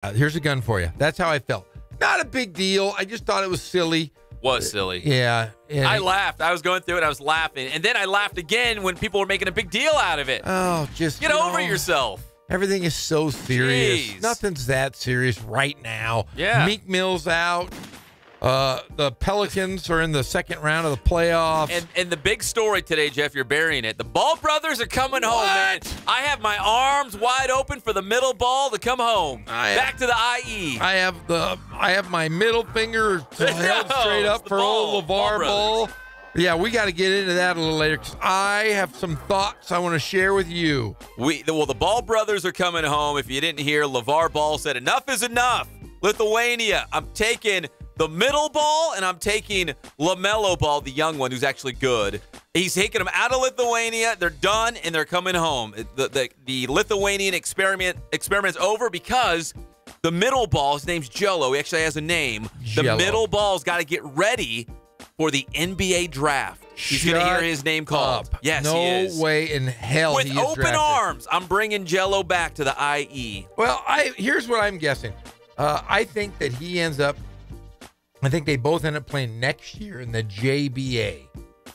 Here's a gun for you. That's how I felt. Not a big deal. I just thought it was silly. Was silly. Yeah. I laughed. I was going through it. I was laughing. And then I laughed again when people were making a big deal out of it. Oh, just Get over yourself. Everything is so serious. Jeez. Nothing's that serious right now. Yeah. Meek Mill's out. The Pelicans are in the second round of the playoffs. And the big story today, Jeff, you're burying it. The Ball brothers are coming home, man. I have my arms wide open for the middle ball to come home. Back to the IE. I have my middle finger held straight up for old LeVar Ball. Yeah, we got to get into that a little later because I have some thoughts I want to share with you. The Ball brothers are coming home. If you didn't hear, LeVar Ball said, enough is enough. Lithuania, I'm taking the middle ball, and I'm taking LaMelo Ball, the young one, who's actually good. He's taking them out of Lithuania. They're done, and they're coming home. The Lithuanian experiment's over because the middle ball, his name's Jello. He actually has a name. Jello. The middle ball's got to get ready for the NBA draft. He's going to hear his name called. Yes, no he is. No way in hell With he is open drafted. arms, I'm bringing Jello back to the IE. Well, here's what I'm guessing. I think that he ends up, I think they both end up playing next year in the JBA.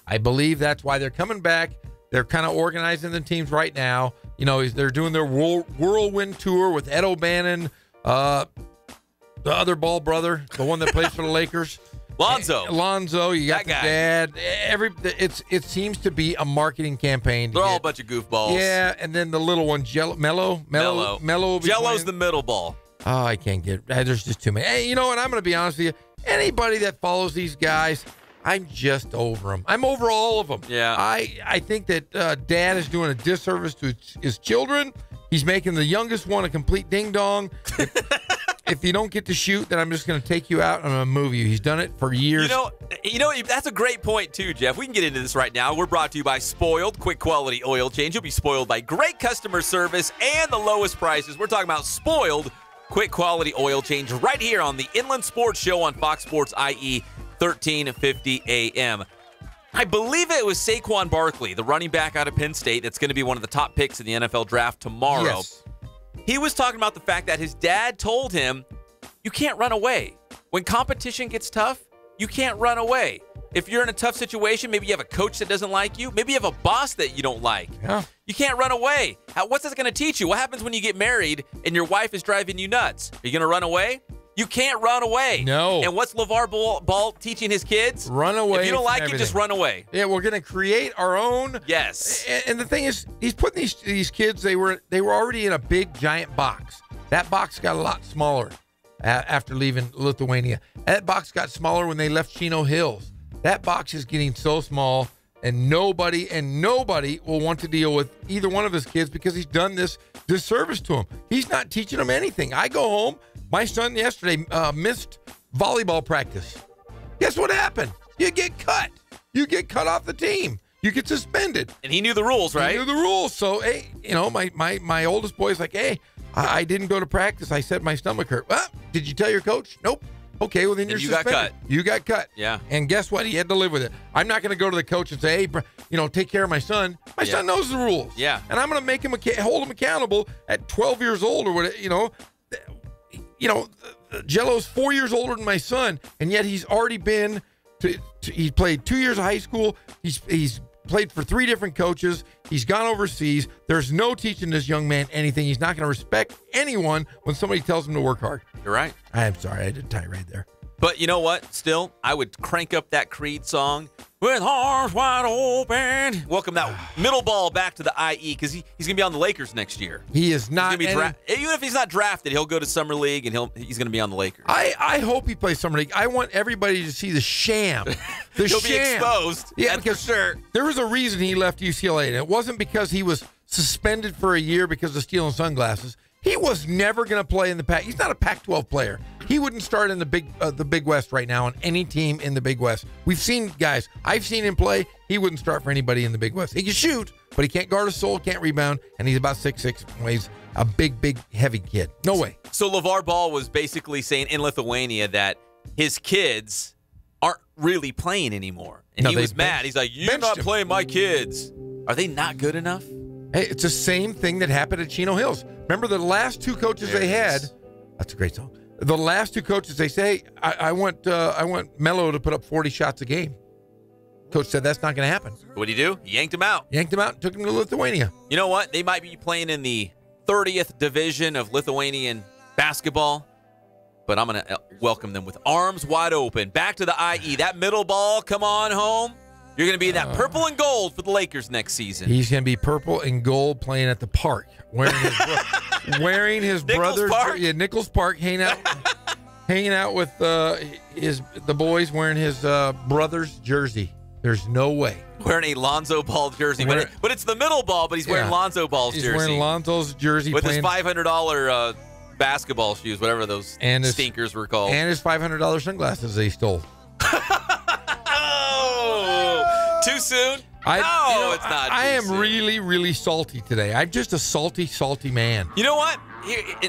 I believe that's why they're coming back. They're kind of organizing the teams right now. You know, they're doing their whirlwind tour with Ed O'Bannon, the other Ball brother, the one that plays for the Lakers. Lonzo, you got that the dad. It seems to be a marketing campaign. They're all a bunch of goofballs. Yeah, and then the little one, Mello. Jello's the middle ball. Oh, I can't get. There's just too many. Hey, you know what? I'm going to be honest with you. Anybody that follows these guys, I'm just over them. I'm over all of them. Yeah. I think that Dad is doing a disservice to his children. He's making the youngest one a complete ding dong. If you don't get to shoot, then I'm just going to take you out and I'm going to move you. He's done it for years. You know, that's a great point too, Jeff. We can get into this right now. We're brought to you by Spoiled, quick quality oil change. You'll be spoiled by great customer service and the lowest prices. We're talking about Spoiled, quick quality oil change right here on the Inland Sports Show on Fox Sports IE 1350 AM. I believe it was Saquon Barkley, the running back out of Penn State, that's going to be one of the top picks in the NFL draft tomorrow. Yes. He was talking about the fact that his dad told him, you can't run away. When competition gets tough, you can't run away. If you're in a tough situation, maybe you have a coach that doesn't like you. Maybe you have a boss that you don't like. Yeah. You can't run away. What's that going to teach you? What happens when you get married and your wife is driving you nuts? Are you going to run away? You can't run away. No. And what's LeVar Ball teaching his kids? Run away. If you don't like it, just run away. Yeah, we're going to create our own. Yes. And the thing is, he's putting these kids, they were already in a big, giant box. That box got a lot smaller after leaving Lithuania. That box got smaller when they left Chino Hills. That box is getting so small, and nobody will want to deal with either one of his kids because he's done this disservice to them. He's not teaching them anything. I go home. My son yesterday missed volleyball practice. Guess what happened? You get cut. You get cut off the team. You get suspended. And he knew the rules, right? He knew the rules. So, hey, my oldest boy's like, hey, I didn't go to practice. I said my stomach hurt. Well, did you tell your coach? Nope. Okay, well, then you're suspended. Got cut. You got cut. Yeah. And guess what? He had to live with it. I'm not going to go to the coach and say, hey, take care of my son. My son knows the rules. Yeah. And I'm going to make him hold him accountable at 12 years old or whatever, Jello's 4 years older than my son, and yet he's already been he played 2 years of high school. He's played for 3 different coaches. He's gone overseas. There's no teaching this young man anything. He's not going to respect anyone when somebody tells him to work hard. You're right. I'm sorry. I did tie right there. But you know what? Still, I would crank up that Creed song with arms wide open. Welcome that middle ball back to the IE because he's going to be on the Lakers next year. He is not. Even if he's not drafted, he'll go to Summer League and he's going to be on the Lakers. I hope he plays Summer League. I want everybody to see the sham. He'll be exposed. Yeah, because sure. There was a reason he left UCLA, and it wasn't because he was suspended for a year because of stealing sunglasses. He was never going to play in the Pac. He's not a Pac-12 player. He wouldn't start in the Big West right now on any team in the Big West. We've seen guys. I've seen him play. He wouldn't start for anybody in the Big West. He can shoot, but he can't guard a soul, can't rebound, and he's about 6'6", weighs a big, heavy kid. No way. So LeVar Ball was basically saying in Lithuania that his kids aren't really playing anymore, and he was mad. He's like, "You're not playing my kids. Are they not good enough?" Hey, it's the same thing that happened at Chino Hills. Remember the last 2 coaches they had That's a great song. The last two coaches, they say, I want Melo to put up 40 shots a game. Coach said that's not going to happen. What did he do? He yanked him out. Yanked him out and took him to Lithuania. You know what? They might be playing in the 30th division of Lithuanian basketball, but I'm going to welcome them with arms wide open. Back to the IE. That middle ball, come on home. You're going to be that purple and gold for the Lakers next season. He's going to be purple and gold playing at the park, wearing his brother's Nichols Park, hanging out with the boys, wearing his brother's jersey. There's no way. Wearing a Lonzo Ball jersey, but it's the middle ball, but he's wearing Lonzo Ball's jersey. He's wearing Lonzo's jersey. With his $500 basketball shoes, whatever those stinkers were called. And his $500 sunglasses he stole. Oh, too soon? It's not I am soon. really, really salty today. I'm just a salty, salty man. You know what?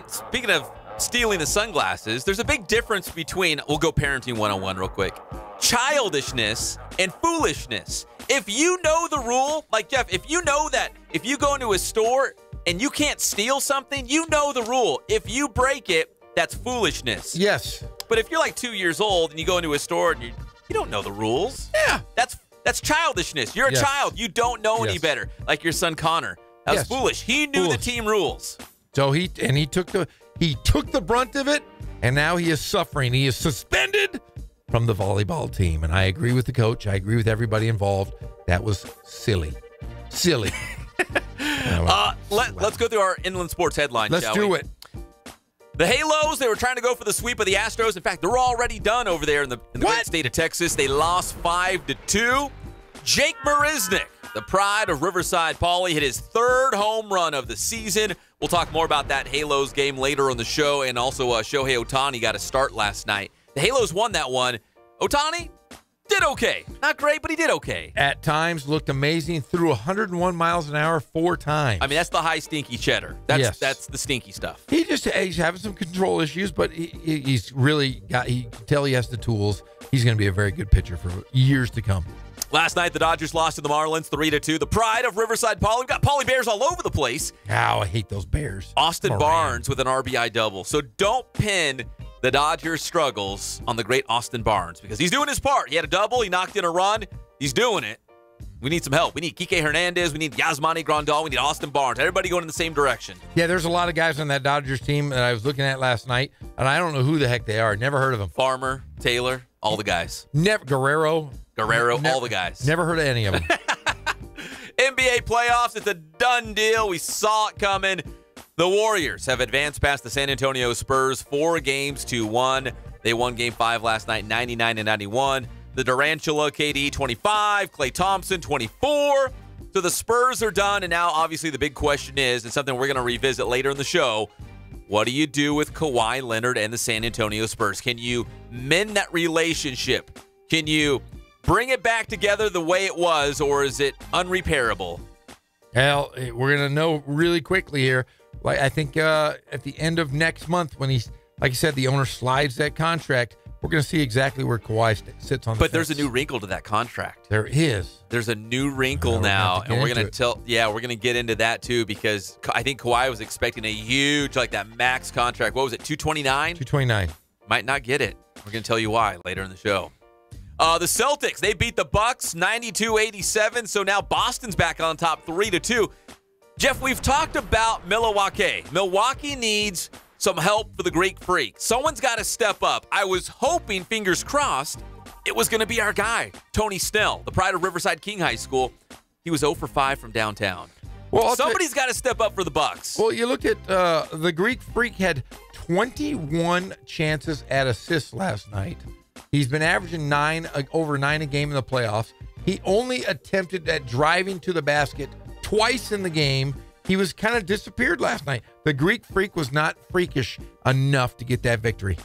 Speaking of stealing the sunglasses, there's a big difference between, we'll go parenting 101 real quick, childishness and foolishness. If you know the rule, like Jeff, if you know that if you go into a store and you can't steal something, you know the rule. If you break it, that's foolishness. Yes. But if you're like 2 years old and you go into a store and you don't know the rules, that's childishness. You're a child. You don't know any better. Like your son Connor. That was foolish. He knew the team rules. So he took the brunt of it, and now he is suffering. He is suspended from the volleyball team. And I agree with the coach. I agree with everybody involved. That was silly. Silly. Let's go through our Inland Sports headlines, Let's do it. The Halos, they were trying to go for the sweep of the Astros. In fact, they're already done over there in the great state of Texas. They lost 5-2. Jake Marisnick, the pride of Riverside Poly, hit his third home run of the season. We'll talk more about that Halos game later on the show. And also Shohei Ohtani got a start last night. The Halos won that one. Ohtani did okay. Not great, but he did okay. At times, looked amazing. Threw 101 miles an hour 4 times. I mean, that's the high stinky cheddar. That's the stinky stuff. He's having some control issues, but he's really got. He can tell he has the tools. He's going to be a very good pitcher for years to come. Last night, the Dodgers lost to the Marlins 3-2. The pride of Riverside Poly. We've got Poly Bears all over the place. Ow, I hate those Bears. Austin Barnes with an RBI double. So don't pin the Dodgers' struggles on the great Austin Barnes because he's doing his part. He had a double. He knocked in a run. He's doing it. We need some help. We need Kike Hernandez. We need Yasmani Grandal. We need Austin Barnes. Everybody going in the same direction. Yeah, there's a lot of guys on that Dodgers team that I was looking at last night, and I don't know who the heck they are. Never heard of them. Farmer, Taylor, all the guys. Guerrero, all the guys. Never heard of any of them. NBA playoffs, it's a done deal. We saw it coming. The Warriors have advanced past the San Antonio Spurs 4-1. They won Game 5 last night, 99-91. The Durantula, KD, 25. Klay Thompson, 24. So the Spurs are done, and now obviously the big question is, and something we're going to revisit later in the show, what do you do with Kawhi Leonard and the San Antonio Spurs? Can you mend that relationship? Can you bring it back together the way it was, or is it unrepairable? Well, we're going to know really quickly here. Like I think at the end of next month, when he's, like you said, the owner slides that contract, we're going to see exactly where Kawhi sits on the But fence. there's a new wrinkle to that contract. There is. There's a new wrinkle now, and we're going to we're going to get into that too, because I think Kawhi was expecting a huge, like that max contract. What was it, 229? 229. Might not get it. We're going to tell you why later in the show. The Celtics, they beat the Bucks 92-87, so now Boston's back on top 3-2. Jeff, we've talked about Milwaukee. Milwaukee needs some help for the Greek Freak. Someone's got to step up. I was hoping, fingers crossed, it was going to be our guy, Tony Snell, the pride of Riverside King High School. He was 0 for 5 from downtown. Well, somebody's got to step up for the Bucks. Well, you look at the Greek Freak had 21 chances at assists last night. He's been averaging over 9 a game in the playoffs. He only attempted at driving to the basket twice in the game. He was kind of disappeared last night. The Greek Freak was not freakish enough to get that victory.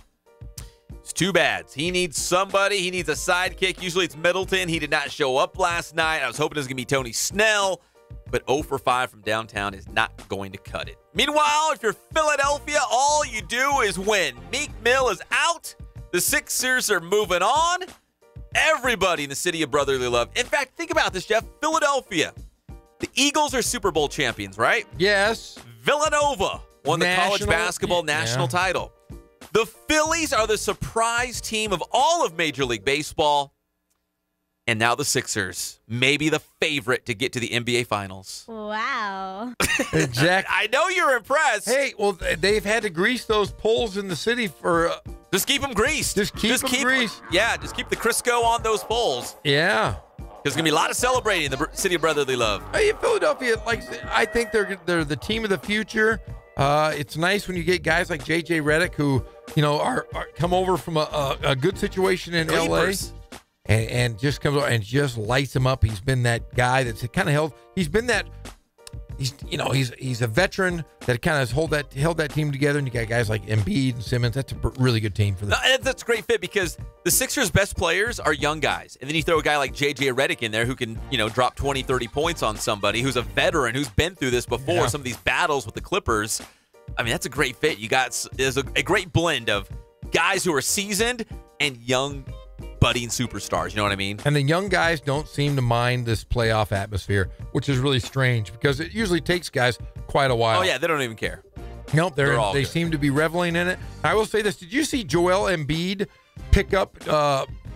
It's too bad. He needs somebody. He needs a sidekick. Usually it's Middleton. He did not show up last night. I was hoping it was going to be Tony Snell, but 0 for 5 from downtown is not going to cut it. Meanwhile, if you're Philadelphia, all you do is win. Meek Mill is out. The Sixers are moving on. Everybody in the city of brotherly love. In fact, think about this, Jeff. Philadelphia. The Eagles are Super Bowl champions, right? Yes. Villanova won the college basketball national title. The Phillies are the surprise team of all of Major League Baseball. And now the Sixers, maybe the favorite to get to the NBA Finals. Wow. Jack, I know you're impressed. hey, well, they've had to grease those poles in the city for... Just keep them greased. Just keep them greased. Yeah, just keep the Crisco on those poles. Yeah. There's going to be a lot of celebrating in the city of brotherly love. Hey, Philadelphia, I think they're the team of the future. It's nice when you get guys like J.J. Redick who, are come over from a good situation in Creepers. L.A. and just comes over and just lights them up. He's been that guy that's kind of held. He's been that. He's a veteran that kind of held that team together. And you got guys like Embiid and Simmons. That's a really good team for them. That's a great fit because the Sixers' best players are young guys. And then you throw a guy like J.J. Redick in there who can, drop 20, 30 points on somebody who's a veteran, who's been through this before, some of these battles with the Clippers. I mean, that's a great fit. There's a great blend of guys who are seasoned and young budding superstars. You know what I mean? And the young guys don't seem to mind this playoff atmosphere, which is really strange because it usually takes guys quite a while. Oh, yeah, they don't even care. Nope, they seem to be reveling in it. I will say this. Did you see Joel Embiid pick up,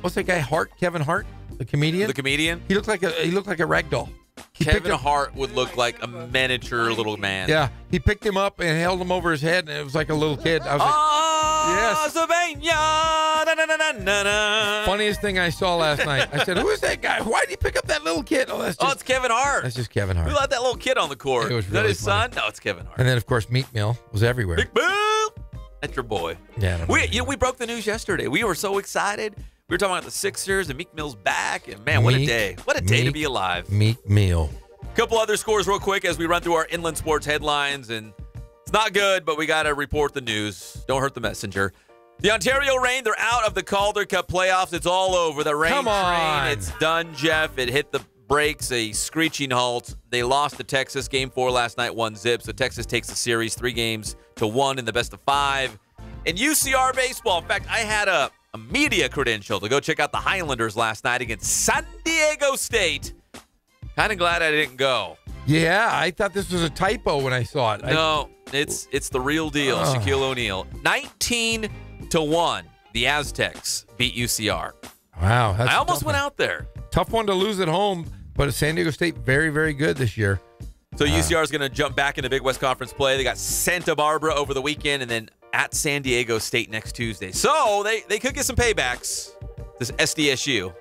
what's that guy, Kevin Hart, the comedian? The comedian? He looked like a rag doll. Kevin Hart would look like a miniature little man. Yeah, he picked him up and held him over his head, and it was like a little kid. I was like, yes. Funniest thing I saw last night. I said, who is that guy? Why did he pick up that little kid? It's Kevin Hart. That's just Kevin Hart. Who let that little kid on the court? It was Is really that his funny. son? No, it's Kevin Hart. And then, of course, Meek Mill was everywhere. Meek Mill! That's your boy. Yeah. We broke the news yesterday. We were so excited. We were talking about the Sixers and Meek Mill's back. And, man, what a day. What a day to be alive. Meek Mill. Couple other scores real quick as we run through our inland sports headlines. And it's not good, but we got to report the news. Don't hurt the messenger. The Ontario Reign, they're out of the Calder Cup playoffs. It's all over. The Reign train, it's done, Jeff. It hit the brakes, a screeching halt. They lost to Texas. Game 4 last night, 1-0. So Texas takes the series 3-1 in the best of 5. And UCR baseball, in fact, I had a media credential to go check out the Highlanders last night against San Diego State. Kind of glad I didn't go. Yeah, I thought this was a typo when I saw it. No, it's the real deal. Shaquille O'Neal. 19-1. The Aztecs beat UCR. Wow. I almost went out there. Tough one to lose at home, but San Diego State very, very good this year. So UCR is going to jump back into Big West Conference play. They got Santa Barbara over the weekend and then at San Diego State next Tuesday. So they could get some paybacks, this SDSU,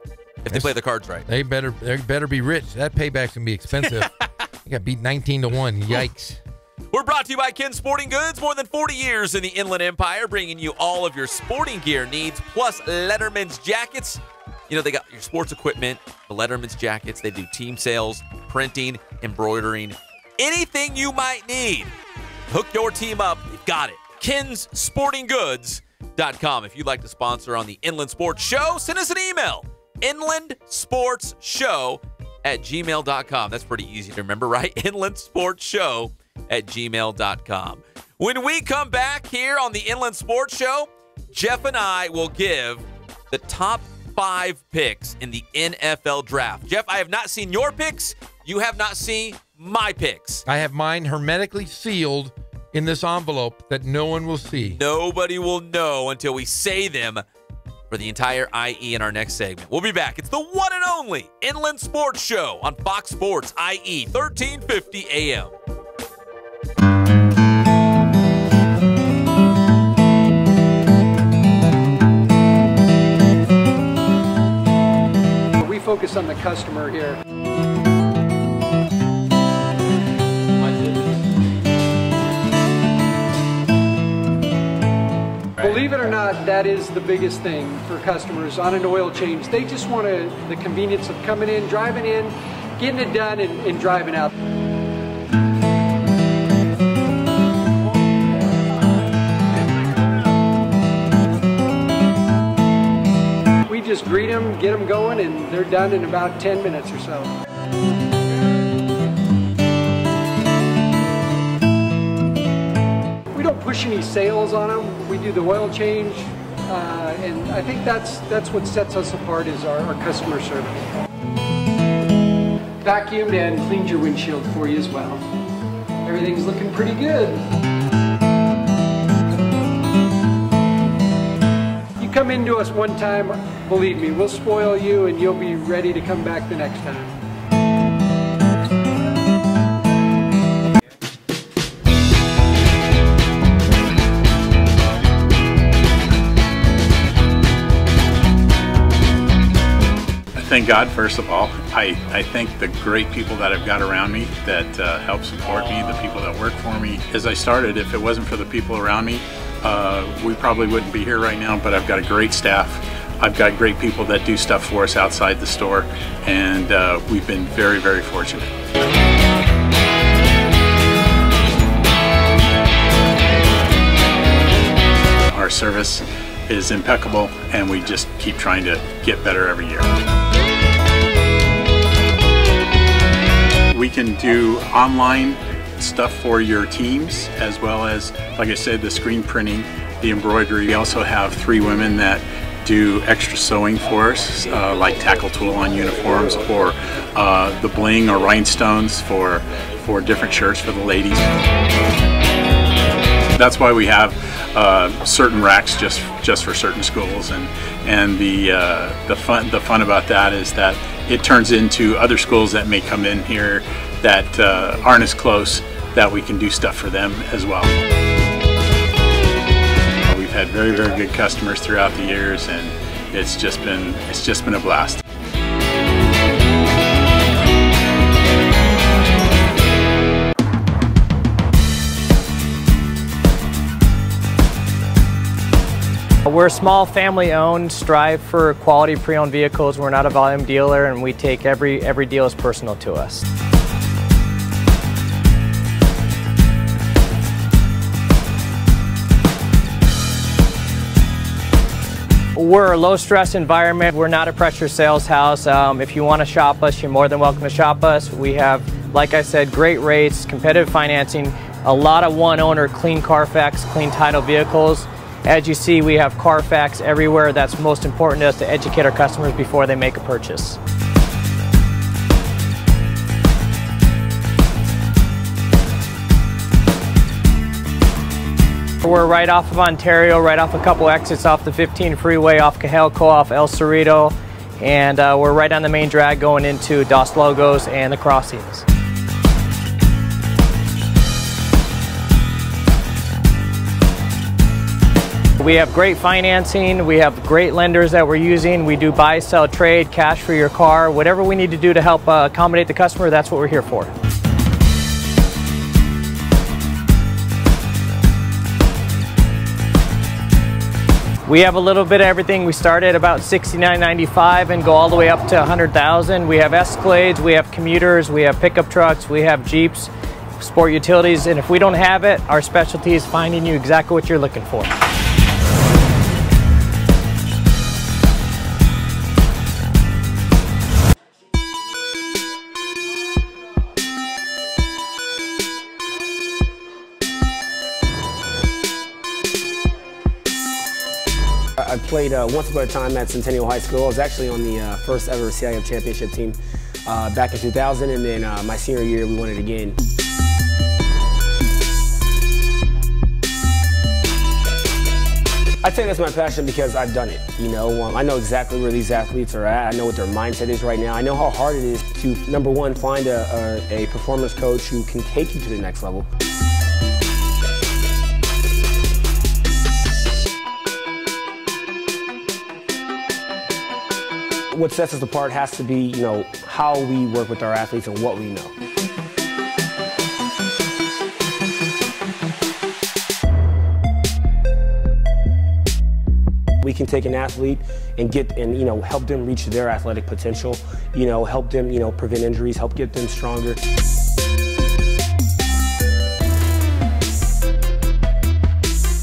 if they play the cards right. They better be rich. That payback's going to be expensive. You got beat 19-1. Yikes. We're brought to you by Ken Sporting Goods. More than 40 years in the Inland Empire, bringing you all of your sporting gear needs, plus Letterman's jackets. They got your sports equipment, the Letterman's jackets. They do team sales, printing, embroidering, anything you might need. Hook your team up. You've got it. Ken'sSportingGoods.com. If you'd like to sponsor on the Inland Sports Show, send us an email. InlandSportsShow@gmail.com. That's pretty easy to remember, right? InlandSportsShow@gmail.com. When we come back here on the Inland Sports Show, Jeff and I will give the top 5 picks in the NFL draft. Jeff, I have not seen your picks. You have not seen my picks. I have mine hermetically sealed in this envelope that no one will see. Nobody will know until we say them for the entire IE in our next segment. We'll be back. It's the one and only Inland Sports Show on Fox Sports IE 1350 AM. We focus on the customer here. Believe it or not, that is the biggest thing for customers on an oil change. They just want the convenience of coming in, driving in, getting it done, and driving out. We just greet them, get them going, and they're done in about 10 minutes or so. We don't push any sales on them. We do the oil change, and I think that's what sets us apart is our customer service. Vacuumed and cleaned your windshield for you as well. Everything's looking pretty good. come into us one time, believe me, we'll spoil you and you'll be ready to come back the next time. Thank God, first of all. I thank the great people that I've got around me that help support me, the people that work for me. As I started, if it wasn't for the people around me, we probably wouldn't be here right now, but I've got a great staff. I've got great people that do stuff for us outside the store, and we've been very, very fortunate. Our service is impeccable, and we just keep trying to get better every year. We can do online stuff for your teams, as well as, like I said, the screen printing, the embroidery. We also have 3 women that do extra sewing for us, like tackle tool on uniforms, or the bling or rhinestones for different shirts for the ladies. That's why we have certain racks just for certain schools, and the fun about that is that it turns into other schools that may come in here that aren't as close, that we can do stuff for them as well. We've had very, very good customers throughout the years, and it's just been a blast. We're small, family-owned, strive for quality pre-owned vehicles. We're not a volume dealer, and we take every deal as personal to us. We're a low-stress environment. We're not a pressure sales house. If you want to shop us, you're more than welcome to shop us. We have, like I said, great rates, competitive financing, a lot of one-owner, clean Carfax, clean title vehicles. As you see, we have Carfax everywhere. That's most important to us, to educate our customers before they make a purchase. We're right off of Ontario, right off a couple exits off the 15 freeway, off Cajalco, off El Cerrito, and we're right on the main drag going into Dos Logos and the crossings. We have great financing, we have great lenders that we're using. We do buy, sell, trade, cash for your car. Whatever we need to do to help accommodate the customer, that's what we're here for. We have a little bit of everything. We start at about $69.95 and go all the way up to $100,000. We have Escalades, we have commuters, we have pickup trucks, we have Jeeps, sport utilities, and if we don't have it, our specialty is finding you exactly what you're looking for. I played once upon a time at Centennial High School. I was actually on the first ever CIF championship team back in 2000, and then my senior year we won it again. I'd say that's my passion because I've done it. You know, I know exactly where these athletes are at. I know what their mindset is right now. I know how hard it is to, number one, find a performance coach who can take you to the next level. What sets us apart has to be, you know, how we work with our athletes and what we know. We can take an athlete and you know, help them reach their athletic potential, you know, help them, you know, prevent injuries, help get them stronger.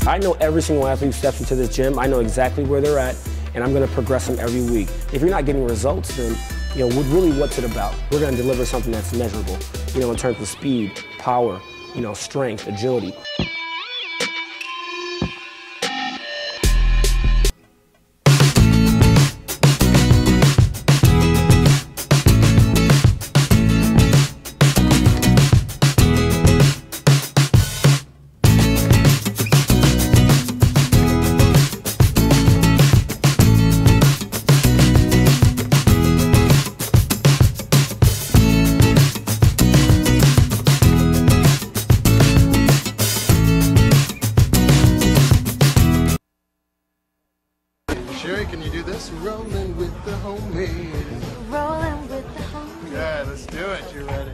I know every single athlete who steps into this gym. I know exactly where they're at, and I'm going to progress them every week. If you're not getting results, then, you know, really what's it about? We're going to deliver something that's measurable, you know, in terms of speed, power, you know, strength, agility. Sherry, can you do this? Rolling with the homies. Rolling with the homies. Yeah, let's do it. You ready?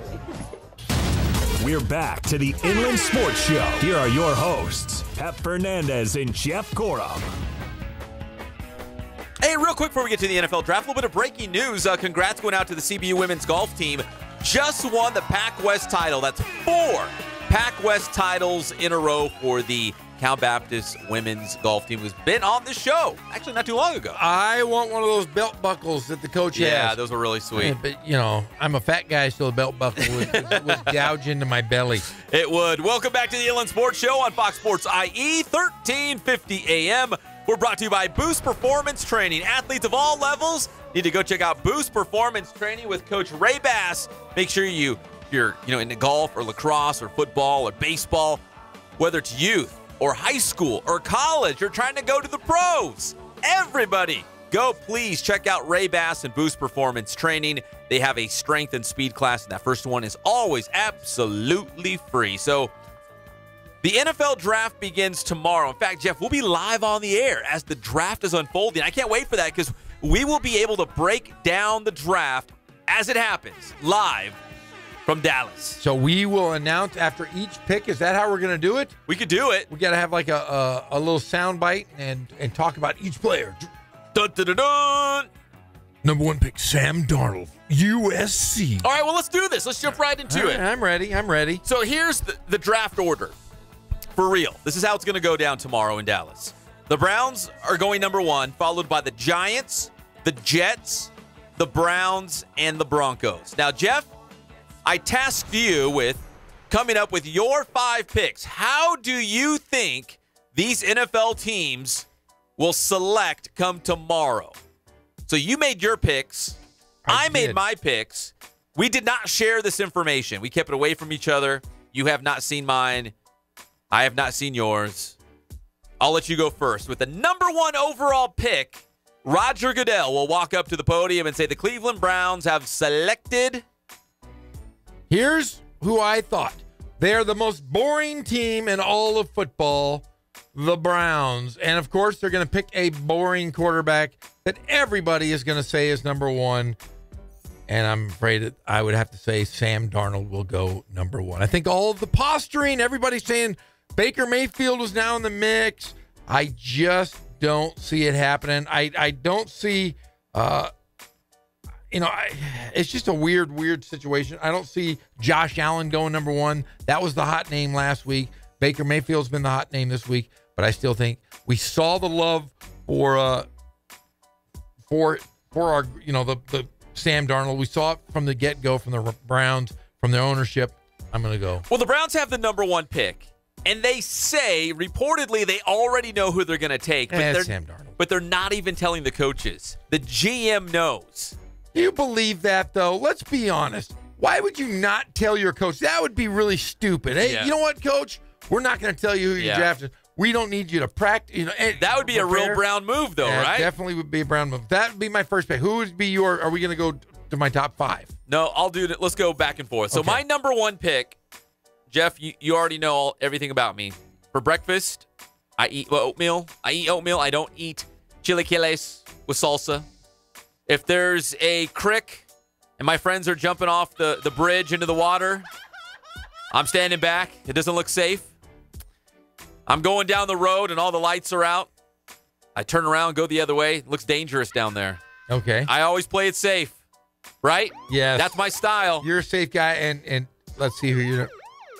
We're back to the Inland Sports Show. Here are your hosts, Pep Fernandez and Jeff Gorham. Hey, real quick before we get to the NFL draft, a little bit of breaking news. Congrats going out to the CBU women's golf team. Just won the Pac West title. That's 4 Pac West titles in a row for the Cal Baptist women's golf team, who's been on this show actually not too long ago. I want one of those belt buckles that the coach has. Yeah, those were really sweet. But, I'm a fat guy, so the belt buckle would gouge into my belly. It would. Welcome back to the Inland Sports Show on Fox Sports IE, 1350 AM. We're brought to you by Boost Performance Training. Athletes of all levels need to go check out Boost Performance Training with Coach Ray Bass. Make sure if you're into golf or lacrosse or football or baseball, whether it's youth or high school or college or trying to go to the pros, everybody go please check out Ray Bass and Boost Performance Training. They have a strength and speed class, and that first one is always absolutely free. So the NFL draft begins tomorrow. In fact, Jeff, we'll be live on the air as the draft is unfolding. I can't wait for that because we will be able to break down the draft as it happens live from Dallas. So we will announce after each pick. Is that how we're going to do it? We could do it. We got to have like a little sound bite and talk about each player. Dun, dun, dun, dun. Number 1 pick, Sam Darnold, USC. All right, well, let's do this. Let's jump right into it. I'm ready. So here's the draft order. For real. This is how it's going to go down tomorrow in Dallas. The Browns are going number 1, followed by the Giants, the Jets, the Browns, and the Broncos. Now, Jeff, I tasked you with coming up with your 5 picks. How do you think these NFL teams will select come tomorrow? So you made your picks. I made my picks. We did not share this information. We kept it away from each other. You have not seen mine. I have not seen yours. I'll let you go first. With the number 1 overall pick, Roger Goodell will walk up to the podium and say the Cleveland Browns have selected. Here's who I thought. They're the most boring team in all of football, the Browns. And, of course, they're going to pick a boring quarterback that everybody is going to say is number 1. And I'm afraid that I would have to say Sam Darnold will go number 1. I think all of the posturing, everybody's saying Baker Mayfield was now in the mix. I just don't see it happening. I don't see, it's just a weird situation. I don't see Josh Allen going number 1. That was the hot name last week. Baker Mayfield's been the hot name this week, but I still think we saw the love for our, the Sam Darnold. We saw it from the get-go from the Browns, from their ownership. I'm going to go. Well, the Browns have the number 1 pick, and they say, reportedly, they already know who they're going to take. But Sam Darnold. But they're not even telling the coaches. The GM knows. Do you believe that, though? Let's be honest. Why would you not tell your coach? That would be really stupid. Hey, You know what, coach? We're not going to tell you who you drafted. We don't need you to practice. That would be a real Brown move, though, right? Definitely would be a Brown move. That would be my first pick. Who would be your? Are we going to go to my top 5? No, I'll do it. Let's go back and forth. So my number 1 pick, Jeff, you already know everything about me. For breakfast, I eat oatmeal. I don't eat chilaquiles with salsa. If there's a crick and my friends are jumping off the bridge into the water, I'm standing back. It doesn't look safe. I'm going down the road and all the lights are out. I turn around, go the other way. It looks dangerous down there. Okay. I always play it safe, right? Yes. That's my style. You're a safe guy, and let's see who you're.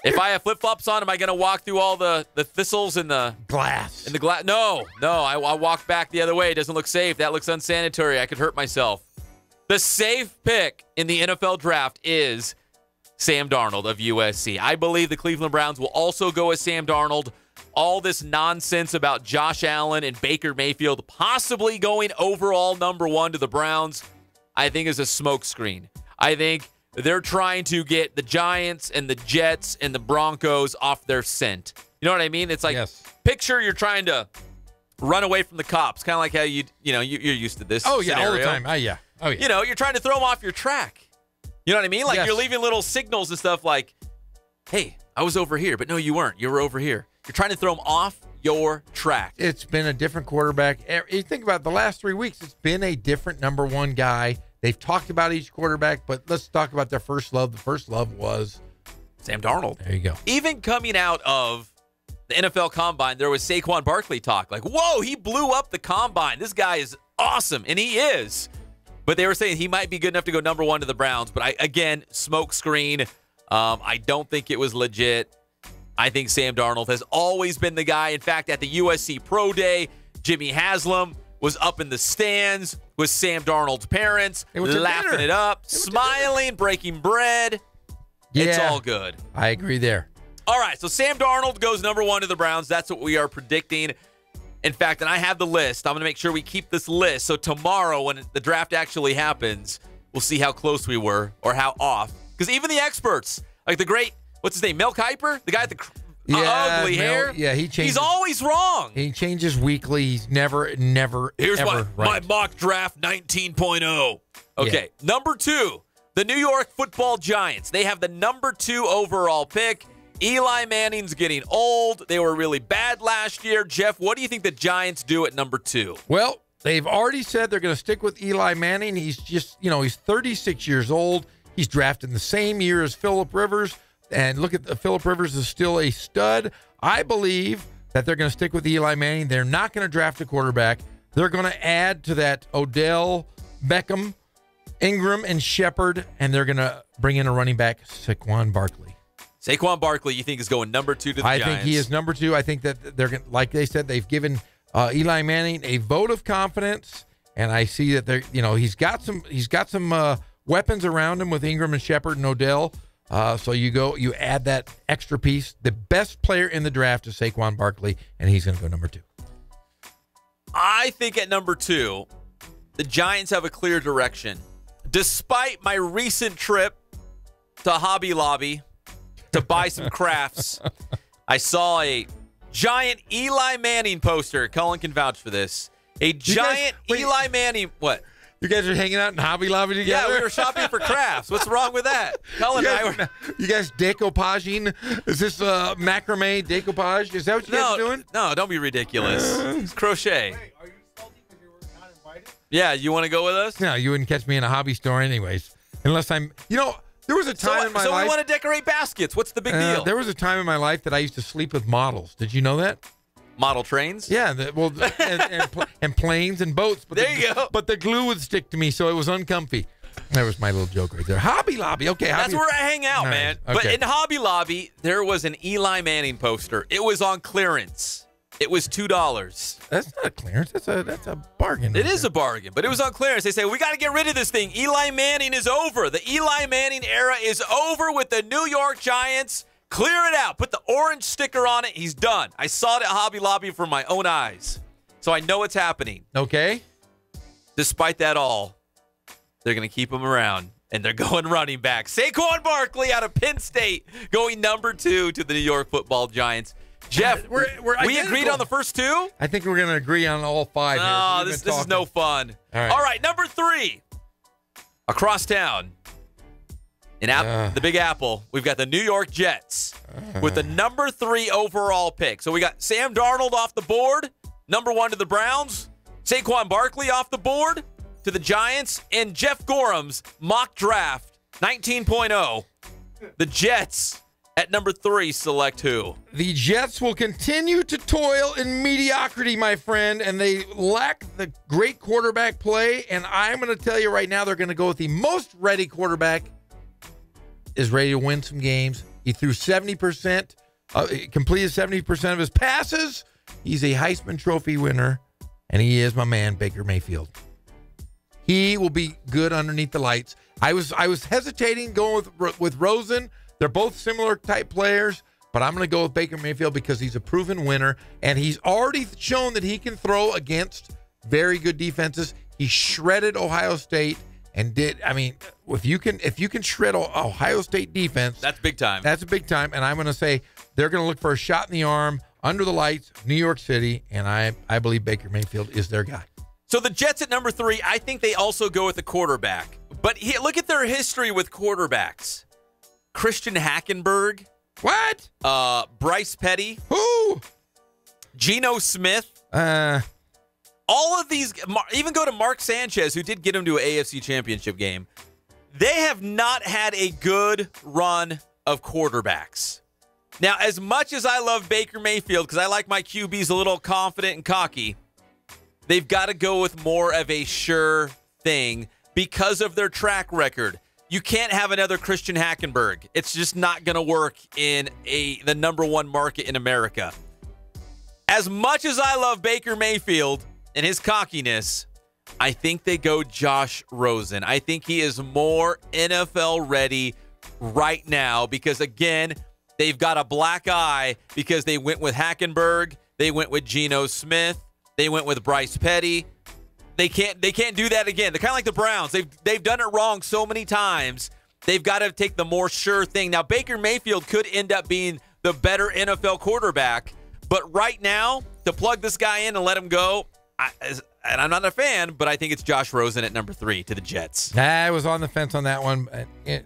If I have flip-flops on, am I going to walk through all the thistles in the glass? In the glass? No. I walk back the other way. It doesn't look safe. That looks unsanitary. I could hurt myself. The safe pick in the NFL draft is Sam Darnold of USC. I believe the Cleveland Browns will also go as Sam Darnold. All this nonsense about Josh Allen and Baker Mayfield possibly going overall number 1 to the Browns, I think is a smokescreen. I think they're trying to get the Giants and the Jets and the Broncos off their scent. You know what I mean? It's like, picture you're trying to run away from the cops, kind of like how you're used to this. Oh yeah, scenario. all the time. Oh yeah. You're trying to throw them off your track. You know what I mean? Like you're leaving little signals and stuff like, "Hey, I was over here," but no, you weren't. You were over here. You're trying to throw them off your track. It's been a different quarterback. You think about the last 3 weeks, it's been a different number one guy. They've talked about each quarterback, but let's talk about their first love. The first love was Sam Darnold. There you go. Even coming out of the NFL Combine, there was Saquon Barkley talk. Like, whoa, he blew up the Combine. This guy is awesome, and he is. But they were saying he might be good enough to go number one to the Browns. But, again, smoke screen. I don't think it was legit. I think Sam Darnold has always been the guy. In fact, at the USC Pro Day, Jimmy Haslam was up in the stands with Sam Darnold's parents, laughing it up, smiling, breaking bread. Yeah, it's all good. I agree there. All right, so Sam Darnold goes number one to the Browns. That's what we are predicting. In fact, and I have the list. I'm going to make sure we keep this list. So tomorrow, when the draft actually happens, we'll see how close we were or how off. Because even the experts, like the great, what's his name, Mel Kiper? The guy with the ugly hair? Yeah, he changes. He's always wrong. He changes weekly. He's never, Here's ever my right. mock draft 19.0. Okay, number 2, the New York Football Giants. They have the number 2 overall pick. Eli Manning's getting old. They were really bad last year. Jeff, what do you think the Giants do at number 2? Well, they've already said they're going to stick with Eli Manning. He's just, he's 36 years old. He's drafted the same year as Phillip Rivers. And look at Phillip Rivers is still a stud. I believe that they're going to stick with Eli Manning. They're not going to draft a quarterback. They're going to add to that Odell, Beckham, Ingram, and Shepard, and they're going to bring in a running back, Saquon Barkley. Saquon Barkley, you think, is going number 2 to the Giants? I think he is number 2. I think that they're going, like they said, they've given Eli Manning a vote of confidence, and I see that they're, he's got some weapons around him with Ingram and Shepard and Odell. So you add that extra piece. The best player in the draft is Saquon Barkley, and he's going to go number 2. I think at number 2, the Giants have a clear direction. Despite my recent trip to Hobby Lobby to buy some crafts, I saw a giant Eli Manning poster. Colin can vouch for this. A giant Eli Manning. What? You guys are hanging out in Hobby Lobby together? Yeah, we were shopping for crafts. What's wrong with that? Colin and I were. You guys decoupaging? Is this macrame decoupage? Is that what you guys are doing? No, don't be ridiculous. It's crochet. Hey, are you salty because you were not invited? Yeah, you want to go with us? No, you wouldn't catch me in a hobby store anyways. Unless I'm, there was a time in my life. So we want to decorate baskets. What's the big deal? There was a time in my life that I used to sleep with models. Did you know that? Model trains? Yeah, and planes and boats. But there you go. But the glue would stick to me, so it was uncomfy. That was my little joke right there. Hobby Lobby. Okay. That's where I hang out, All man. right, But okay. in Hobby Lobby, there was an Eli Manning poster. It was on clearance. It was $2. That's not a clearance. That's a bargain. It is a bargain, but it was on clearance. They say, we got to get rid of this thing. Eli Manning is over. The Eli Manning era is over with the New York Giants. Clear it out. Put the orange sticker on it. He's done. I saw it at Hobby Lobby for my own eyes. So I know it's happening. Okay. Despite that all, they're going to keep him around, and they're going running back. Saquon Barkley out of Penn State going number 2 to the New York Football Giants. Jeff, we agreed on the first 2? I think we're going to agree on all 5 here. Oh, this is no fun. All right, number 3. Across town. In the Big Apple, we've got the New York Jets with the number 3 overall pick. So we got Sam Darnold off the board, number 1 to the Browns, Saquon Barkley off the board to the Giants, and Jeff Gorham's mock draft 19.0. The Jets at number 3 select who? The Jets will continue to toil in mediocrity, my friend, and they lack the great quarterback play. And I'm going to tell you right now, they're going to go with the most ready quarterback. Is ready to win some games. He threw 70%, completed 70% of his passes. He's a Heisman Trophy winner, and he is my man, Baker Mayfield. He will be good underneath the lights. I was hesitating going with Rosen. They're both similar type players, but I'm going to go with Baker Mayfield because he's a proven winner, and he's already shown that he can throw against very good defenses. He shredded Ohio State. And if you can shred Ohio State defense, that's big time. That's a big time. And I'm going to say they're going to look for a shot in the arm under the lights, New York City, and I believe Baker Mayfield is their guy. So the Jets at number 3, I think they also go with the quarterback. But look at their history with quarterbacks. Christian Hackenberg. What? Bryce Petty. Who? Geno Smith. All of these, even go to Mark Sanchez, who did get him to an AFC Championship game. They have not had a good run of quarterbacks. Now, as much as I love Baker Mayfield, because I like my QBs a little confident and cocky, they've got to go with more of a sure thing because of their track record. You can't have another Christian Hackenberg. It's just not going to work in the number one market in America. As much as I love Baker Mayfield and his cockiness, I think they go Josh Rosen. I think he is more NFL ready right now because, again, they've got a black eye because they went with Hackenberg, they went with Geno Smith, they went with Bryce Petty. They can't do that again. They're kind of like the Browns. They've done it wrong so many times. They've got to take the more sure thing. Now, Baker Mayfield could end up being the better NFL quarterback, but right now, to plug this guy in and let him go, and I'm not a fan, but I think it's Josh Rosen at number 3 to the Jets. I was on the fence on that one.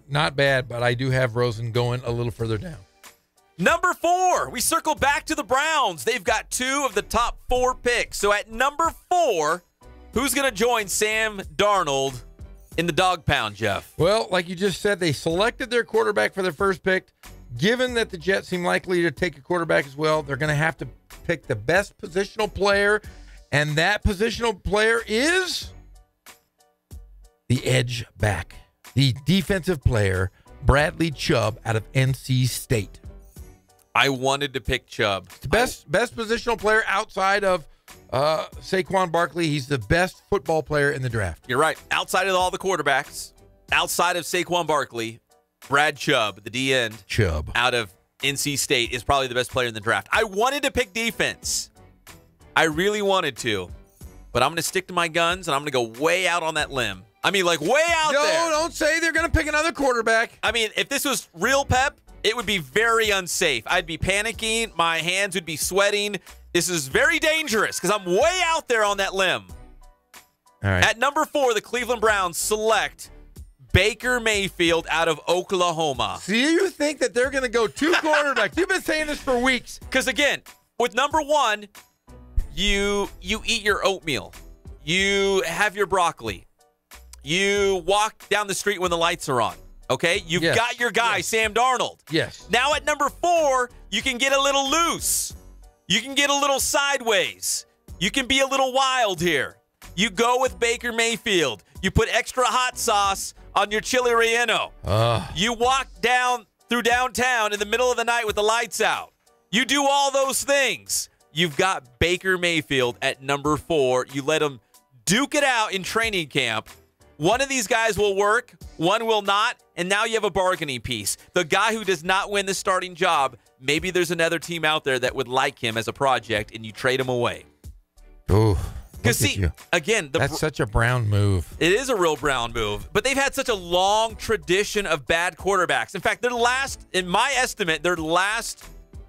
Not bad, but I do have Rosen going a little further down. Number 4, we circle back to the Browns. They've got 2 of the top 4 picks. So at number 4, who's going to join Sam Darnold in the dog pound, Jeff? Well, like you just said, they selected their quarterback for their first pick. Given that the Jets seem likely to take a quarterback as well, they're going to have to pick the best positional player, and that positional player is the edge back, the defensive player, Bradley Chubb out of NC State. I wanted to pick Chubb. The best positional player outside of Saquon Barkley. He's the best football player in the draft. You're right. Outside of all the quarterbacks, outside of Saquon Barkley, Brad Chubb, the D end, out of NC State, is probably the best player in the draft. I wanted to pick defense. I really wanted to. But I'm going to stick to my guns, and I'm going to go way out on that limb. I mean, like way out there. No, don't say they're going to pick another quarterback. I mean, if this was real Pep, it would be very unsafe. I'd be panicking. My hands would be sweating. This is very dangerous because I'm way out there on that limb. All right. At number 4, the Cleveland Browns select Baker Mayfield out of Oklahoma. So you think that they're going to go 2 quarterbacks? You've been saying this for weeks. Because, again, with number 1, you eat your oatmeal. You have your broccoli. You walk down the street when the lights are on. Okay? You've got your guy, Sam Darnold. Yes. Now at number 4, you can get a little loose. You can get a little sideways. You can be a little wild here. You go with Baker Mayfield. You put extra hot sauce on your chili relleno. You walk down through downtown in the middle of the night with the lights out. You do all those things. You've got Baker Mayfield at number 4. You let him duke it out in training camp. One of these guys will work, one will not, and now you have a bargaining piece. The guy who does not win the starting job, maybe there's another team out there that would like him as a project, and you trade him away. Ooh. Because, see, again, that's such a Brown move. It is a real Brown move. But they've had such a long tradition of bad quarterbacks. In fact, in my estimate, their last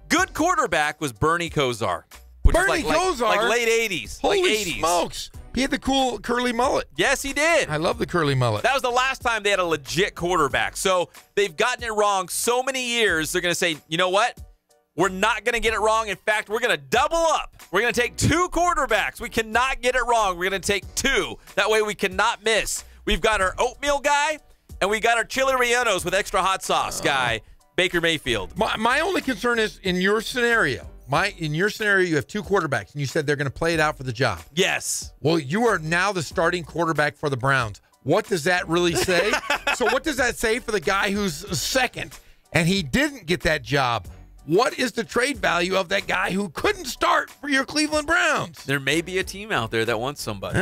good quarterback was Bernie Kosar. Bernie Kosar? Like late 80s. Holy like 80s. smokes. He had the cool curly mullet. Yes, he did. I love the curly mullet. That was the last time they had a legit quarterback. So they've gotten it wrong so many years, they're going to say, you know what? We're not going to get it wrong. In fact, we're going to double up. We're going to take 2 quarterbacks. We cannot get it wrong. We're going to take 2. That way we cannot miss. We've got our oatmeal guy, and we got our chili rellenos with extra hot sauce guy, Baker Mayfield. My only concern is in your scenario. You have 2 quarterbacks, and you said they're going to play it out for the job. Yes. Well, you are now the starting quarterback for the Browns. What does that really say? So what does that say for the guy who's second, and he didn't get that job? What is the trade value of that guy who couldn't start for your Cleveland Browns? There may be a team out there that wants somebody.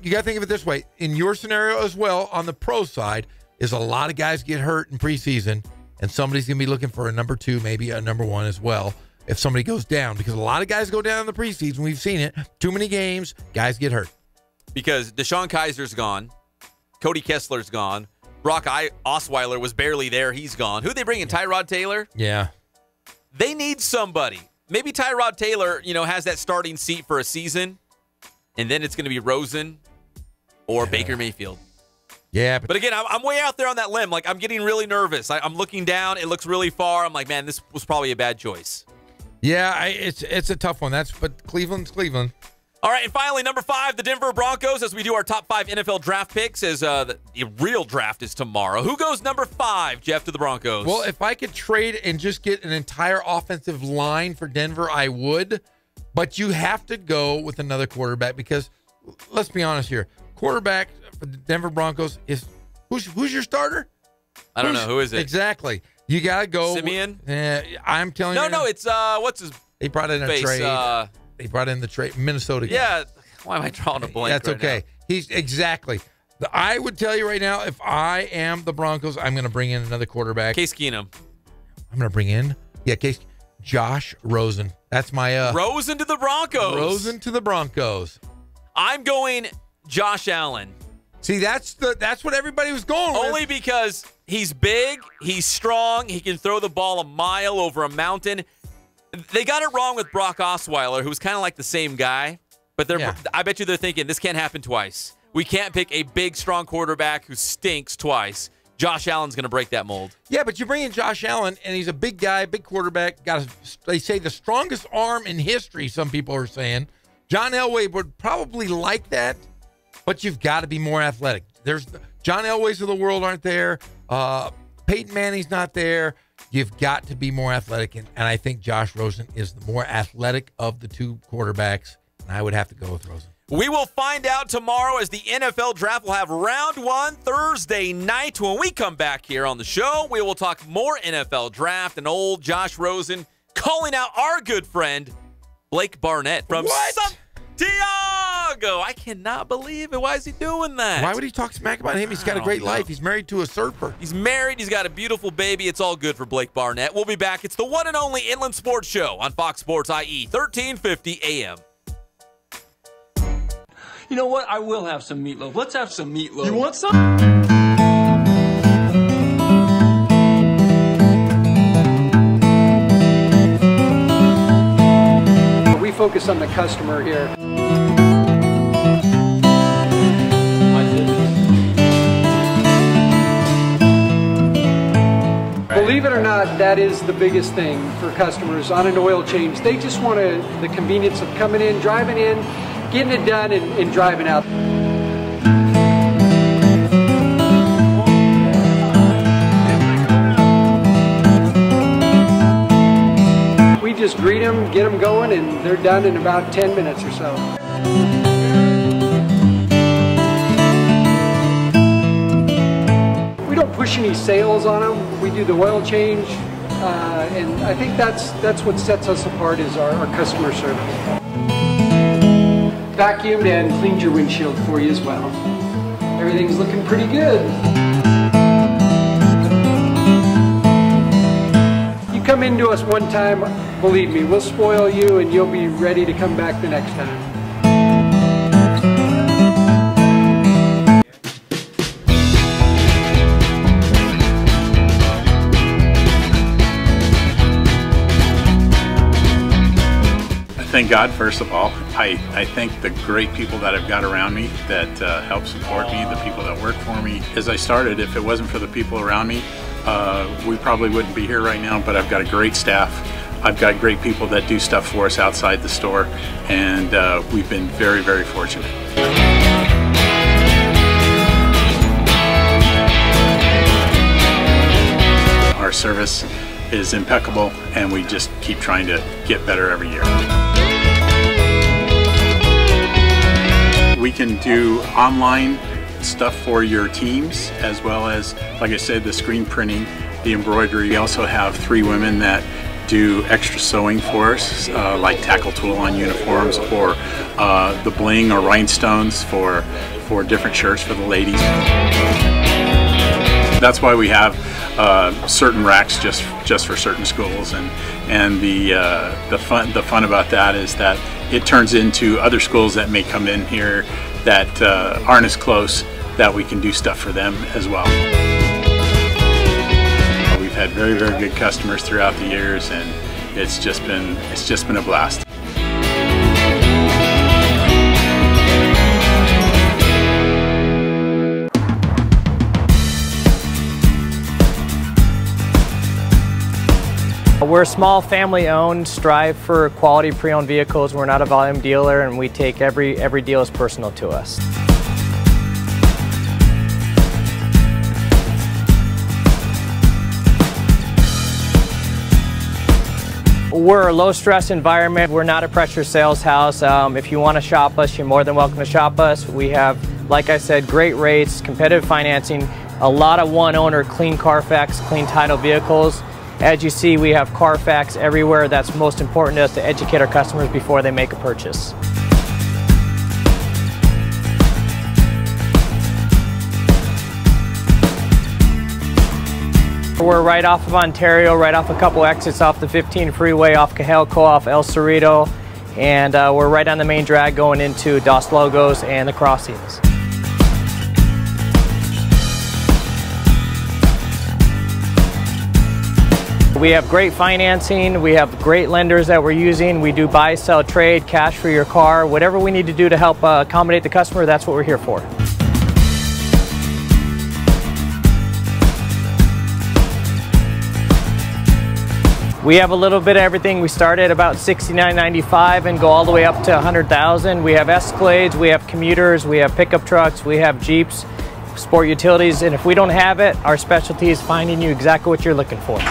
You got to think of it this way. In your scenario as well, on the pro side, is a lot of guys get hurt in preseason, and somebody's going to be looking for a number 2, maybe a number 1 as well, if somebody goes down. Because a lot of guys go down in the preseason. We've seen it. Too many games, guys get hurt. Because Deshaun Kaiser's gone. Cody Kessler's gone. Brock Osweiler was barely there. He's gone. Who'd they bring in? Tyrod Taylor? Yeah. They need somebody. Maybe Tyrod Taylor, has that starting seat for a season, and then it's going to be Rosen or Baker Mayfield. Yeah. But again, I'm way out there on that limb. Like, I'm getting really nervous. I'm looking down. It looks really far. I'm like, man, this was probably a bad choice. Yeah, it's a tough one. But Cleveland's Cleveland. All right, and finally, number 5, the Denver Broncos, as we do our top 5 NFL draft picks, as the real draft is tomorrow. Who goes number 5, Jeff, to the Broncos? Well, if I could trade and just get an entire offensive line for Denver, I would. But you have to go with another quarterback because, let's be honest here, quarterback for the Denver Broncos is who's your starter? I don't know. Who is it? Exactly. You got to go. Simeon? I'm telling you. No, it's, what's his They brought in a face? trade. They brought in the trade. Minnesota guy. Yeah. Why am I drawing a blank? That's right okay. now? He's exactly. I would tell you right now, if I am the Broncos, I'm going to bring in another quarterback. Case Keenum. I'm going to bring in, Josh Rosen. That's my Rosen to the Broncos. Rosen to the Broncos. I'm going Josh Allen. See, that's what everybody was going with. Only because he's big, he's strong, he can throw the ball a mile over a mountain. They got it wrong with Brock Osweiler, who was kind of like the same guy. But I bet you they're thinking, this can't happen twice. We can't pick a big, strong quarterback who stinks twice. Josh Allen's going to break that mold. Yeah, but you bring in Josh Allen, and he's a big guy, big quarterback. They say the strongest arm in history, some people are saying. John Elway would probably like that, but you've got to be more athletic. There's John Elways of the world aren't there. Peyton Manning's not there. You've got to be more athletic, and I think Josh Rosen is the more athletic of the two quarterbacks, and I would have to go with Rosen. We will find out tomorrow as the NFL draft will have round 1 Thursday night. When we come back here on the show, we will talk more NFL draft and old Josh Rosen calling out our good friend Blake Barnett from Santiago. I cannot believe it. Why is he doing that? Why would he talk smack about him? He's got a great life. He's married to a surfer. He's married. He's got a beautiful baby. It's all good for Blake Barnett. We'll be back. It's the one and only Inland Sports Show on Fox Sports IE, 1350 AM. You know what? I will have some meatloaf. Let's have some meatloaf. You want some? We focus on the customer here. Believe it or not, that is the biggest thing for customers on an oil change. They just want the convenience of coming in, driving in, getting it done, and driving out. We just greet them, get them going, and they're done in about 10 minutes or so. We don't push any sales on them. We do the oil change, and I think that's what sets us apart is our customer service. Vacuumed and cleaned your windshield for you as well. Everything's looking pretty good. You come into us one time, believe me, we'll spoil you and you'll be ready to come back the next time. Thank God, first of all. I thank the great people that I've got around me that help support me, the people that work for me. As I started, if it wasn't for the people around me, we probably wouldn't be here right now, but I've got a great staff. I've got great people that do stuff for us outside the store, and we've been very, very fortunate. Our service is impeccable, and we just keep trying to get better every year. We can do online stuff for your teams, as well as, like I said, the screen printing, the embroidery. We also have 3 women that do extra sewing for us, like tackle tool on uniforms, or the bling or rhinestones for different shirts for the ladies. That's why we have certain racks just for certain schools, and the fun about that is that it turns into other schools that may come in here that aren't as close, that we can do stuff for them as well. We've had very, very good customers throughout the years, and it's just been a blast. We're small, family-owned, strive for quality pre-owned vehicles. We're not a volume dealer, and we take every deal as personal to us. We're a low-stress environment. We're not a pressure sales house. If you want to shop us, you're more than welcome to shop us. We have, like I said, great rates, competitive financing, a lot of one-owner, clean Carfax, clean title vehicles. As you see, we have Carfax everywhere. That's most important to us, to educate our customers before they make a purchase. We're right off of Ontario, right off a couple exits off the 15 freeway, off Cajalco, off El Cerrito, and we're right on the main drag going into Dos Logos and the crossings. We have great financing, we have great lenders that we're using. We do buy, sell, trade, cash for your car. Whatever we need to do to help accommodate the customer, that's what we're here for. We have a little bit of everything. We start at about $69.95 and go all the way up to $100,000. We have Escalades, we have commuters, we have pickup trucks, we have Jeeps, sport utilities, and if we don't have it, our specialty is finding you exactly what you're looking for.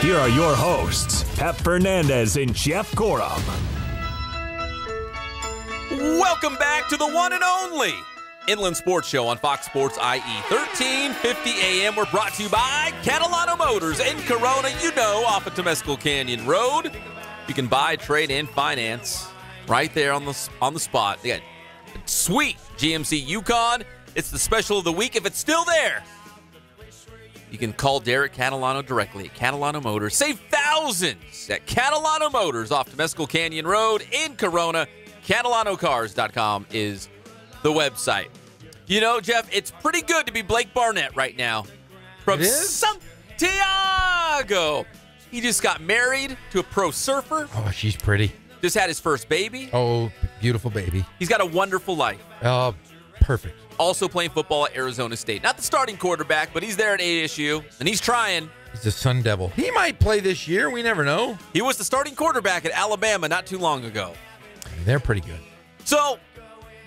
Here are your hosts, Pep Fernandez and Jeff Gorham. Welcome back to the one and only Inland Sports Show on Fox Sports IE. 1350 AM. We're brought to you by Catalano Motors in Corona, off of Temescal Canyon Road. You can buy, trade, and finance right there on the spot. They got a sweet GMC Yukon. It's the special of the week. If it's still there, you can call Derek Catalano directly at Catalano Motors. Save thousands at Catalano Motors off Temescal Canyon Road in Corona. CatalanoCars.com is the website. Jeff, it's pretty good to be Blake Barnett right now. From Santiago. He just got married to a pro surfer. Oh, she's pretty. Just had his first baby. Oh, beautiful baby. He's got a wonderful life. Perfect. Also playing football at Arizona State. Not the starting quarterback, but he's there at ASU, and he's trying. He's a Sun Devil. He might play this year. We never know. He was the starting quarterback at Alabama not too long ago. They're pretty good. So,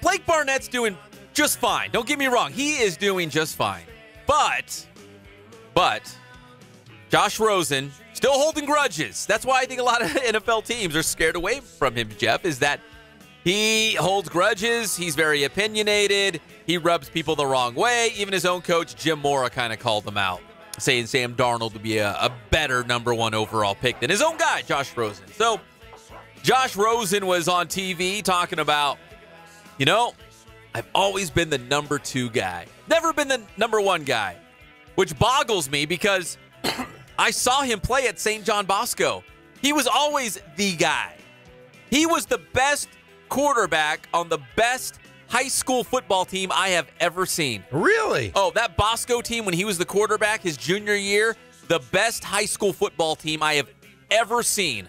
Blake Barnett's doing just fine. Don't get me wrong. He is doing just fine. But, Josh Rosen still holding grudges. That's why I think a lot of NFL teams are scared away from him, Jeff, is that he holds grudges. He's very opinionated. He rubs people the wrong way. Even his own coach, Jim Mora, kind of called him out, saying Sam Darnold would be a better #1 overall pick than his own guy, Josh Rosen. So Josh Rosen was on TV talking about You know, I've always been the number 2 guy. Never been the number 1 guy, which boggles me because I saw him play at St. John Bosco. He was always the guy. He was the best quarterback on the best high school football team I have ever seen. Really? Oh, that Bosco team when he was the quarterback his junior year, the best high school football team I have ever seen.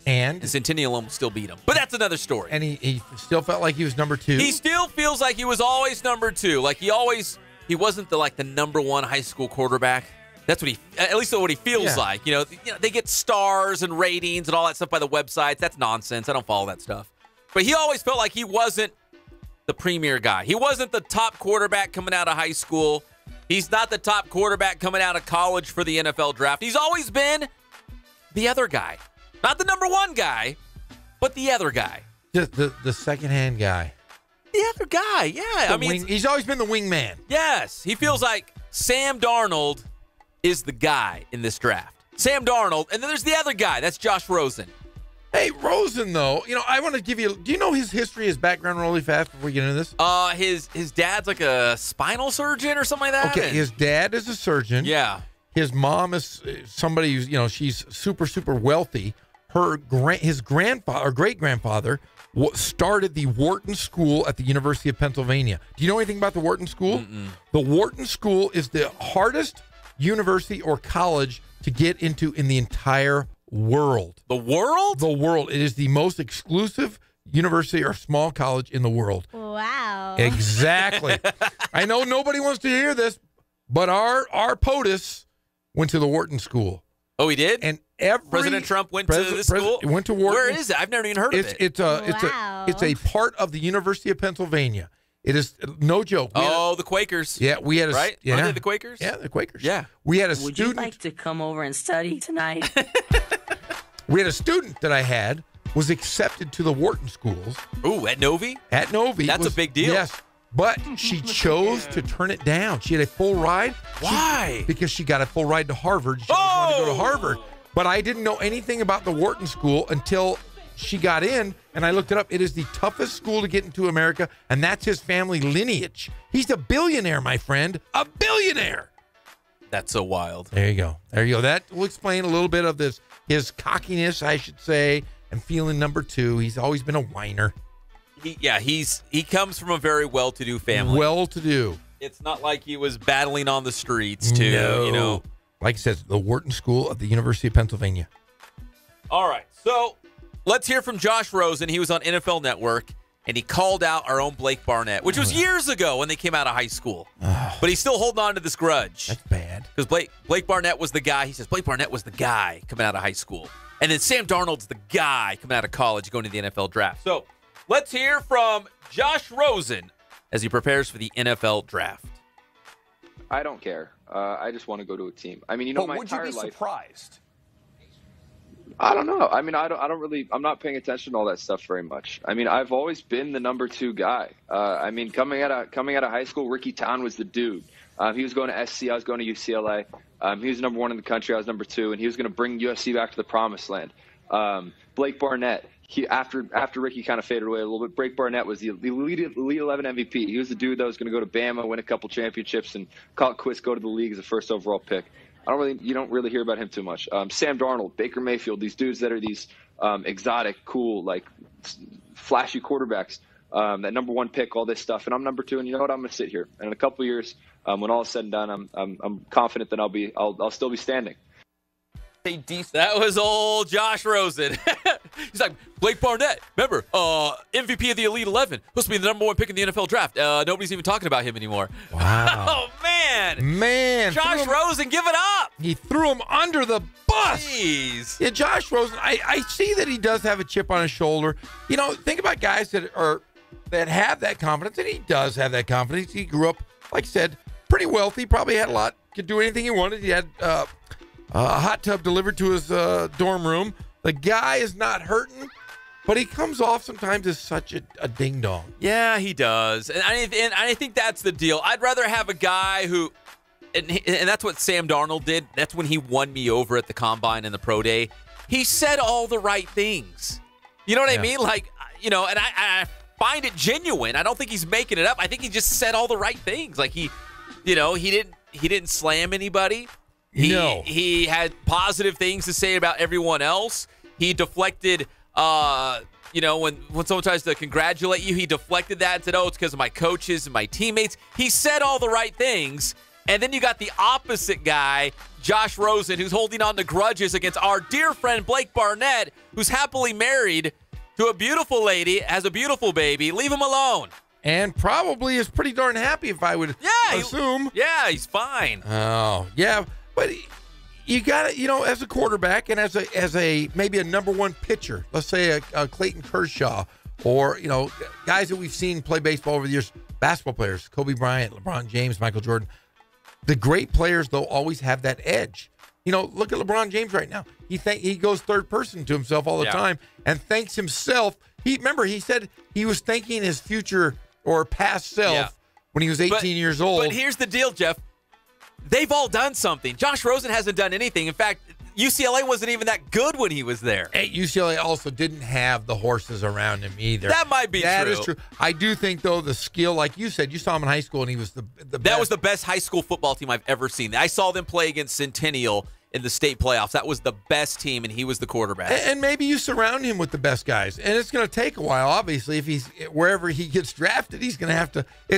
And Centennial almost still beat him. But that's another story. And he still felt like he was number 2? He still feels like he was always number 2. Like he wasn't the number 1 high school quarterback. That's what at least what he feels like. You know, they get stars and ratings and all that stuff by the websites. That's nonsense. I don't follow that stuff. But he always felt like he wasn't the premier guy. He wasn't the top quarterback coming out of high school. He's not the top quarterback coming out of college for the NFL draft. He's always been the other guy. Not the number 1 guy, but the other guy. The second-hand guy. The other guy, yeah. He's always been the wingman. Yes. He feels like Sam Darnold is the guy in this draft. Sam Darnold, and then there's the other guy. That's Josh Rosen. Hey, Rosen, though, I want to give you, do you know his history, his background really fast before we get into this? His dad's like a spinal surgeon or something like that. Okay, his dad is a surgeon. Yeah. His mom is somebody who's, she's super, super wealthy. His grandfather or great-grandfather started the Wharton School at the University of Pennsylvania. Do you know anything about the Wharton School? Mm-mm. The Wharton School is the hardest university or college to get into in the entire world. The world? The world. It is the most exclusive university or small college in the world. Wow. Exactly. I know nobody wants to hear this, but our POTUS went to the Wharton School. Oh, he did? And President Trump went to this school? Went to Wharton. Where is it? I've never even heard of it. It's a part of the University of Pennsylvania. It is no joke. The Quakers. Yeah, we had right? Yeah. Are they the Quakers? Yeah, the Quakers. Yeah. We had a Would student. you like to come over and study tonight? We had a student that I had was accepted to the Wharton schools. Ooh, at Novi? At Novi. That's a big deal. Yes. But she chose to turn it down. She had a full ride. Why? Because she got a full ride to Harvard. She wanted to go to Harvard. But I didn't know anything about the Wharton School until she got in, and I looked it up. It is the toughest school to get into America, and that's his family lineage. He's a billionaire, my friend. A billionaire. That's so wild. There you go. There you go. That will explain a little bit of his cockiness, I should say, and feeling number 2. He's always been a whiner. He comes from a very well-to-do family. Well-to-do. It's not like he was battling on the streets too. No. Like I said, the Wharton School at the University of Pennsylvania. All right, so let's hear from Josh Rosen. He was on NFL Network, and he called out our own Blake Barnett, which was years ago when they came out of high school. But he's still holding on to this grudge. That's bad. Because Blake Barnett was the guy. He says Blake Barnett was the guy coming out of high school. And then Sam Darnold's the guy coming out of college going to the NFL draft. So let's hear from Josh Rosen as he prepares for the NFL draft. I don't care. I just want to go to a team. I mean, my entire life. Would you be surprised? I don't know. I mean, I'm not paying attention to all that stuff very much. I mean, I've always been the number 2 guy. I mean, coming out of high school, Ricky Town was the dude. He was going to SC. I was going to UCLA. He was number 1 in the country. I was number 2, and he was going to bring USC back to the promised land. Blake Barnett. After Ricky kind of faded away a little bit, Blake Barnett was the Elite 11 MVP. He was the dude that was going to go to Bama, win a couple championships, and call it quits, go to the league as a first overall pick. You don't really hear about him too much. Sam Darnold, Baker Mayfield, these dudes that are these exotic, cool, like flashy quarterbacks. That number 1 pick, all this stuff, and I'm number 2. And you know what? I'm going to sit here, and in a couple of years, when all is said and done, I'm confident that I'll still be standing. That was old Josh Rosen. He's like, Blake Barnett, remember, MVP of the Elite 11, supposed to be the number 1 pick in the NFL draft. Nobody's even talking about him anymore. Wow. Oh, man. Josh Rosen, give it up. He threw him under the bus. Jeez. Yeah, Josh Rosen, I see that he does have a chip on his shoulder. Think about guys that have that confidence, and he does have that confidence. He grew up, like I said, pretty wealthy, probably had a lot, could do anything he wanted. He had a hot tub delivered to his dorm room. The guy is not hurting, but he comes off sometimes as such a ding-dong. Yeah, he does. And I think that's the deal. I'd rather have a guy who, and that's what Sam Darnold did. That's when he won me over at the Combine and the Pro Day. He said all the right things. You know what I mean? Like, and find it genuine. I don't think he's making it up. I think he just said all the right things. Like he didn't slam anybody. He had positive things to say about everyone else. He deflected, when someone tries to congratulate you, he deflected that and said, oh, it's because of my coaches and my teammates. He said all the right things. And then you got the opposite guy, Josh Rosen, who's holding on to grudges against our dear friend Blake Barnett, who's happily married to a beautiful lady, has a beautiful baby. Leave him alone. And probably is pretty darn happy, if I would assume. He's fine. Oh, yeah. But you got to, as a quarterback and as a maybe a number one pitcher, let's say a Clayton Kershaw, or, guys that we've seen play baseball over the years, basketball players, Kobe Bryant, LeBron James, Michael Jordan. The great players, though, always have that edge. Look at LeBron James right now. He goes third person to himself all the time and thanks himself. He said he was thanking his future or past self when he was 18 years old. But here's the deal, Jeff. They've all done something. Josh Rosen hasn't done anything. In fact, UCLA wasn't even that good when he was there. Hey, UCLA also didn't have the horses around him either. That might be true. That is true. I do think, though, the skill, like you said, you saw him in high school, and he was the best. That was the best high school football team I've ever seen. I saw them play against Centennial in the state playoffs. That was the best team, and he was the quarterback. And maybe you surround him with the best guys. And it's going to take a while, obviously. If he's wherever he gets drafted, he's going to have to –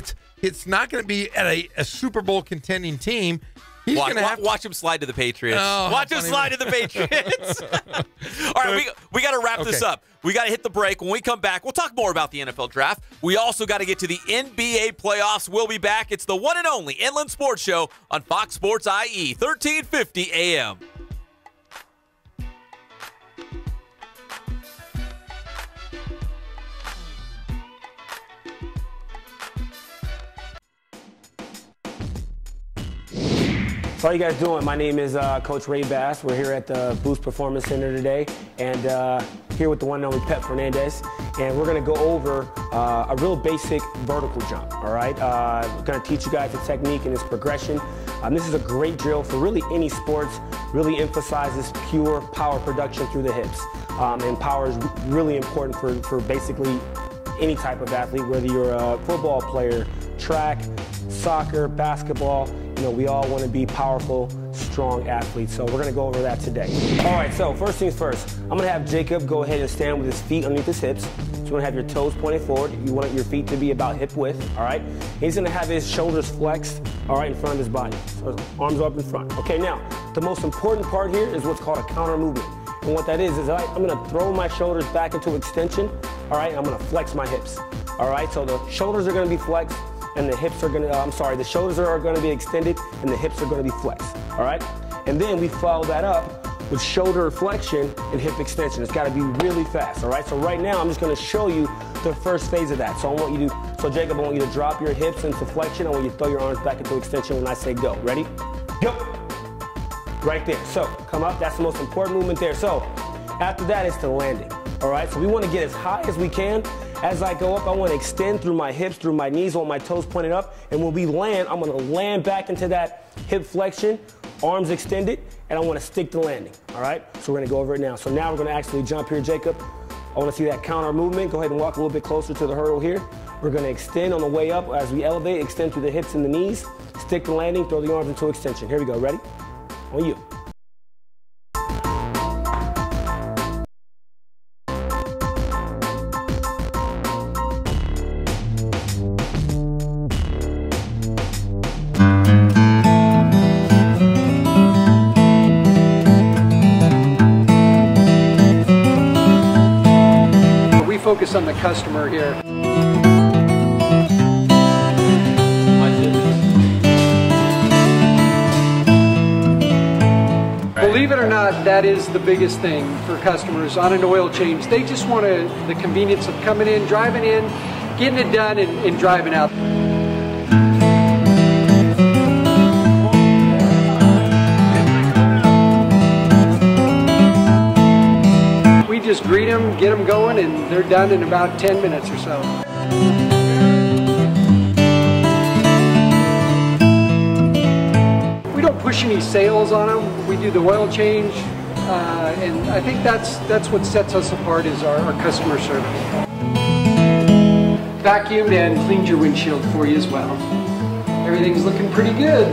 it's not going to be at a Super Bowl contending team. He's watch him slide to the Patriots. Oh, watch him slide to the Patriots. All right, we got to wrap this up. We got to hit the break. When we come back, we'll talk more about the NFL draft. We also got to get to the NBA playoffs. We'll be back. It's the one and only Inland Sports Show on Fox Sports IE, 1350 AM. So how you guys doing? My name is Coach Ray Bass. We're here at the Boost Performance Center today, and here with the one and only Pep Fernandez, and we're going to go over a real basic vertical jump, all right? We're going to teach you guys the technique and its progression. This is a great drill for really any sports, really emphasizes pure power production through the hips, and power is really important for basically any type of athlete, whether you're a football player, track, soccer, basketball. We all want to be powerful, strong athletes. So we're going to go over that today. All right, so first things first, I'm going to have Jacob go ahead and stand with his feet underneath his hips. So you want to have your toes pointed forward. You want your feet to be about hip width, all right? He's going to have his shoulders flexed, all right, in front of his body. So his arms up in front. Okay, now, the most important part here is what's called a counter movement. And what that is I'm going to throw my shoulders back into extension, all right? I'm going to flex my hips, all right? So the shoulders are going to be flexed, and the hips are going to, the shoulders are going to be extended, and the hips are going to be flexed, all right? And then we follow that up with shoulder flexion and hip extension. It's got to be really fast, all right? So right now, I'm just going to show you the first phase of that. So Jacob, I want you to drop your hips into flexion. I want you to throw your arms back into extension when I say go. Ready? Go. Right there. So come up. That's the most important movement there. So after that, it's the landing, all right? So we want to get as high as we can. As I go up, I want to extend through my hips, through my knees, I want my toes pointed up. And when we land, I'm going to land back into that hip flexion, arms extended, and I want to stick the landing, all right? So we're going to go over it now. So now we're going to actually jump here, Jacob. I want to see that counter movement. Go ahead and walk a little bit closer to the hurdle here. We're going to extend on the way up. As we elevate, extend through the hips and the knees, stick the landing, throw the arms into extension. Here we go. Ready? On you. Focus on the customer here. Believe it or not, that is the biggest thing for customers on an oil change. They just want the convenience of coming in, driving in, getting it done, and driving out. Just greet them, get them going, and they're done in about 10 minutes or so. We don't push any sales on them. We do the oil change, and I think that's what sets us apart is our customer service. vacuumed and cleaned your windshield for you as well. Everything's looking pretty good.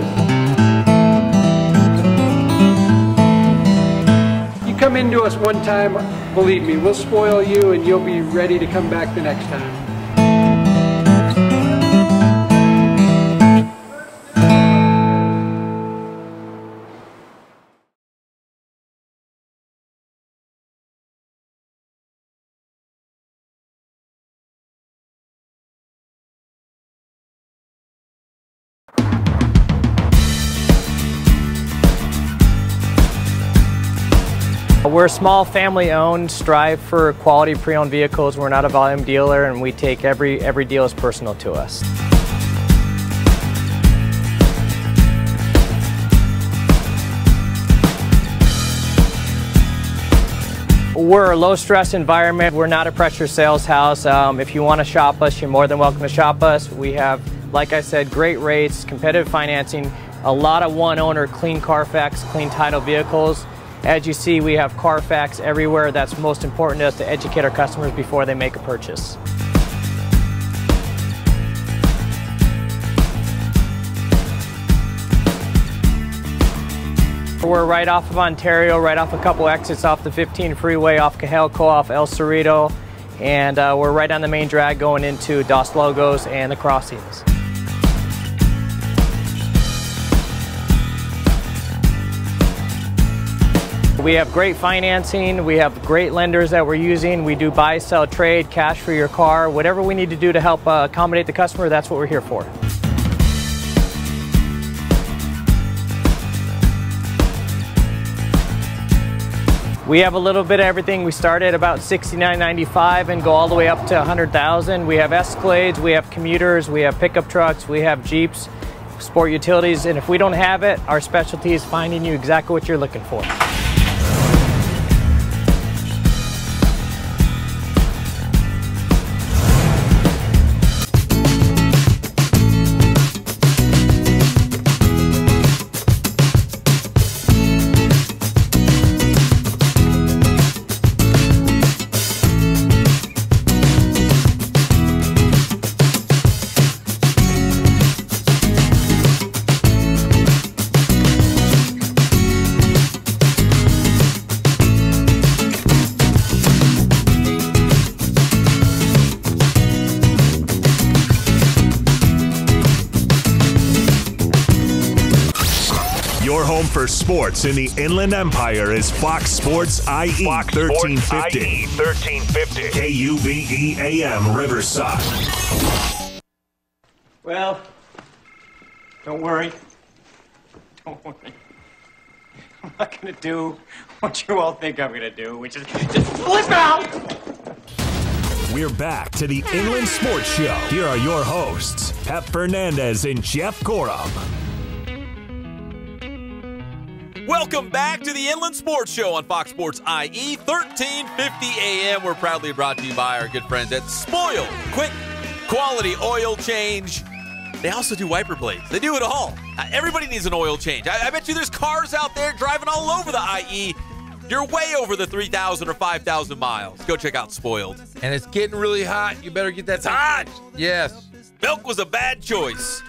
You come into us one time, believe me, we'll spoil you and you'll be ready to come back the next time. We're a small family-owned, strive for quality pre-owned vehicles. We're not a volume dealer, and we take every deal as personal to us. We're a low-stress environment. We're not a pressure sales house. If you want to shop us, you're more than welcome to shop us. We have, like I said, great rates, competitive financing, a lot of one-owner, clean Carfax, clean title vehicles. As you see, we have Carfax everywhere. That's most important to us, to educate our customers before they make a purchase. We're right off of Ontario, right off a couple exits off the 15 freeway, off Cajalco, off El Cerrito, and we're right on the main drag going into Dos Logos and the crossings. We have great financing, we have great lenders that we're using. We do buy, sell, trade, cash for your car. Whatever we need to do to help accommodate the customer, that's what we're here for. We have a little bit of everything. We start at about $69.95 and go all the way up to $100,000. We have Escalades, we have commuters, we have pickup trucks, we have Jeeps, sport utilities, and if we don't have it, our specialty is finding you exactly what you're looking for. Your home for sports in the Inland Empire is Fox Sports IE 1350. 1350. KUVE AM Riverside. Well, don't worry. Don't worry. I'm not going to do what you all think I'm going to do, which is just flip out! We're back to the Inland Sports Show. Here are your hosts, Pep Fernandez and Jeff Gorham. Welcome back to the Inland Sports Show on Fox Sports IE 1350 AM. We're proudly brought to you by our good friends at Spoiled. Quick, quality oil change. They also do wiper blades. They do it all. Everybody needs an oil change. I bet you there's cars out there driving all over the IE. You're way over the 3,000 or 5,000 miles. Go check out Spoiled. And it's getting really hot. You better get that. It's hot. Yes. Milk was a bad choice.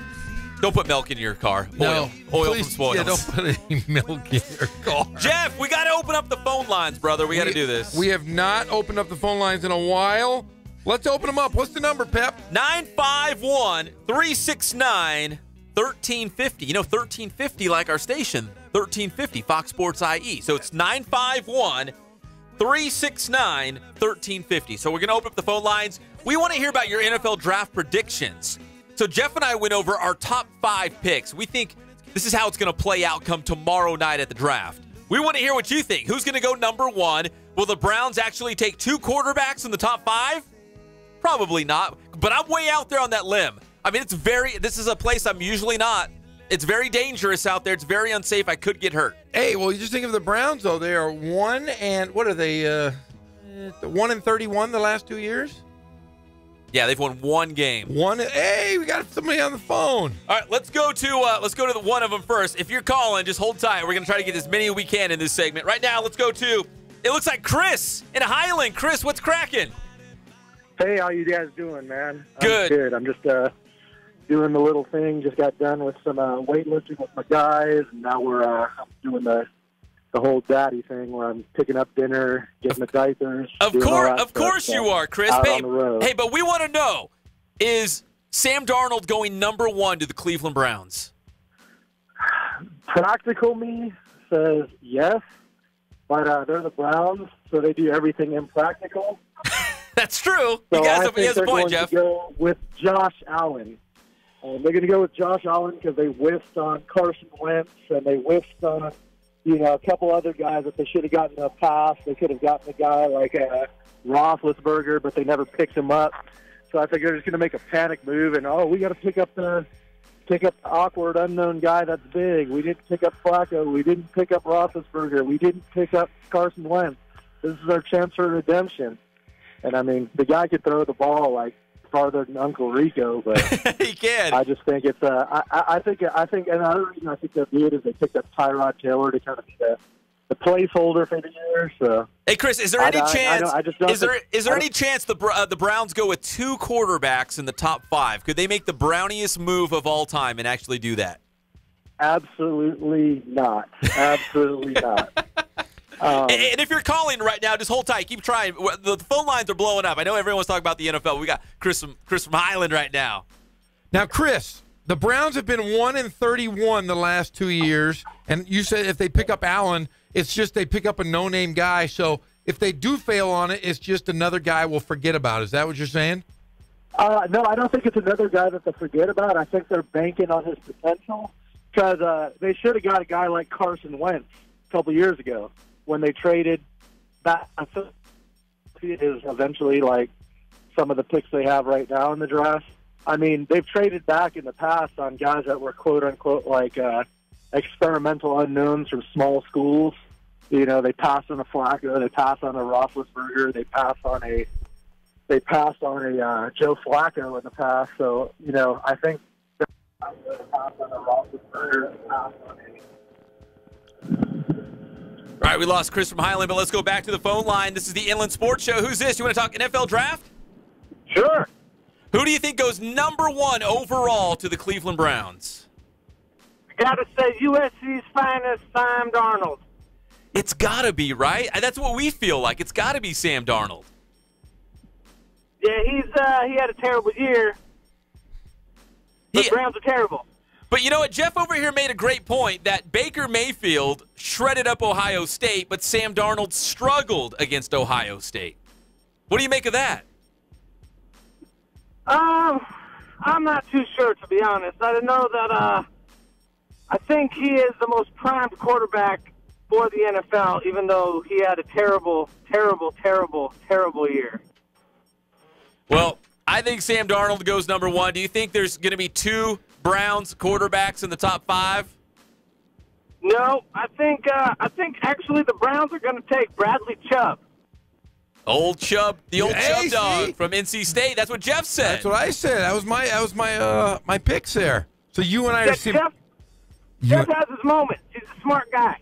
Don't put milk in your car. No. Oil Please, from Spoils. Yeah, don't put any milk in your car. Jeff, we got to open up the phone lines, brother. We got to do this. We have not opened up the phone lines in a while. Let's open them up. What's the number, Pep? 951-369-1350. You know, 1350 like our station. 1350, Fox Sports IE. So it's 951-369-1350. So we're going to open up the phone lines. We want to hear about your NFL draft predictions. So Jeff and I went over our top 5 picks. We think this is how it's going to play out come tomorrow night at the draft. We want to hear what you think. Who's going to go number 1? Will the Browns actually take 2 quarterbacks in the top 5? Probably not, but I'm way out there on that limb. I mean, this is a place I'm usually not. It's very dangerous out there. It's very unsafe. I could get hurt. Hey, well, you just think of the Browns, though. They are 1 and, what are they, 1 and 31 the last 2 years? Yeah, they've won 1 game. Hey, we got somebody on the phone. All right, let's go to the one of them first. If you're calling, just hold tight. We're going to try to get as many as we can in this segment. Right now, let's go to, it looks like Chris in Highland. Chris, what's cracking? Hey, how you guys doing, man? Good. I'm good. I'm just doing the little thing. Just got done with some weightlifting with my guys, and now I'm doing the whole daddy thing where I'm picking up dinner, getting the diapers. Of course you are, Chris. Hey, but we want to know, is Sam Darnold going number 1 to the Cleveland Browns? Practical me says yes, but they're the Browns, so they do everything impractical. That's true. So he has a point, Jeff. To go with Josh Allen. They're going to go with Josh Allen because they whiffed on Carson Wentz, and they whiffed on a couple other guys that they should have gotten in the past. They could have gotten a guy like Roethlisberger, but they never picked him up. So I think they're just going to make a panic move, and we got to pick up the awkward unknown guy that's big. We didn't pick up Flacco. We didn't pick up Roethlisberger. We didn't pick up Carson Wentz. This is our chance for redemption. And I mean, the guy could throw the ball like farther than Uncle Rico, but he can. I just think it's I think another reason I think they'll do it is they picked up Tyrod Taylor to kind of be the placeholder for the year. So hey, Chris, is there any chance? Is there any chance the Browns go with 2 quarterbacks in the top 5? Could they make the browniest move of all time and actually do that? Absolutely not. Absolutely not. And if you're calling right now, just hold tight. Keep trying. The phone lines are blowing up. I know everyone's talking about the NFL. We got Chris from Highland right now. Now, Chris, the Browns have been 1-31 the last 2 years, and you said if they pick up Allen, it's just they pick up a no-name guy. So if they do fail on it, it's just another guy we'll forget about. Is that what you're saying? No, I don't think it's another guy that they'll forget about. I think they're banking on his potential because they should have got a guy like Carson Wentz a couple years ago. When they traded that, it is eventually like some of the picks they have right now in the draft. I mean, they've traded back in the past on guys that were quote unquote like experimental unknowns from small schools. You know, they passed on a Flacco, they passed on a Roethlisberger, they passed on a Joe Flacco in the past. So I think they passed on a Roethlisberger, they passed on a. All right, we lost Chris from Highland, but let's go back to the phone line. This is the Inland Sports Show. Who's this? You want to talk NFL draft? Sure. Who do you think goes number 1 overall to the Cleveland Browns? I got to say USC's finest, Sam Darnold. It's got to be, right? That's what we feel like. It's got to be Sam Darnold. Yeah, he had a terrible year. The Browns are terrible. But you know what? Jeff over here made a great point that Baker Mayfield shredded up Ohio State, but Sam Darnold struggled against Ohio State. What do you make of that? I'm not too sure, to be honest. I know that I think he is the most primed quarterback for the NFL, even though he had a terrible, terrible, terrible, terrible year. Well, I think Sam Darnold goes number 1. Do you think there's going to be 2 Browns quarterbacks in the top 5? No, I think actually the Browns are going to take Bradley Chubb. Old Chubb, the old Chubb dog from NC State. That's what Jeff said. That's what I said. That was my picks there. So you and I are Jeff has his moments. He's a smart guy.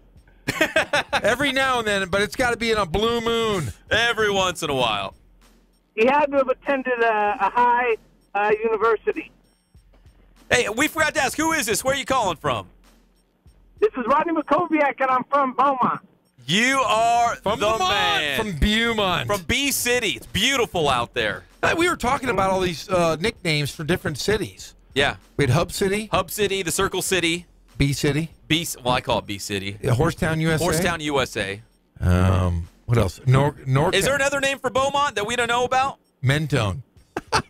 Every now and then, but it's got to be in a blue moon. Every once in a while. He had to have attended a high university. Hey, we forgot to ask, who is this? Where are you calling from? This is Rodney McCoviak, and I'm from Beaumont. You are from the Beaumont. man. From Beaumont. From B-City. It's beautiful out there. We were talking about all these nicknames for different cities. Yeah. We had Hub City. Hub City, the Circle City. B-City. Well, I call it B-City. Horstown, USA. Horstown, USA. What else? North. Is there another name for Beaumont that we don't know about? Mentone. You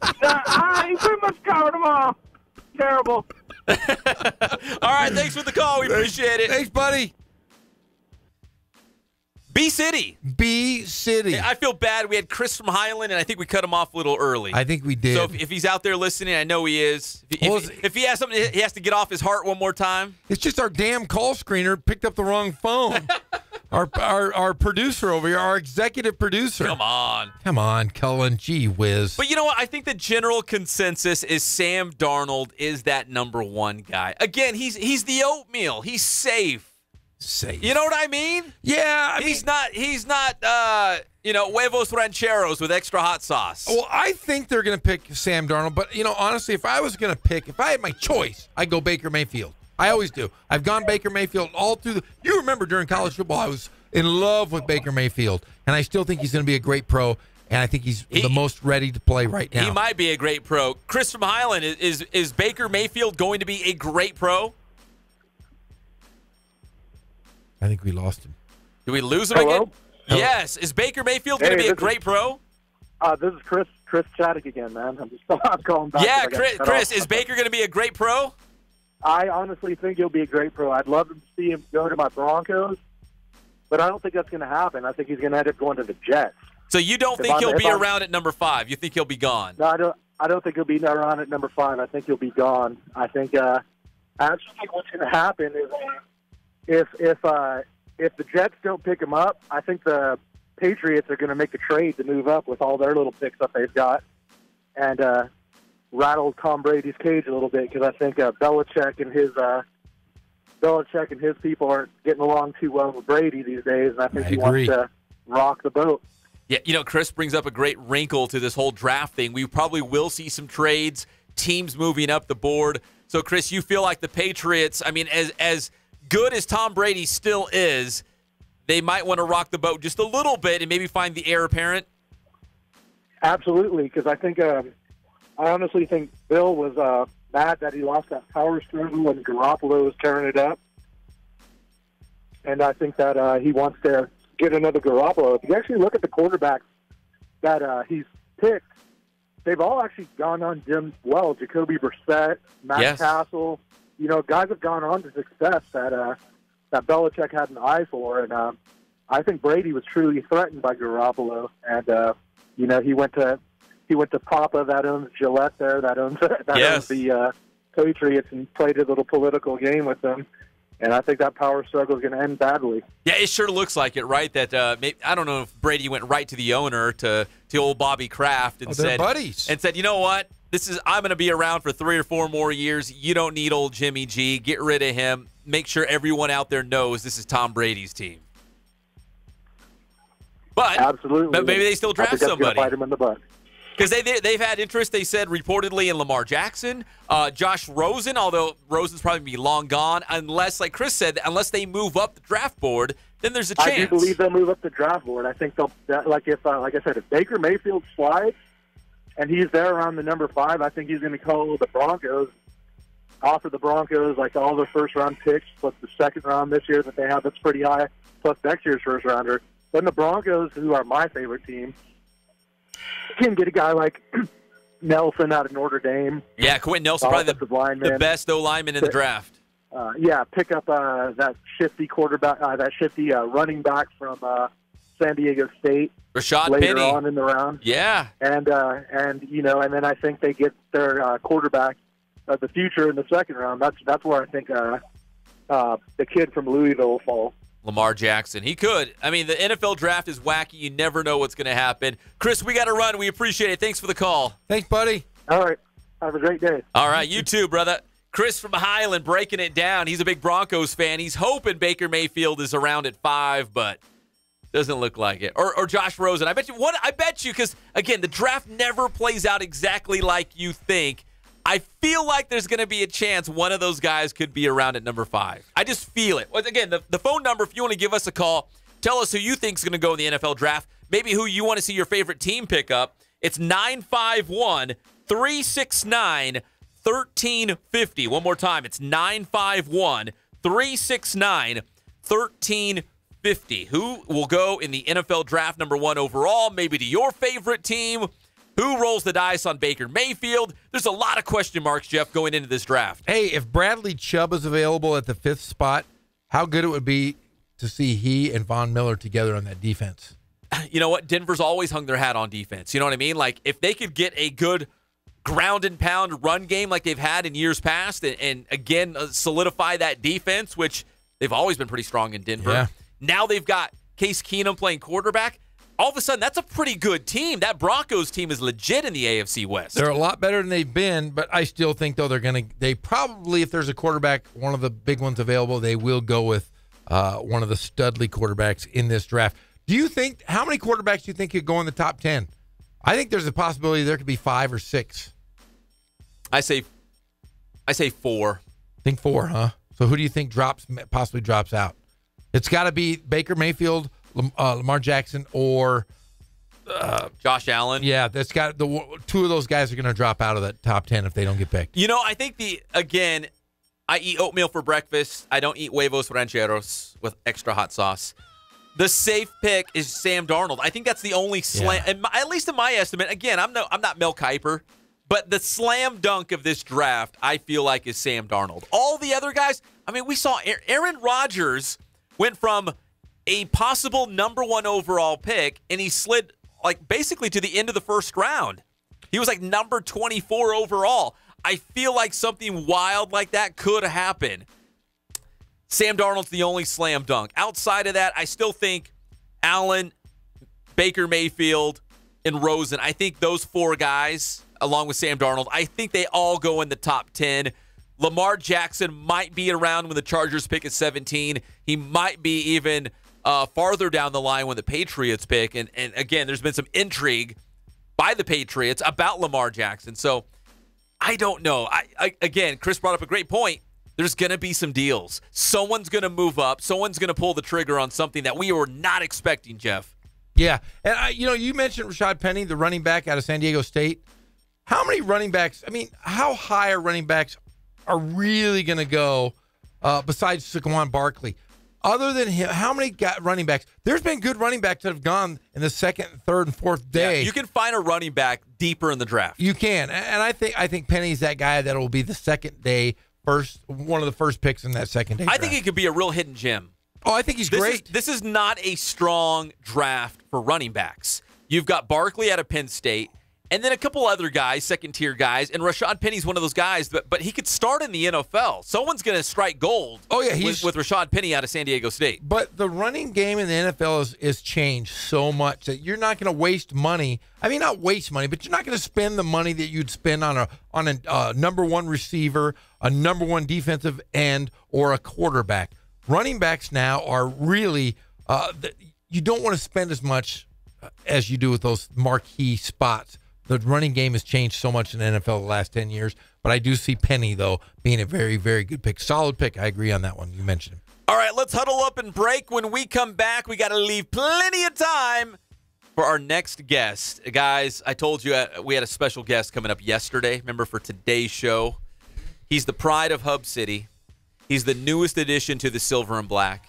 pretty much covered them all. Terrible. All right, thanks for the call. We appreciate it. Thanks, buddy. B-City. B-City. I feel bad. We had Chris from Highland, and I think we cut him off a little early. I think we did. So if he's out there listening, I know he is. If he has something he has to get off his heart one more time. It's just our damn call screener picked up the wrong phone. Our producer over here, our executive producer. Come on, Cullen. Gee whiz. But you know what? I think the general consensus is Sam Darnold is that number 1 guy. Again, he's the oatmeal. He's safe. Safe. You know what I mean? Yeah. He's not huevos rancheros with extra hot sauce. Well, I think they're going to pick Sam Darnold, but, honestly, if I had my choice, I'd go Baker Mayfield. I always do. I've gone Baker Mayfield all through you remember during college football, I was in love with Baker Mayfield, and I still think he's going to be a great pro, and I think he's the most ready to play right now. He might be a great pro. Chris from Highland, is Baker Mayfield going to be a great pro? I think we lost him. Did we lose him again? Yes. Is Baker Mayfield going to be a great pro? This is Chris Chaddick again, man. I'm calling back. Yeah, Chris, is Baker going to be a great pro? I honestly think he'll be a great pro. I'd love to see him go to my Broncos, but I don't think that's going to happen. I think he's going to end up going to the Jets. So you don't think he'll be around at number 5? You think he'll be gone? No, I don't think he'll be around at number 5. I think he'll be gone. I actually think what's going to happen is if the Jets don't pick him up, I think the Patriots are going to make a trade to move up with all their little picks that they've got and rattle Tom Brady's cage a little bit because I think Belichick and his people aren't getting along too well with Brady these days, and I think he wants to rock the boat. Yeah, Chris brings up a great wrinkle to this whole draft thing. We probably will see some trades, teams moving up the board. So, Chris, you feel like the Patriots, I mean, as good as Tom Brady still is, they might want to rock the boat just a little bit and maybe find the heir apparent? Absolutely, because I think I honestly think Bill was mad that he lost that power struggle and Garoppolo was tearing it up. And I think that he wants to get another Garoppolo. If you actually look at the quarterbacks that he's picked, they've all actually gone on done well. Jacoby Brissett, Matt Castle, guys have gone on to success that Belichick had an eye for. And I think Brady was truly threatened by Garoppolo. And, he went to Papa that owns Gillette there, that owns the Patriots, and played a little political game with them. And I think that power struggle is going to end badly. Yeah, it sure looks like it, right? That I don't know if Brady went right to the owner, to old Bobby Kraft, and said, buddies. And said, you know what? I'm going to be around for 3 or 4 more years. You don't need old Jimmy G. Get rid of him. Make sure everyone out there knows this is Tom Brady's team. But absolutely, but maybe they still draft somebody. Bite him in the butt. Because they've had interest, they said, reportedly in Lamar Jackson, Josh Rosen, although Rosen's probably be long gone, unless, like Chris said, unless they move up the draft board, then there's a chance. I do believe they'll move up the draft board. I think like I said, if Baker Mayfield slides and he's there around the number 5, I think he's going to call the Broncos, offer the Broncos like all their first-round picks plus the second round this year that they have that's pretty high, plus next year's first-rounder. Then the Broncos, who are my favorite team, can get a guy like Nelson out of Notre Dame. Yeah, Quentin Nelson, probably the best O-lineman in the draft. Pick up that shifty quarterback, that shifty running back from San Diego State. Rashad later Penny. on in the round. Yeah. And then I think they get their quarterback of the future in the second round. That's where I think the kid from Louisville will fall. Lamar Jackson. He could. I mean, the NFL draft is wacky. You never know what's going to happen. Chris, we got to run. We appreciate it. Thanks for the call. Thanks, buddy. All right. Have a great day. All right. You too, brother. Chris from Highland breaking it down. He's a big Broncos fan. He's hoping Baker Mayfield is around at 5, but doesn't look like it. Or Josh Rosen. I bet you, because, again, the draft never plays out exactly like you think. I feel like there's going to be a chance one of those guys could be around at number 5. I just feel it. Again, the phone number, if you want to give us a call, tell us who you think is going to go in the NFL draft, maybe who you want to see your favorite team pick up. It's 951-369-1350. One more time, it's 951-369-1350. Who will go in the NFL draft number 1 overall, maybe to your favorite team? Who rolls the dice on Baker Mayfield? There's a lot of question marks, Jeff, going into this draft. Hey, if Bradley Chubb is available at the 5th spot, how good it would be to see he and Von Miller together on that defense. You know what? Denver's always hung their hat on defense. You know what I mean? Like, if they could get a good ground and pound run game like they've had in years past and again, solidify that defense, which they've always been pretty strong in Denver. Yeah. Now they've got Case Keenum playing quarterback. All of a sudden, that's a pretty good team. That Broncos team is legit in the AFC West. They're a lot better than they've been, but I still think, though, they probably, if there's a quarterback, one of the big ones available, they will go with one of the studly quarterbacks in this draft. Do you think, how many quarterbacks do you think could go in the top 10? I think there's a possibility there could be 5 or 6. I say 4. Think 4, huh? So who do you think possibly drops out? It's got to be Baker Mayfield, Lamar Jackson, or Josh Allen. Yeah, that's got two of those guys are going to drop out of that top 10 if they don't get picked. You know, I think I eat oatmeal for breakfast. I don't eat huevos rancheros with extra hot sauce. The safe pick is Sam Darnold. I think that's the only slam, at least in my estimate. Again, I'm not Mel Kiper, but the slam dunk of this draft, I feel like, is Sam Darnold. All the other guys, I mean, we saw Aaron Rodgers went from a possible number 1 overall pick, and he slid like basically to the end of the first round. He was like number 24 overall. I feel like something wild like that could happen. Sam Darnold's the only slam dunk. Outside of that, I still think Allen, Baker Mayfield, and Rosen. I think those 4 guys, along with Sam Darnold, I think they all go in the top 10. Lamar Jackson might be around when the Chargers pick at 17. He might be even farther down the line when the Patriots pick. And again, there's been some intrigue by the Patriots about Lamar Jackson. So I don't know. Again, Chris brought up a great point. There's going to be some deals. Someone's going to move up. Someone's going to pull the trigger on something that we were not expecting, Jeff. Yeah. And, you mentioned Rashad Penny, the running back out of San Diego State. How many running backs, how high are running backs are really going to go besides Saquon Barkley? Other than him, how many running backs? There's been good running backs that have gone in the 2nd, 3rd, and 4th day. Yeah, you can find a running back deeper in the draft. You can. And I think Penny's that guy that will be the 2nd day one of the first picks in that 2nd day draft. I think he could be a real hidden gem. Oh, I think he's great. This is not a strong draft for running backs. You've got Barkley out of Penn State, and then a couple other guys, 2nd-tier guys, and Rashad Penny's one of those guys, but he could start in the NFL. Someone's going to strike gold with Rashad Penny out of San Diego State. But the running game in the NFL is changed so much that you're not going to waste money. Not waste money, but you're not going to spend the money that you'd spend on a number 1 receiver, a number 1 defensive end, or a quarterback. Running backs now are really you don't want to spend as much as you do with those marquee spots. The running game has changed so much in the NFL the last 10 years, but I do see Penny, though, being a very, very good pick. Solid pick. I agree on that one. You mentioned him. All right, let's huddle up and break. When we come back, we got to leave plenty of time for our next guest. Guys, I told you we had a special guest coming up yesterday. Remember, for today's show, he's the pride of Hub City. He's the newest addition to the Silver and Black,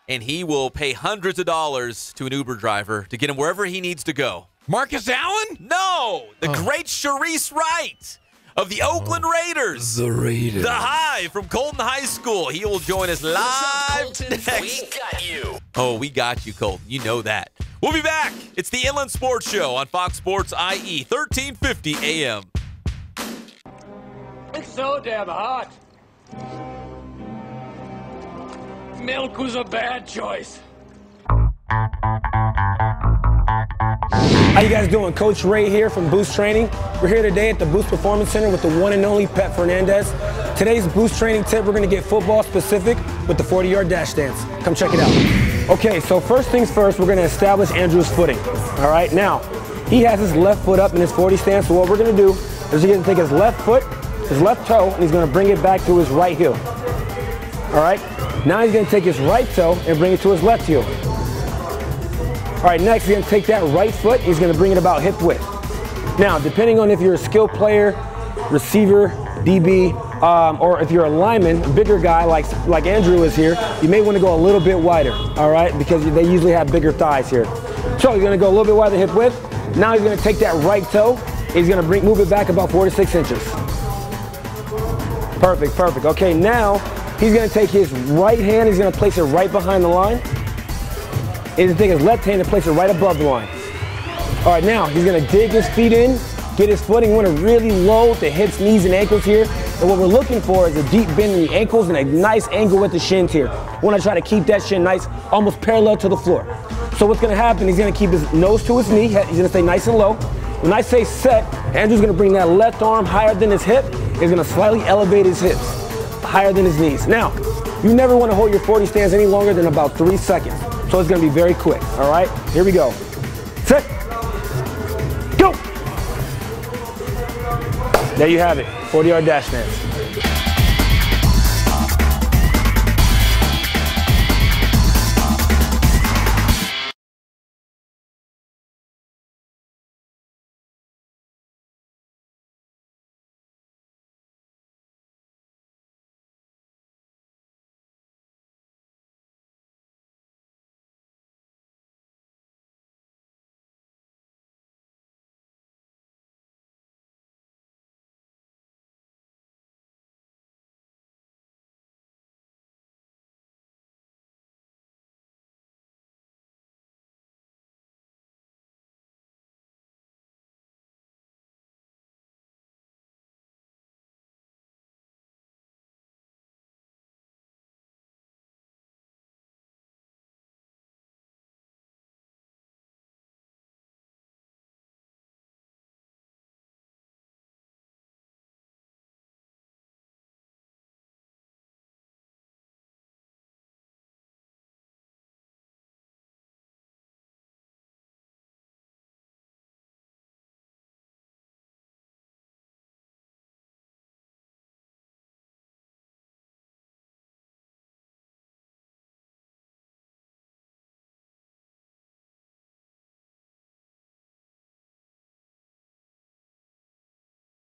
and he will pay hundreds of dollars to an Uber driver to get him wherever he needs to go. Marcus Allen? No, the great Shareece Wright of the Oakland Raiders. The Raiders. The Hive from Colton High School. He will join us live next. We got you. Oh, we got you, Colton. You know that. We'll be back. It's the Inland Sports Show on Fox Sports IE, 1350 AM. It's so damn hot. Milk was a bad choice. How you guys doing? Coach Ray here from Boost Training. We're here today at the Boost Performance Center with the one and only Pep Fernandez. Today's Boost Training tip, we're going to get football specific with the 40-yard dash stance. Come check it out. Okay, so first things first, we're going to establish Andrew's footing. All right, now, he has his left foot up in his 40 stance, so what we're going to do is he's going to take his left foot, his left toe, and he's going to bring it back to his right heel. All right, now he's going to take his right toe and bring it to his left heel. All right, next he's going to take that right foot, he's going to bring it about hip width. Now, depending on if you're a skill player, receiver, DB, or if you're a lineman, a bigger guy like Andrew is here, you may want to go a little bit wider, all right, because they usually have bigger thighs here. So he's going to go a little bit wider hip width. Now he's going to take that right toe, he's going to move it back about 4 to 6 inches. Perfect, perfect. Okay, now he's going to take his right hand, he's going to place it right behind the line. He's going to take his left hand and place it right above the line. All right, now he's going to dig his feet in, get his footing. We want to really load the hips, knees, and ankles here. And what we're looking for is a deep bend in the ankles and a nice angle with the shins here. We want to try to keep that shin nice, almost parallel to the floor. So what's going to happen, he's going to keep his nose to his knee. He's going to stay nice and low. When I say set, Andrew's going to bring that left arm higher than his hip. He's going to slightly elevate his hips higher than his knees. Now, you never want to hold your 40 stance any longer than about 3 seconds. So it's going to be very quick, all right? Here we go. Set. Go. There you have it, 40-yard dash stance.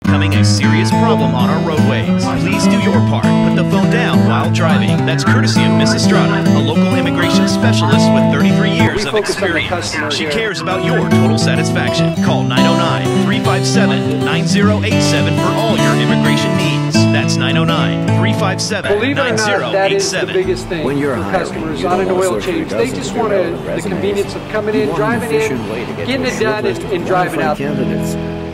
Becoming a serious problem on our roadways. Please do your part. Put the phone down while driving. That's courtesy of Miss Estrada, a local immigration specialist with 33 years of experience. She cares about your total satisfaction. Call 909-357-9087 for all your immigration needs. That's 909-357-9087. Believe it or not, that is the biggest thing for customers on an oil change. They just want the convenience of coming in, driving in, getting it done, and driving out.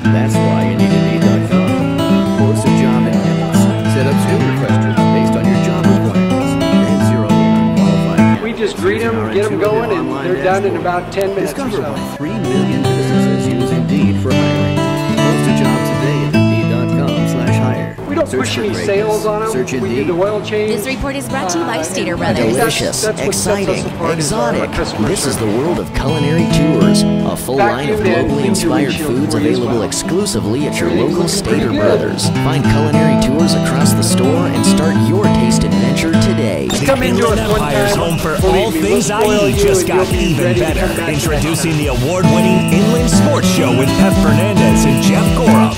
That's why you need Indeed.com. Post a job in minutes. Set up student questions based on your job requirements. And zero unqualified. We just greet them, get them going, and they're done in about 10 minutes or Discover so. why 3 million businesses use Indeed for hiring. Post a job today at Indeed.com/hire. We don't push any sales on them. Search We do Indeed. the oil change. This report is brought to you by Stater Brothers. Delicious, That's what sets us exciting, apart is our exotic. customer This is the service. world of culinary tours. A full line of Vacuum and locally clean inspired your windshield foods for you as available well. exclusively at your Everything's local looking pretty Stater good. Brothers. Find culinary tours across the store and start your taste adventure today. Come into us one Empire's time. home for Believe all me, things we'll spoil IE you just and got you'll be even ready to better. come back Introducing the award-winning Inland Sports Show with Pep Fernandez and Jeff Gorham.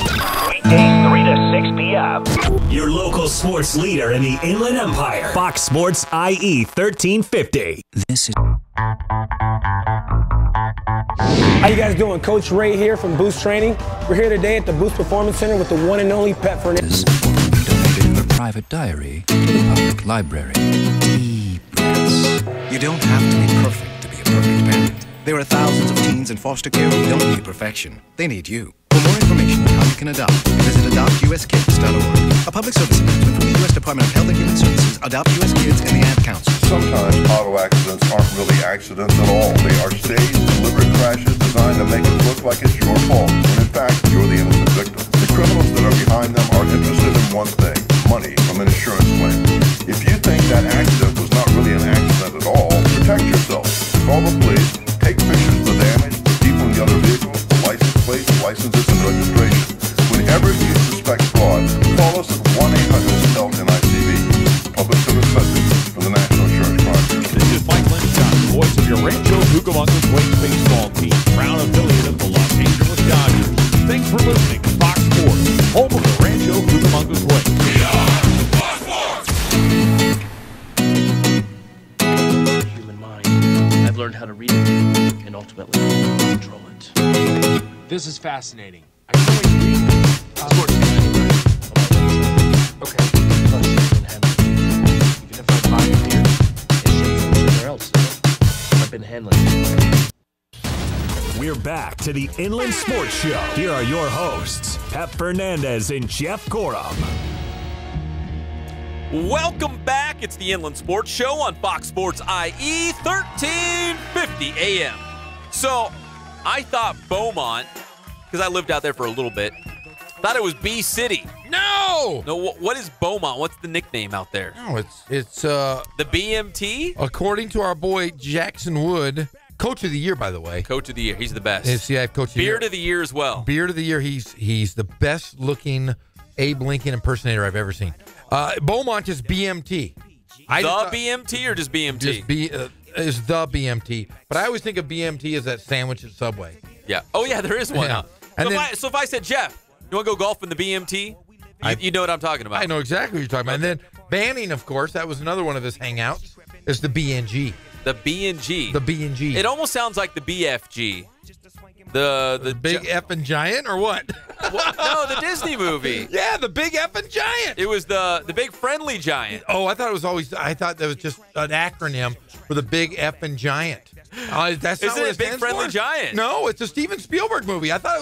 Weekdays 3 to 6 p.m. Your local sports leader in the Inland Empire. Fox Sports IE 1350. This is. How you guys doing? Coach Ray here from Boost Training. We're here today at the Boost Performance Center with the one and only Pep Fernandez. Donated her private diary to the public library. Deep breaths. You don't have to be perfect to be a perfect parent. There are thousands of teens in foster care who don't need perfection. They need you. For more information on how you can adopt, visit adoptuskids.org. A public service announcement from the U.S. Department of Health and Human Services, Adopt U.S. Kids, and the Ad Council. Sometimes auto accidents aren't really accidents at all. They are staged, deliberate crashes designed to make it look like it's your fault, when in fact, you're the innocent victim. The criminals that are behind them are interested in one thing: money from an insurance claim. If you think that accident was not really an accident at all, protect yourself. Call the police, take pictures of the damage, the people in the other vehicles, the license plates, licenses, and registration. Whenever you suspect fraud, call us at 1-800-STELL-NICV. Public service message from the National Insurance Crime Bureau. This is Mike Lincott, voice of your Rancho Cucamonga Quakes baseball team, proud affiliate of the Los Angeles Dodgers. Thanks for listening to Fox Sports, home of the Rancho Cucamonga Quakes. Human mind. I've learned how to read it and ultimately control it. This is fascinating. I can't wait to read it. Sports is anywhere on my website. Okay. Plus, you can handle it. Even if I buy it here, it ships from somewhere else. I've been handling it. We're back to the Inland Sports Show. Here are your hosts, Pep Fernandez and Jeff Gorham. Welcome back. It's the Inland Sports Show on Fox Sports IE 1350 AM. So I thought Beaumont, because I lived out there for a little bit, Thought it was B City. No. No. What is Beaumont? What's the nickname out there? No, it's the BMT. According to our boy Jackson Wood, Coach of the Year, by the way. Coach of the Year. He's the best. Coach of the Year. Beard of the Year as well. Beard of the Year. He's the best looking Abe Lincoln impersonator I've ever seen. Beaumont is BMT. BMT or just BMT? Just is the BMT. But I always think of BMT as that sandwich at Subway. Yeah. Oh, yeah, there is one. Yeah. So if I said, Jeff, you want to go golf in the BMT? You know what I'm talking about. I know exactly what you're talking about. And then Banning, of course, that was another one of his hangouts, is the BNG. The BNG. The BNG. It almost sounds like the BFG. The big effing giant or what? No, the Disney movie. Yeah, the big effing giant. It was the big friendly giant. Oh, I thought that was just an acronym for the big effing giant. That's not Isn't what it Big Friendly for. Giant? No, it's a Steven Spielberg movie. I thought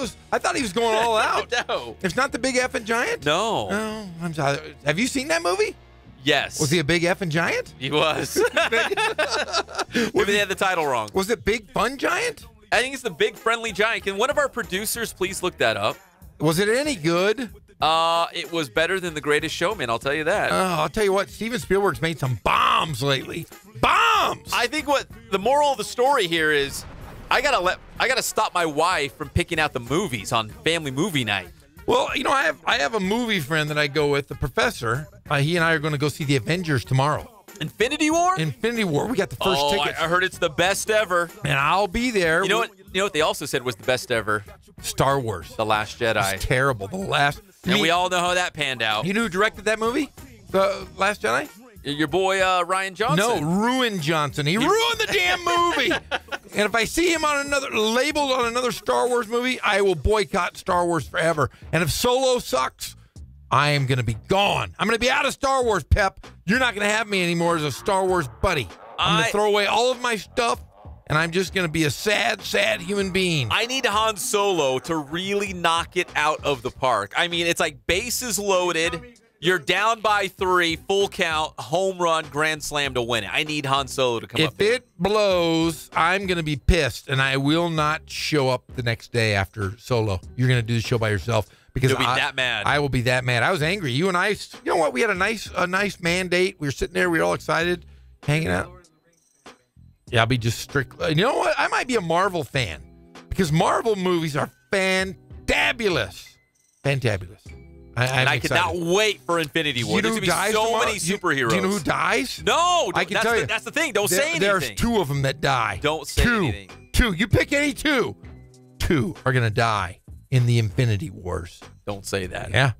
he was going all out. No. It's not the big effing giant? No. No. I'm sorry. Have you seen that movie? Yes. Was he a big effing giant? He was. Maybe they had the title wrong. Was it Big Fun Giant? I think it's the Big Friendly Giant. Can one of our producers please look that up? Was it any good? It was better than The Greatest Showman, I'll tell you that. I'll tell you what, Steven Spielberg's made some bombs lately. Bombs! I think what the moral of the story here is I gotta stop my wife from picking out the movies on family movie night. Well, I have a movie friend that I go with, the professor. He and I are going to go see the Avengers tomorrow. Infinity War? Infinity War. We got the first tickets. I heard it's the best ever. And I'll be there. You know what they also said was the best ever? Star Wars. The Last Jedi. It's terrible. And we all know how that panned out. You know who directed that movie? The Last Jedi? Your boy Rian Johnson. No, Ruin Johnson. He ruined the damn movie. And if I see him labeled on another Star Wars movie, I will boycott Star Wars forever. And if Solo sucks, I am going to be gone. I'm going to be out of Star Wars, Pep. You're not going to have me anymore as a Star Wars buddy. I'm going to throw away all of my stuff, and I'm just going to be a sad, sad human being. I need Han Solo to really knock it out of the park. I mean, it's like bases loaded. You're down by 3, full count, home run, grand slam to win it. I need Han Solo to come up. If it blows, I'm going to be pissed, and I will not show up the next day after Solo. You're going to do the show by yourself. Because you'll be that mad. I will be that mad. I was angry. You and I, you know what? We had a nice man date. We were sitting there. We were all excited, hanging out. Yeah, I'll be just strict. You know what? I might be a Marvel fan because Marvel movies are fantabulous. Fantabulous. I cannot wait for Infinity War. There's going to be so many superheroes. Do you know who dies? No. I can tell you. That's the thing. Don't say anything. There's 2 of them that die. Don't say anything. 2. You pick any 2. 2 are going to die in the Infinity Wars. Don't say that. Yeah.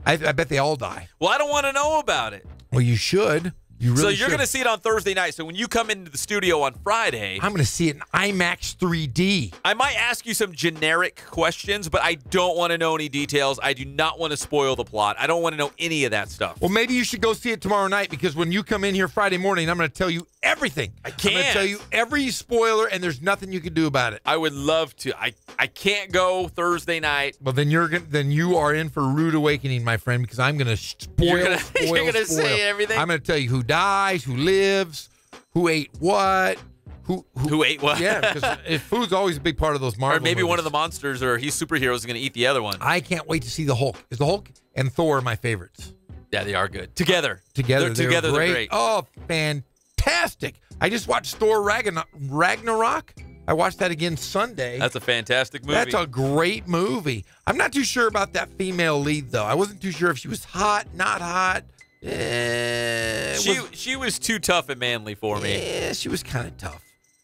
I bet they all die. Well, I don't want to know about it. Well, you should. You really So you're going to see it on Thursday night. So when you come into the studio on Friday, I'm going to see it in IMAX 3D. I might ask you some generic questions, but I don't want to know any details. I do not want to spoil the plot. I don't want to know any of that stuff. Well, maybe you should go see it tomorrow night because when you come in here Friday morning, I'm going to tell you everything. I can't. I'm going to tell you every spoiler, and there's nothing you can do about it. I would love to. I can't go Thursday night. Well, then you are in for a rude awakening, my friend, because I'm going to spoil. You're going to say everything. I'm going to tell you who dies, who lives, who ate what. Who ate what? Yeah, because food's always a big part of those Marvel Or maybe movies. one of the monsters or he's superheroes is going to eat the other one. I can't wait to see the Hulk. Is the Hulk and Thor my favorites? Yeah, they are good. Together. They're They're great. Oh, fantastic. I just watched Thor Ragnarok. I watched that again Sunday. That's a fantastic movie. That's a great movie. I'm not too sure about that female lead, though. I wasn't too sure if she was hot, not hot. She was too tough and manly for me. Yeah, she was kind of tough.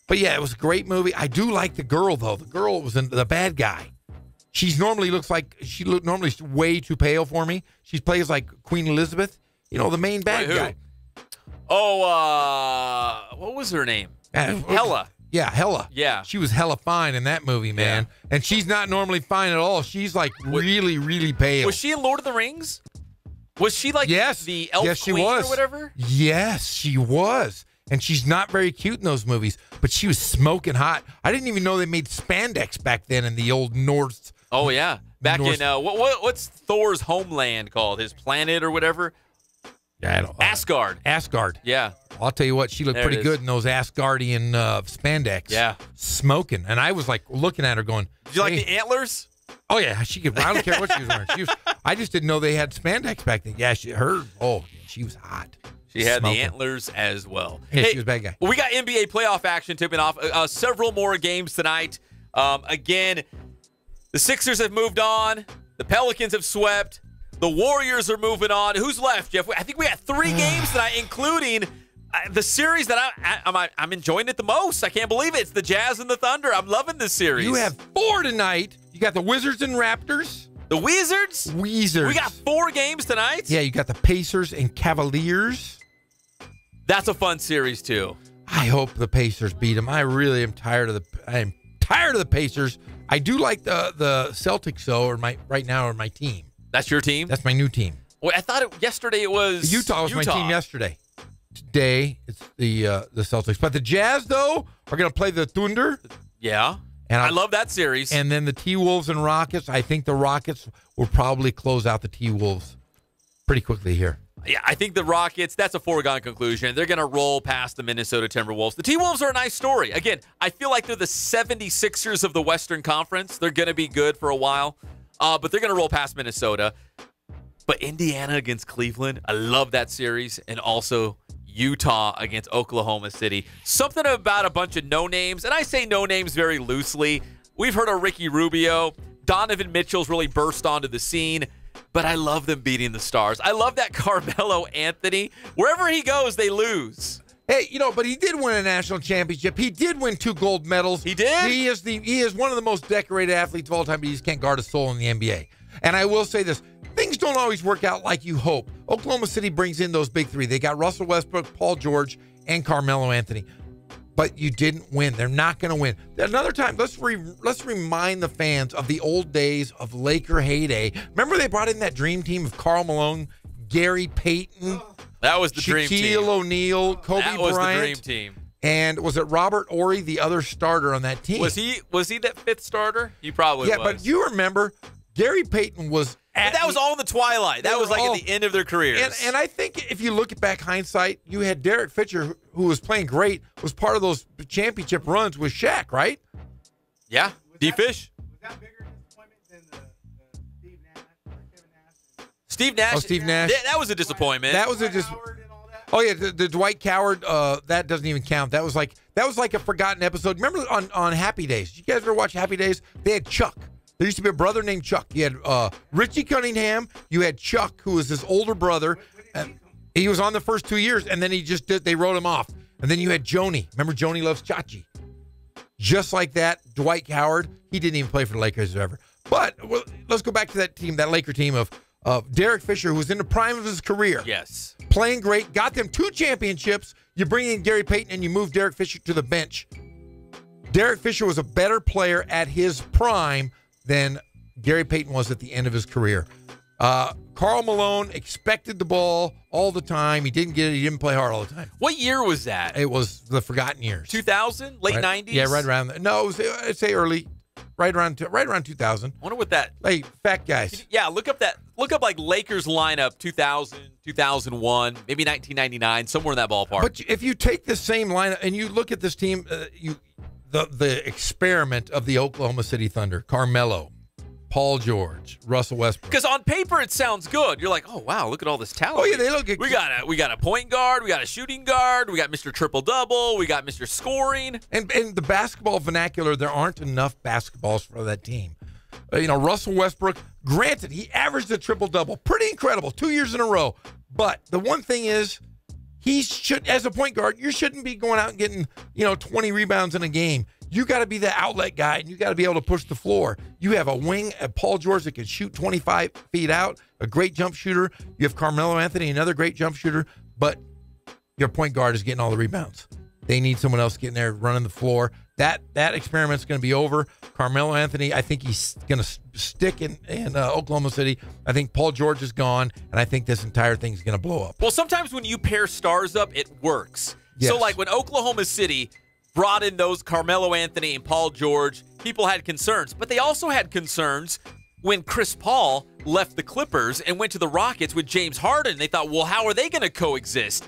But yeah, it was a great movie. I do like the girl, though. The girl was the bad guy. She normally way too pale for me. She plays like Queen Elizabeth, the main bad guy. Oh, what was her name? Hela. Yeah, Hela. Yeah. She was hella fine in that movie, man. Yeah. And she's not normally fine at all. She's like really, really pale. Was she in Lord of the Rings? Was she like the elf queen or whatever? Yes, she was. And she's not very cute in those movies, but she was smoking hot. I didn't even know they made spandex back then in the old North. Oh, yeah. Back in, what's Thor's homeland called? His planet or whatever? Yeah, I don't know. Asgard. Asgard. Yeah. I'll tell you what, she looked pretty good in those Asgardian spandex. Yeah. Smoking. And I was like looking at her going, did you like the antlers? Oh, yeah, she could. I don't care what she was wearing. I just didn't know they had spandex back then. Yeah, she was hot. She had the antlers as well. Yeah, she was a bad guy. We got NBA playoff action tipping off. Several more games tonight. Again, the Sixers have moved on. The Pelicans have swept. The Warriors are moving on. Who's left, Jeff? I think we got 3 games tonight, including the series that I'm enjoying it the most. I can't believe it. It's the Jazz and the Thunder. I'm loving this series. You have 4 tonight. You got the Wizards and Raptors. The Wizards? Wizards. We got 4 games tonight? Yeah, you got the Pacers and Cavaliers. That's a fun series, too. I hope the Pacers beat them. I really am tired of the Pacers. I do like the Celtics, though, right now are my team. That's your team? That's my new team. Well, I thought yesterday it was Utah was my team yesterday. Today, it's the Celtics. But the Jazz, though, are going to play the Thunder. Yeah. And I love that series. And then the T-Wolves and Rockets. I think the Rockets will probably close out the T-Wolves pretty quickly here. Yeah, I think the Rockets, that's a foregone conclusion. They're going to roll past the Minnesota Timberwolves. The T-Wolves are a nice story. Again, I feel like they're the 76ers of the Western Conference. They're going to be good for a while, but they're going to roll past Minnesota. But Indiana against Cleveland, I love that series. And also Utah against Oklahoma City. Something about a bunch of no-names, and I say no-names very loosely. We've heard of Ricky Rubio. Donovan Mitchell's really burst onto the scene, but I love them beating the Stars. I love that Carmelo Anthony. Wherever he goes, they lose. Hey, but he did win a national championship. He did win 2 gold medals. He did? He is one of the most decorated athletes of all time, but he just can't guard a soul in the NBA. And I will say this. Things don't always work out like you hope. Oklahoma City brings in those big 3. They got Russell Westbrook, Paul George, and Carmelo Anthony. But you didn't win. They're not going to win. Another time, let's remind the fans of the old days of Laker heyday. Remember they brought in that dream team of Karl Malone, Gary Payton. That was the dream team. Shaquille O'Neal, Kobe Bryant. That was the dream team. And was it Robert Horry, the other starter on that team? Was he that 5th starter? He probably was. Yeah, but you remember Gary Payton was but that was all in the twilight. That was like at the end of their careers. And I think if you look back hindsight, you had Derek Fisher, who was playing great, was part of those championship runs with Shaq, right? Yeah, D-Fish. Was that bigger disappointment than the Steve Nash or Kevin Nash? Steve Nash. Oh, Steve Nash. That was a disappointment. That was a disappointment. Oh yeah, the Dwight Coward. That doesn't even count. That was like a forgotten episode. Remember on Happy Days? Did you guys ever watch Happy Days? They had Chuck. There used to be a brother named Chuck. You had Richie Cunningham. You had Chuck, who was his older brother. He was on the first 2 years, and then they wrote him off. And then you had Joni. Remember Joni Loves Chachi? Just like that, Dwight Coward. He didn't even play for the Lakers ever. But let's go back to that team, that Laker team of Derek Fisher, who was in the prime of his career. Yes. Playing great. Got them 2 championships. You bring in Gary Payton, and you move Derek Fisher to the bench. Derek Fisher was a better player at his prime than Gary Payton was at the end of his career. Karl Malone expected the ball all the time. He didn't get it. He didn't play hard all the time. What year was that? It was the forgotten years. 2000? Late 90s? Yeah, right around there. No, I'd say early. Right around 2000. I wonder what that... Hey, fat guys. Yeah, look up like Lakers lineup 2000, 2001, maybe 1999, somewhere in that ballpark. But if you take the same lineup and you look at this team, the experiment of the Oklahoma City Thunder, Carmelo, Paul George, Russell Westbrook. Because on paper it sounds good. You're like, oh wow, look at all this talent. Oh yeah, they look good. We got a point guard, we got a shooting guard, we got Mr. Triple Double, we got Mr. Scoring. And the basketball vernacular, there aren't enough basketballs for that team. Russell Westbrook, granted, he averaged a triple double, pretty incredible, 2 years in a row. But the one thing is, he should, as a point guard, you shouldn't be going out and getting 20 rebounds in a game. You got to be the outlet guy, and you got to be able to push the floor. You have a wing, Paul George, that can shoot 25 feet out, a great jump shooter. You have Carmelo Anthony, another great jump shooter, but your point guard is getting all the rebounds. They need someone else getting there, running the floor. That experiment's going to be over. Carmelo Anthony, I think he's going to stick in Oklahoma City. I think Paul George is gone, and I think this entire thing's going to blow up. Well, sometimes when you pair stars up, it works. Yes. So, like when Oklahoma City brought in those Carmelo Anthony and Paul George, people had concerns. But they also had concerns when Chris Paul left the Clippers and went to the Rockets with James Harden. They thought, well, how are they going to coexist?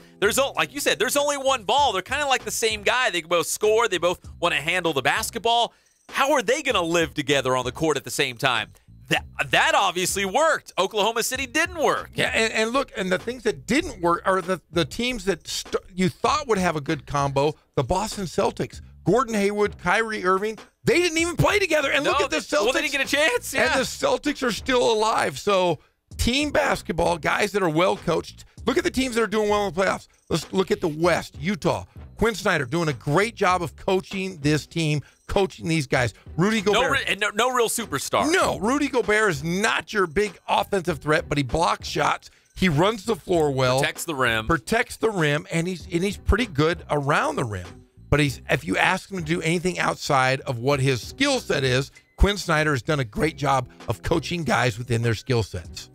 Like you said, there's only one ball. They're kind of like the same guy. They both score. They both want to handle the basketball. How are they going to live together on the court at the same time? That obviously worked. Oklahoma City didn't work. Yeah, and look, and the things that didn't work are the teams that you thought would have a good combo, the Boston Celtics. Gordon Hayward, Kyrie Irving, they didn't even play together. And look at the Celtics. Well, they didn't get a chance. Yeah. And the Celtics are still alive. So team basketball, guys that are well coached. Look at the teams that are doing well in the playoffs. Let's look at the West, Utah. Quinn Snyder doing a great job of coaching this team, coaching these guys. Rudy Gobert. No real superstar. No, Rudy Gobert is not your big offensive threat, but he blocks shots. He runs the floor well. Protects the rim, and he's pretty good around the rim. But if you ask him to do anything outside of what his skill set is, Quinn Snyder has done a great job of coaching guys within their skill sets.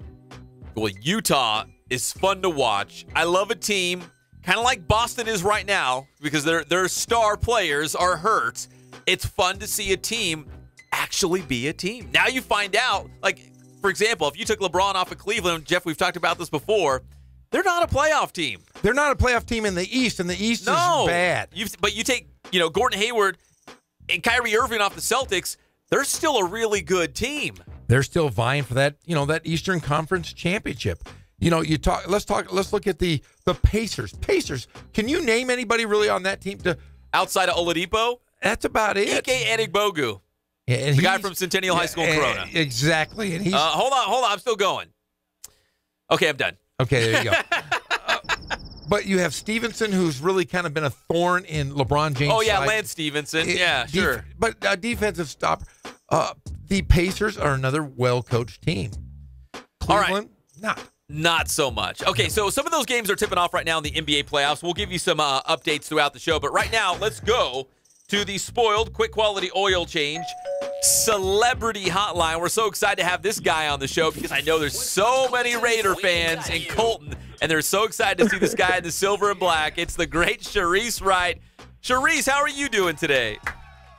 Well, Utah is fun to watch. I love a team kind of like Boston is right now because their star players are hurt. It's fun to see a team actually be a team. Now you find out, like, for example, if you took LeBron off of Cleveland, Jeff, we've talked about this before, they're not a playoff team. They're not a playoff team in the East, and the East is bad. But you take, Gordon Hayward and Kyrie Irving off the Celtics, they're still a really good team. They're still vying for that, that Eastern Conference championship. Let's look at the Pacers. Pacers, can you name anybody really on that team outside of Oladipo? That's about it. Ike Anigbogu. Yeah, and the guy from Centennial High School in Corona. Exactly. And he's hold on, I'm still going. Okay, I'm done. Okay, there you go. But you have Stevenson, who's really kind of been a thorn in LeBron James' side. Lance Stevenson. Yeah, sure. But defensive stopper. The Pacers are another well-coached team. Cleveland, not so much. Okay, so some of those games are tipping off right now in the NBA playoffs. We'll give you some updates throughout the show. But right now, let's go to the Spoiled Quick Quality Oil Change Celebrity Hotline. We're so excited to have this guy on the show because I know there's so many Raider fans in Colton, and they're so excited to see this guy in the silver and black. It's the great Shareece Wright. Shareece, how are you doing today?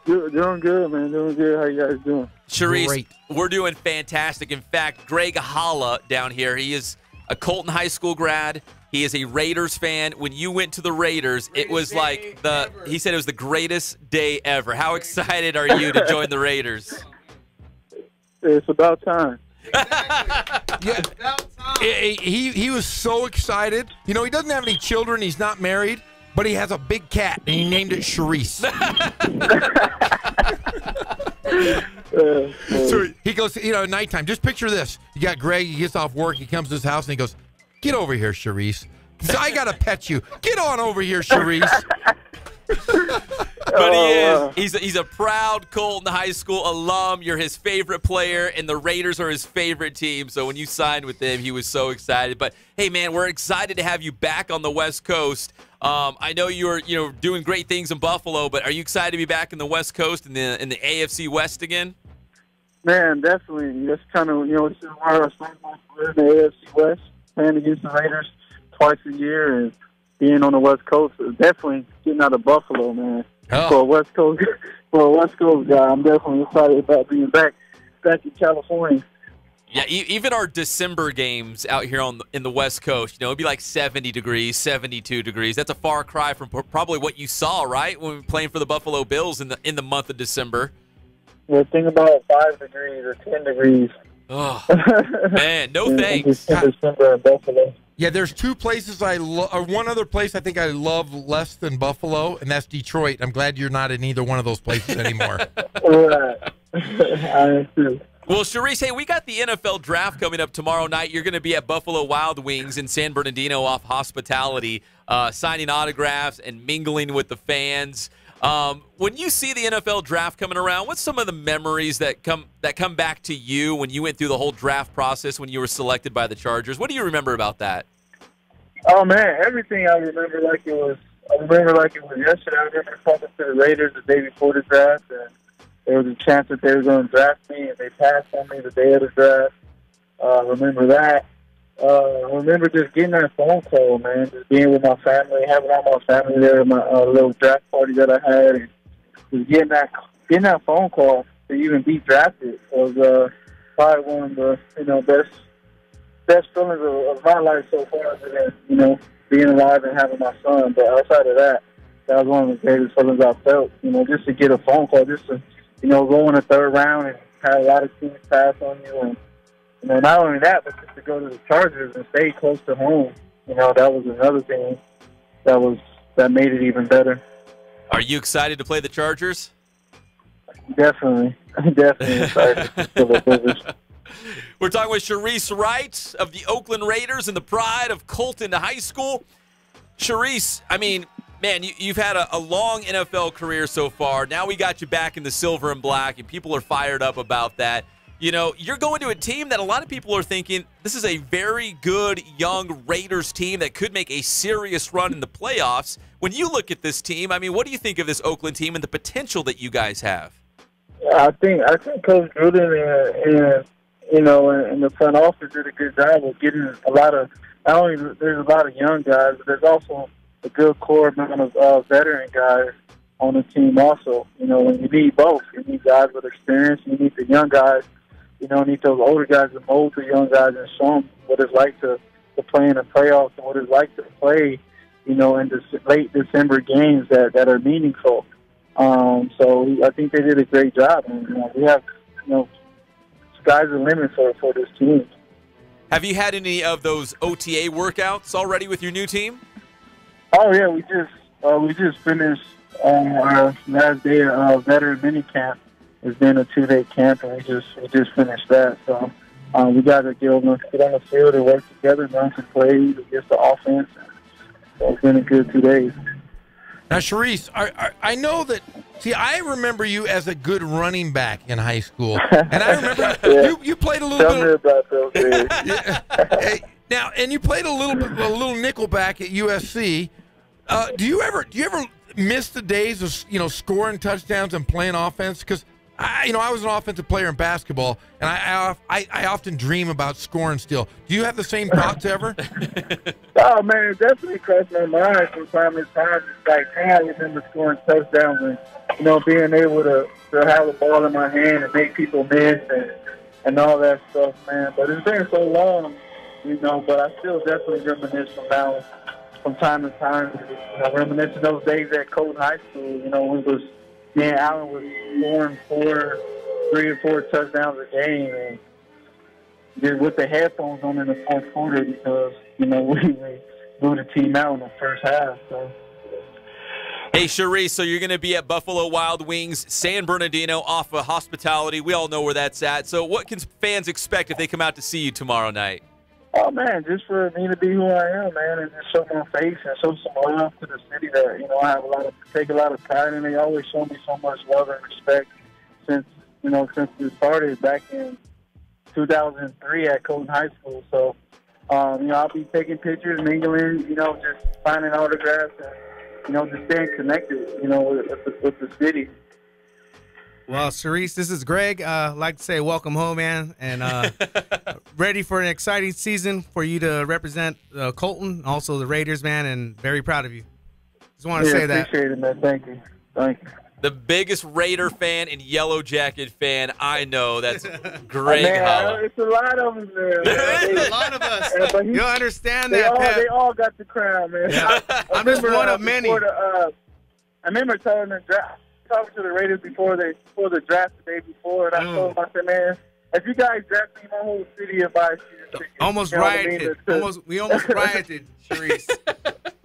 Doing good, man. Doing good. How you guys doing? Shareece, we're doing fantastic. In fact, Greg Holla down here, he is a Colton High School grad. He is a Raiders fan. When you went to the Raiders, it was like he said it was the greatest day ever. How excited are you to join the Raiders? It's about time. He was so excited. He doesn't have any children. He's not married, but he has a big cat, and he named it Shareece. So he goes, at nighttime, just picture this. You got Greg, he gets off work, he comes to his house, and he goes, "Get over here, Shareece. I got to pet you. Get on over here, Shareece." But he's a proud Colton High School alum. You're his favorite player, and the Raiders are his favorite team. So when you signed with him, he was so excited. But hey, man, we're excited to have you back on the West Coast. I know you're doing great things in Buffalo, but are you excited to be back in the West Coast in the AFC West again? Man, definitely. That's kind of it's one of our strong points. We're in the AFC West, playing against the Raiders twice a year, and being on the West Coast is definitely getting out of Buffalo, man. Oh. For a West Coast guy, I'm definitely excited about being back in California. Yeah, even our December games out here in the West Coast, it'd be like 70 degrees, 72 degrees. That's a far cry from probably what you saw, right, when we were playing for the Buffalo Bills in the month of December. Yeah, think about 5 degrees or 10 degrees. Oh, man, no thanks. December in Buffalo. Yeah, there's two places or one other place I think I love less than Buffalo, and that's Detroit. I'm glad you're not in either one of those places anymore. Right. I am too. Well, Shareece, hey, we got the NFL draft coming up tomorrow night. You're going to be at Buffalo Wild Wings in San Bernardino off hospitality, signing autographs and mingling with the fans. When you see the NFL draft coming around, what's some of the memories that come back to you when you went through the whole draft process when you were selected by the Chargers? What do you remember about that? Oh man, everything I remember like it was yesterday. I remember talking to the Raiders the day before the draft, and there was a chance that they were going to draft me, and they passed on me the day of the draft. I remember that. I remember just getting that phone call, man, just being with my family, having all my family there at my little draft party that I had, and just getting that phone call to even be drafted was probably one of the best feelings of my life so far, than being alive and having my son. But outside of that, that was one of the greatest feelings I felt. Just to get a phone call, just to go in the third round and had a lot of teams pass on you, and not only that, but just to go to the Chargers and stay close to home. That was another thing that made it even better. Are you excited to play the Chargers? Definitely excited for the business. We're talking with Shareece Wright of the Oakland Raiders and the pride of Colton High School. Shareece, I mean, man, you've had a long NFL career so far. Now we got you back in the silver and black, and people are fired up about that. You're going to a team that a lot of people are thinking this is a very good young Raiders team that could make a serious run in the playoffs. When you look at this team, I mean, what do you think of this Oakland team and the potential that you guys have? I think Coach Gruden and the front office did a good job of getting a lot of. Not only there's a lot of young guys, but there's also a good core amount of veteran guys on the team. Also, when you need both, you need guys with experience, you need the young guys. You need those older guys to mold the young guys and show them what it's like to play in the playoffs and what it's like to play, in the late December games that are meaningful. So I think they did a great job, and we have, sky's the limit for this team. Have you had any of those OTA workouts already with your new team? Oh yeah, we just finished our last day of veteran mini camp. It's been a 2-day camp, and we just finished that. So we got to get on the field and work together, run some plays against the offense. So it's been a good 2 days. Now, Shareece, I know that. See, I remember you as a good running back in high school, and I remember you played a little bit. Tell me about those days. Hey, now, and you played a little nickel back at USC. Do you ever miss the days of scoring touchdowns and playing offense? Because I was an offensive player in basketball, and I often dream about scoring still. Do you have the same thoughts ever? Oh, man, it definitely crossed my mind from time to time. It's like, I remember scoring touchdowns and, being able to have the ball in my hand and make people miss and all that stuff, man. But it's been so long, but I still definitely reminisce from time to time. Reminiscing those days at Colton High School, me and Allen was scoring 3 or 4 touchdowns a game, and just with the headphones on in the fourth quarter because we blew the team out in the first half. So. Hey, Shareece, so you're going to be at Buffalo Wild Wings, San Bernardino, off of Hospitality. We all know where that's at. So what can fans expect if they come out to see you tomorrow night? Oh, man, just for me to be who I am, man, and just show my face and show some love to the city that, I take a lot of pride in. They always show me so much love and respect since it started back in 2003 at Colton High School. So, I'll be taking pictures, mingling, just signing autographs and, just staying connected, with the city. Well, Shareece, this is Greg. I'd like to say welcome home, man, and ready for an exciting season for you to represent Colton, also the Raiders, man, and very proud of you. Just want to say that. Appreciate it, man. Thank you. The biggest Raider fan and Yellow Jacket fan I know. That's Greg Holla. It's a lot of them there. There's a lot of us. You'll understand that, Pep. They all got the crown, man. Yeah. I'm just one of many. I remember talking to the Raiders before the draft the day before, and I told them, I said, man, if you guys draft me, my whole city will buy tickets. Almost rioted. We almost rioted, Shareece.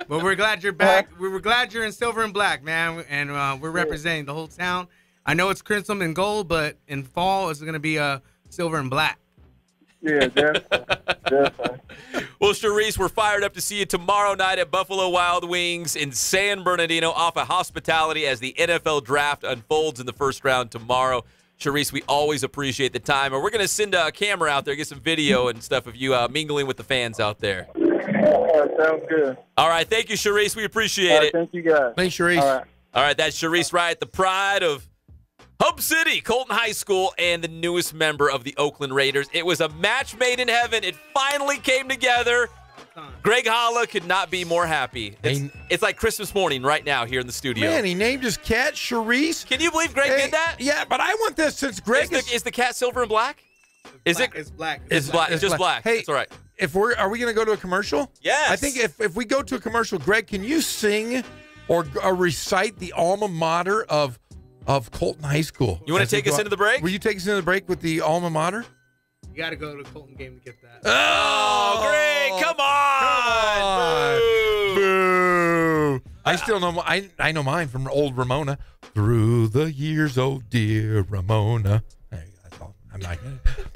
But we're glad you're back. We were glad you're in silver and black, man, and we're representing the whole town. I know it's crimson and gold, but in fall it's going to be silver and black. Yeah, definitely. Well, Shareece, we're fired up to see you tomorrow night at Buffalo Wild Wings in San Bernardino off of Hospitality as the NFL Draft unfolds in the first round tomorrow. Shareece, we always appreciate the time, and we're going to send a camera out there, get some video and stuff of you mingling with the fans out there. Sounds good. All right, thank you, Shareece. We appreciate it. Thank you, guys. Thanks, Shareece. All right, that's Shareece Wright, the pride of Hub City, Colton High School, and the newest member of the Oakland Raiders. It was a match made in heaven. It finally came together. Greg Holla could not be more happy. It's like Christmas morning right now here in the studio. Man, he named his cat Shareece. Can you believe Greg did that? Yeah, but I want this since Greg is the cat silver and black? It's black. It's black. It's just black. Hey, that's all right. Are we going to go to a commercial? Yes. I think if we go to a commercial, Greg, can you sing or recite the alma mater of of Colton High School. You want to take us into the break? Will you take us into the break with the alma mater? You got to go to the Colton game to get that. Oh, great. Come on. Boo. I still know. I know mine from old Ramona. Through the years, oh dear Ramona. Hey, that's all. I'm not.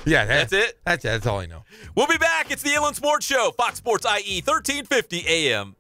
Yeah, that's it. That's all I know. We'll be back. It's the Inland Sports Show, Fox Sports IE 1350 AM.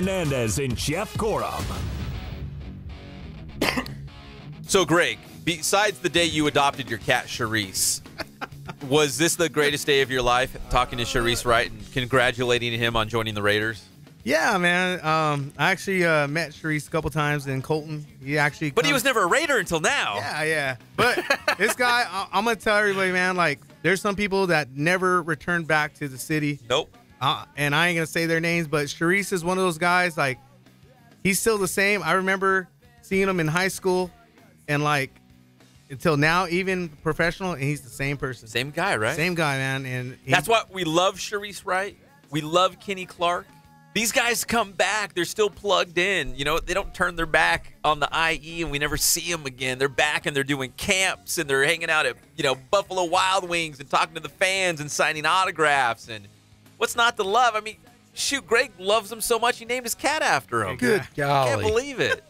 Fernandez and Jeff Gorham. So, Greg, besides the day you adopted your cat, Shareece, was this the greatest day of your life, talking to Shareece Wright and congratulating him on joining the Raiders? Yeah, man. I actually met Shareece a couple times in Colton. He was never a Raider until now. Yeah. But this guy, I'm going to tell everybody, man, like, there's some people that never returned back to the city. Nope. And I ain't going to say their names, but Shareece is one of those guys, like, he's still the same. I remember seeing him in high school and, like, until now, even professional, and he's the same person. Same guy, right? Same guy, man. And that's why we love Shareece Wright. We love Kenny Clark. These guys come back. They're still plugged in. You know, they don't turn their back on the IE and we never see them again. They're back and they're doing camps and they're hanging out at, Buffalo Wild Wings and talking to the fans and signing autographs. And what's not to love? I mean, shoot, Greg loves them so much he named his cat after him. Good golly. Can't believe it.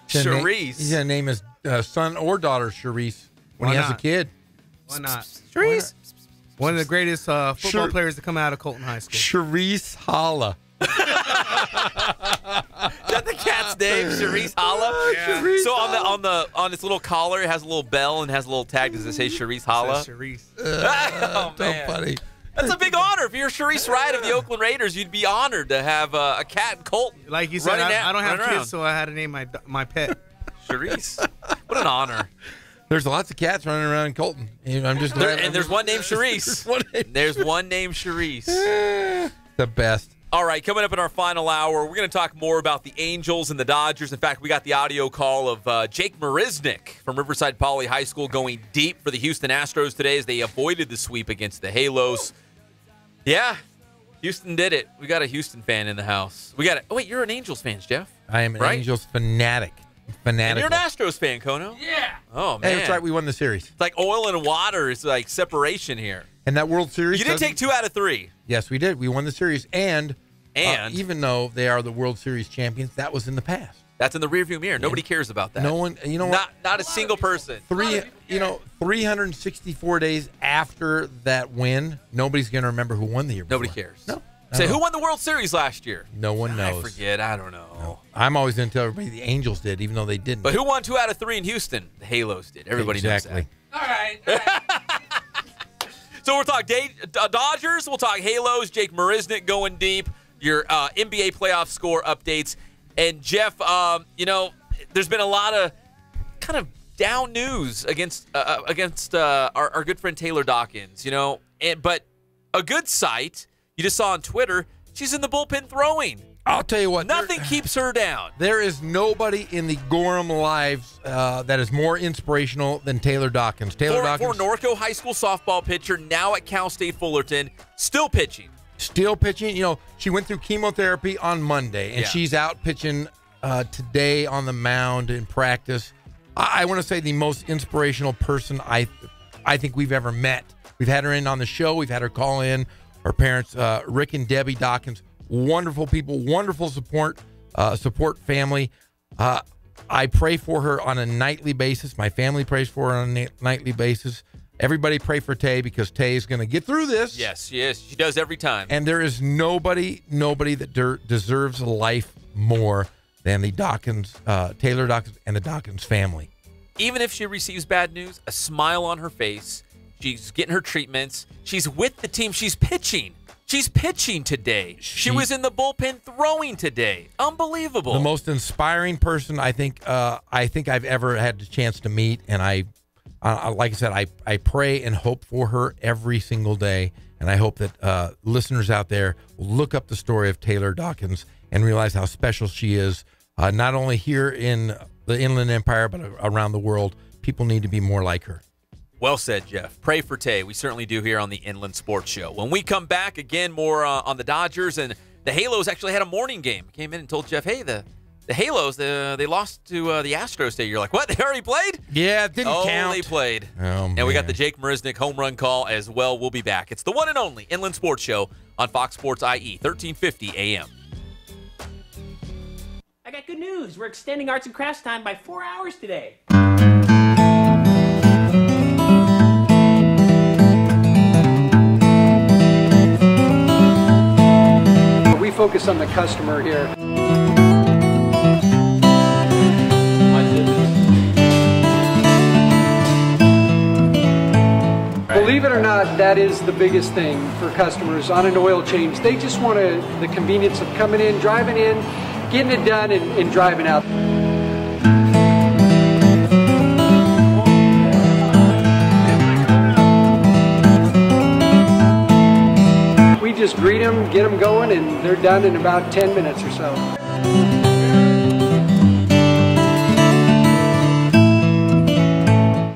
Shareece. He's going to name his son or daughter Shareece when Why he has not? a kid. Why not? Shareece. One of the greatest football players to come out of Colton High School. Shareece Holla. Is that the cat's name, Shareece Holla? Yeah. Shareece So Holla. on its little collar, it has a little bell and has a little tag. Does it say Shareece Holla? Shareece. Oh, So man. funny. That's a big honor. If you're Shareece Wright of the Oakland Raiders, you'd be honored to have a cat in Colton. Like you said, running I don't have running kids, so I had to name my pet. Shareece. What an honor. There's lots of cats running around in Colton. I'm just glad. And there's one named Shareece. There's one named Shareece. The best. All right, coming up in our final hour, we're going to talk more about the Angels and the Dodgers. In fact, we got the audio call of Jake Marisnick from Riverside Poly High School going deep for the Houston Astros today as they avoided the sweep against the Halos. Yeah, Houston did it. We got a Houston fan in the house. We got it. Oh, wait, you're an Angels fan, Jeff. I am an right? Angels fanatic. And you're an Astros fan, Kono. Yeah. Oh, man. Hey, that's right. We won the series. It's like oil and water. It's like separation here. And that World Series. You did take 2 out of 3. Yes, we did. We won the series. And even though they are the World Series champions, that was in the past. That's in the rearview mirror. Nobody cares about that. No one, you know what? Not a single person. 364 days after that win, nobody's going to remember who won the year before. Nobody cares. No. Say, who won the World Series last year? No one knows. I forget. I don't know. No. I'm always going to tell everybody the Angels did, even though they didn't. But who won 2 out of 3 in Houston? The Halos did. Everybody knows that. All right. So we'll talk Dodgers. We'll talk Halos. Jake Marisnick going deep. Your NBA playoff score updates. And Jeff, there's been a lot of kind of down news against our good friend Taylor Dawkins. But a good sight. You just saw on Twitter, she's in the bullpen throwing. I'll tell you what. Nothing keeps her down. There is nobody in the Gorham lives that is more inspirational than Taylor Dawkins. Former Norco High School softball pitcher, now at Cal State Fullerton, still pitching. Still pitching. She went through chemotherapy on Monday, and she's out pitching today on the mound in practice. I want to say the most inspirational person I think we've ever met. We've had her in on the show. We've had her call in. Her parents, Rick and Debbie Dawkins, wonderful people, wonderful support family. I pray for her on a nightly basis. My family prays for her on a nightly basis. Everybody pray for Tay because Tay is going to get through this. Yes, she is. She does every time. And there is nobody that deserves life more than the Dawkins, Taylor Dawkins, and the Dawkins family. Even if she receives bad news, a smile on her face. She's getting her treatments. She's with the team. She's pitching. She's pitching today. She was in the bullpen throwing today. Unbelievable. The most inspiring person I think I've ever had the chance to meet. And like I said, I pray and hope for her every single day. And I hope that listeners out there will look up the story of Taylor Dawkins and realize how special she is, not only here in the Inland Empire, but around the world. People need to be more like her. Well said, Jeff. Pray for Tay. We certainly do here on the Inland Sports Show. When we come back, again, more on the Dodgers. And the Halos actually had a morning game. Came in and told Jeff, hey, the Halos, they lost to the Astros today. You're like, what? They already played? Yeah, it didn't count. They played. Oh, and we got the Jake Marisnick home run call as well. We'll be back. It's the one and only Inland Sports Show on Fox Sports IE, 1350 AM. I got good news. We're extending arts and crafts time by 4 hours today. focus on the customer here. Believe it or not, that is the biggest thing for customers on an oil change. They just want the convenience of coming in, driving in, getting it done, and driving out. We just greet them, get them going, and they're done in about 10 minutes or so.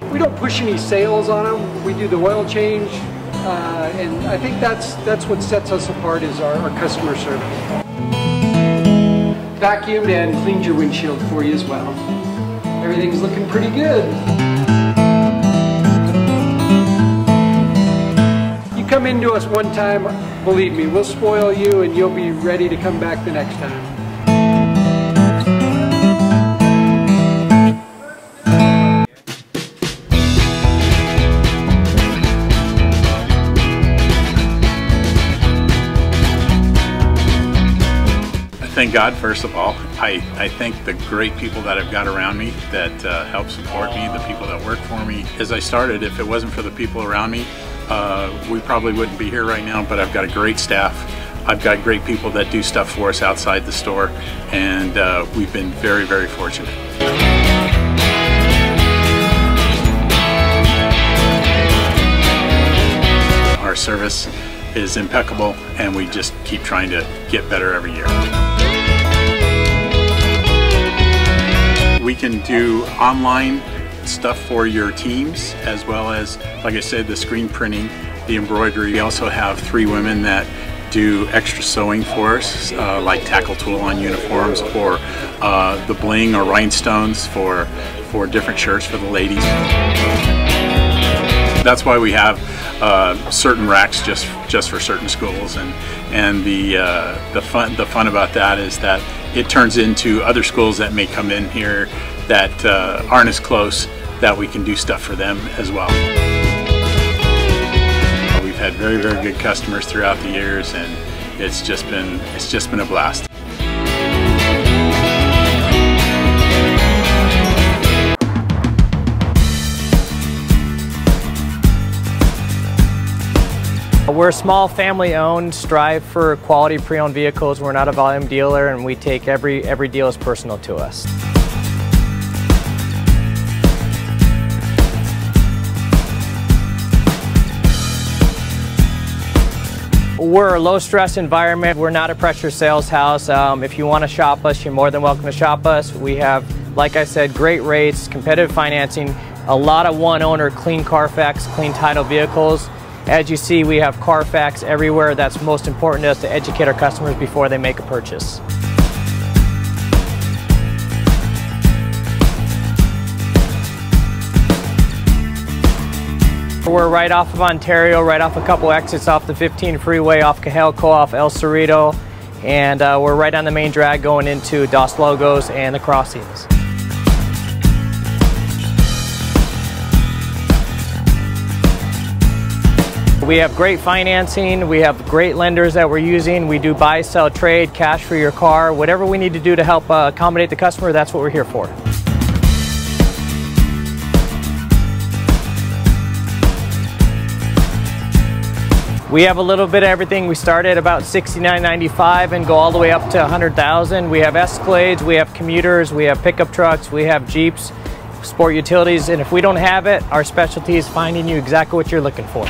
We don't push any sales on them. We do the oil change, and I think that's what sets us apart is our customer service. Vacuumed and cleaned your windshield for you as well. Everything's looking pretty good. You come into us one time, believe me, we'll spoil you and you'll be ready to come back the next time. Thank God, first of all. I thank the great people that I've got around me that help support me, the people that work for me. As I started, if it wasn't for the people around me, we probably wouldn't be here right now, but I've got a great staff. I've got great people that do stuff for us outside the store, and we've been very, very fortunate. Our service is impeccable, and we just keep trying to get better every year. We can do online stuff for your teams, as well as, like I said, the screen printing, the embroidery. We also have 3 women that do extra sewing for us, like tackle tool on uniforms, or the bling or rhinestones for different shirts for the ladies. That's why we have certain racks just for certain schools, and the fun about that is that it turns into other schools that may come in here that aren't as close, that we can do stuff for them as well. We've had very, very good customers throughout the years, and it's just been a blast. We're a small family-owned, strive for quality pre-owned vehicles. We're not a volume dealer, and we take every deal as personal to us. We're a low-stress environment. We're not a pressure sales house. If you want to shop us, you're more than welcome to shop us. We have, like I said, great rates, competitive financing, a lot of one-owner, clean Carfax, clean title vehicles. As you see, we have Carfax everywhere. That's most important to us, to educate our customers before they make a purchase. We're right off of Ontario, right off a couple exits off the 15 freeway, off Cajelco, off El Cerrito, and we're right on the main drag going into Dos Logos and the crossings. We have great financing, we have great lenders that we're using. We do buy, sell, trade, cash for your car. Whatever we need to do to help accommodate the customer, that's what we're here for. We have a little bit of everything. We start at about $69.95 and go all the way up to $100,000. We have Escalades, we have commuters, we have pickup trucks, we have Jeeps, sport utilities, and if we don't have it, our specialty is finding you exactly what you're looking for.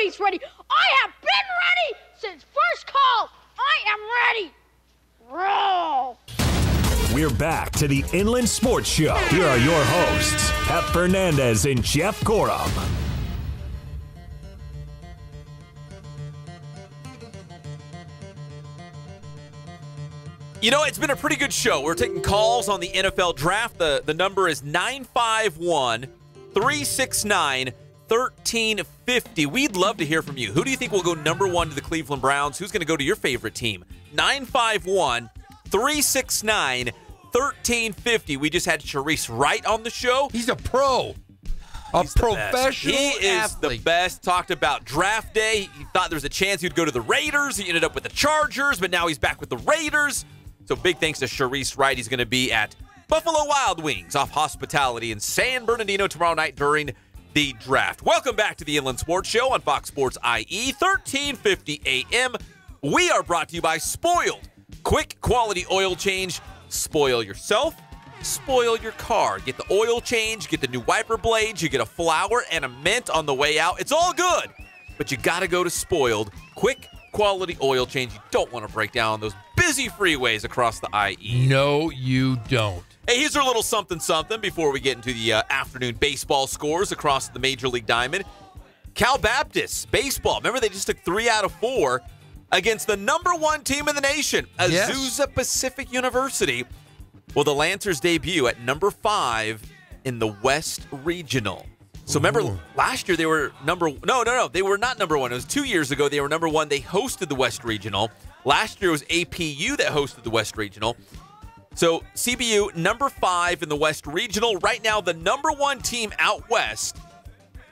he's ready. I have been ready since first call. I am ready. Roll. We're back to the Inland Sports Show. Here are your hosts, Pep Fernandez and Jeff Gorham. You know, it's been a pretty good show. We're taking calls on the NFL draft. The number is 951-369-1350. We'd love to hear from you. Who do you think will go number 1 to the Cleveland Browns? Who's going to go to your favorite team? 951-369-1350. We just had Shareece Wright on the show. He's a pro. He's professional He is athlete. the best. Talked about draft day. He thought there was a chance he'd go to the Raiders. He ended up with the Chargers, but now he's back with the Raiders. So big thanks to Shareece Wright. He's going to be at Buffalo Wild Wings off Hospitality in San Bernardino tomorrow night during the draft. Welcome back to the Inland Sports Show on Fox Sports IE, 1350 AM. We are brought to you by Spoiled. Quick quality oil change. Spoil yourself. Spoil your car. Get the oil change. Get the new wiper blades. You get a flower and a mint on the way out. It's all good. But you got to go to Spoiled. Quick quality oil change. You don't want to break down those busy freeways across the IE. No, you don't. Hey, here's our little something before we get into the afternoon baseball scores across the Major League Diamond. Cal Baptist baseball. Remember, they just took 3 out of 4 against the number 1 team in the nation, Azusa Pacific University. Well, the Lancers debut at number 5 in the West Regional. So remember, last year they were No, they were not number 1. It was 2 years ago. They were number 1. They hosted the West Regional. Last year it was APU that hosted the West Regional. So CBU, number 5 in the West Regional. Right now, the number 1 team out west,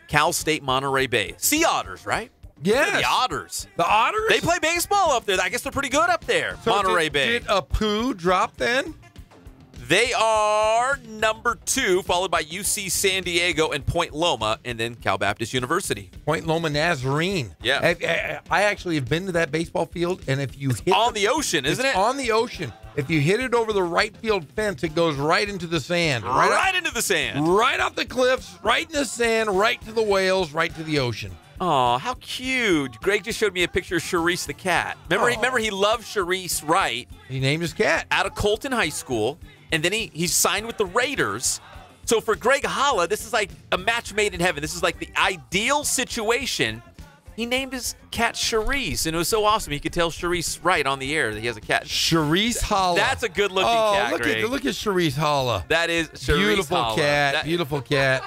Cal State Monterey Bay. Sea Otters, right? Yes. The Otters. The Otters? They play baseball up there. I guess they're pretty good up there, So Monterey Bay. Did APU drop then? They are number 2, followed by UC San Diego and Point Loma, and then Cal Baptist University. Point Loma Nazarene. Yeah. I actually have been to that baseball field, and if you hit on the ocean, isn't it? On the ocean. If you hit it over the right field fence, it goes right into the sand. Right into the sand. Right off the cliffs, right in the sand, right to the whales, right to the ocean. Oh, how cute. Greg just showed me a picture of Shareece the cat. Remember he loved Shareece Wright. He named his cat. Out of Colton High School. And then he signed with the Raiders. So for Greg Holla, this is like a match made in heaven. This is like the ideal situation. He named his cat Shareece, and it was so awesome. He could tell Shareece Wright on the air that he has a cat. Shareece Holla. That's a good-looking cat, Greg. Look at Shareece Holla. That is Shareece Beautiful Holla. cat. Beautiful cat.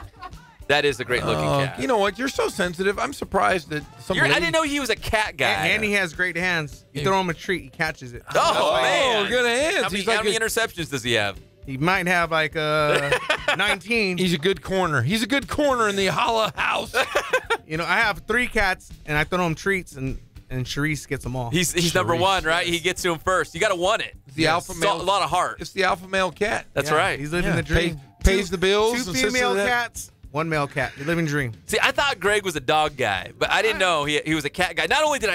That is a great-looking cat. You know what? You're so sensitive. I'm surprised that I didn't know he was a cat guy. And he has great hands. You throw him a treat, he catches it. Oh, man. Good hands. How many interceptions does he have? He might have like 19. He's a good corner. He's a good corner in the Holla house. You know, I have 3 cats, and I throw him treats, and Shareece gets them all. He's number 1, right? He gets to him first. You got to want it. The alpha male. A lot of heart. It's the alpha male cat. That's right. He's living the dream. Pays the bills. 2 female cats, 1 male cat. The living dream. See, I thought Greg was a dog guy, but I didn't know he was a cat guy. Not only did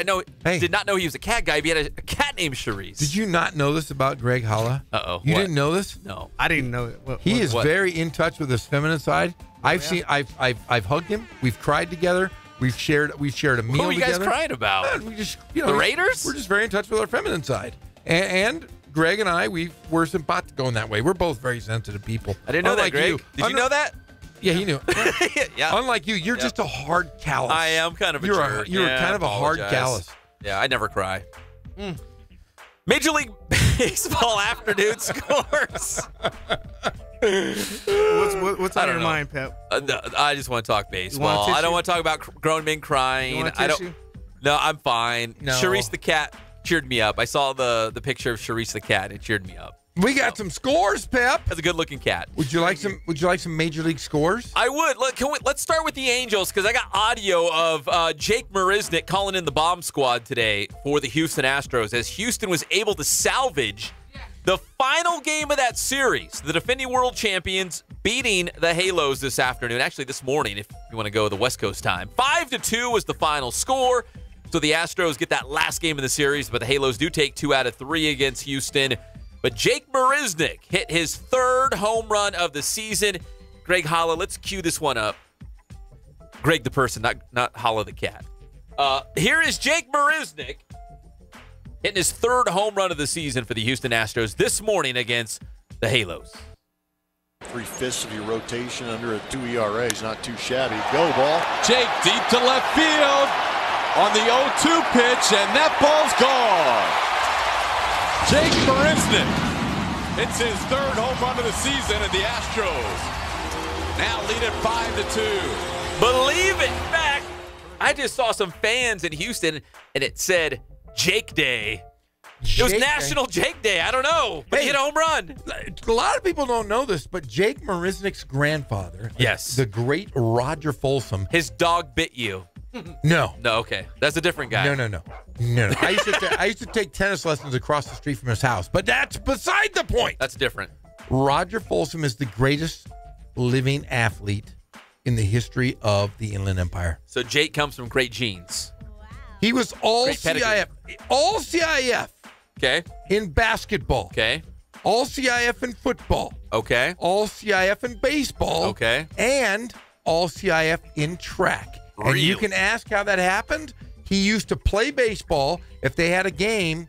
not know he was a cat guy, but he had a cat named Shareece. Did you not know this about Greg Holla? Uh-oh. You didn't know this? No. I didn't know it. He is very in touch with his feminine side. I've hugged him. We've cried together. We've shared a meal together. What are you guys crying about? We just, the Raiders? We're just very in touch with our feminine side. And Greg and I, we're simpatico in that way. We're both very sensitive people. I didn't know that, Greg. Did you know that? Yeah, he knew. Yeah. Unlike you, you're just a hard callus. I am kind of a jerk. You're kind of a hard callus. Yeah, I never cry. Major League Baseball afternoon scores. What's on your mind, Pep? I just want to talk baseball. I don't want to talk about grown men crying. No, I'm fine. No. Shareece the cat cheered me up. I saw the picture of Shareece the cat. It cheered me up. We got some scores, Pep. That's a good-looking cat. Would you like some Major League scores? I would. Look, let's start with the Angels because I got audio of Jake Marisnick calling in the bomb squad today for the Houston Astros as Houston was able to salvage the final game of that series. The defending world champions beating the Halos this afternoon. Actually, this morning, if you want to go the West Coast time. 5-2 was the final score. So the Astros get that last game of the series, but the Halos do take 2 out of 3 against Houston. But Jake Marisnick hit his 3rd home run of the season. Greg Holla, let's cue this one up. Greg the person, not Holla the cat. Here is Jake Marisnick hitting his 3rd home run of the season for the Houston Astros this morning against the Halos. 3/5 of your rotation under a 2 ERA is not too shabby. Go ball. Jake deep to left field on the 0-2 pitch, and that ball's gone. Jake Marisnick hits his 3rd home run of the season, and the Astros now lead it 5-2. Believe it. In fact, I just saw some fans in Houston, and it said Jake Day. It was National Jake Day. I don't know, but he hit a home run. A lot of people don't know this, but Jake Marisnick's grandfather, yes, the great Roger Folsom. His dog bit you. No. No, okay. That's a different guy. No. I used to take tennis lessons across the street from his house, but that's beside the point. That's different. Roger Folsom is the greatest living athlete in the history of the Inland Empire. So Jake comes from great genes. He was all CIF. All CIF. Okay. In basketball. Okay. All CIF in football. Okay. All CIF in baseball. Okay. And all CIF in track. And you can ask how that happened. He used to play baseball. If they had a game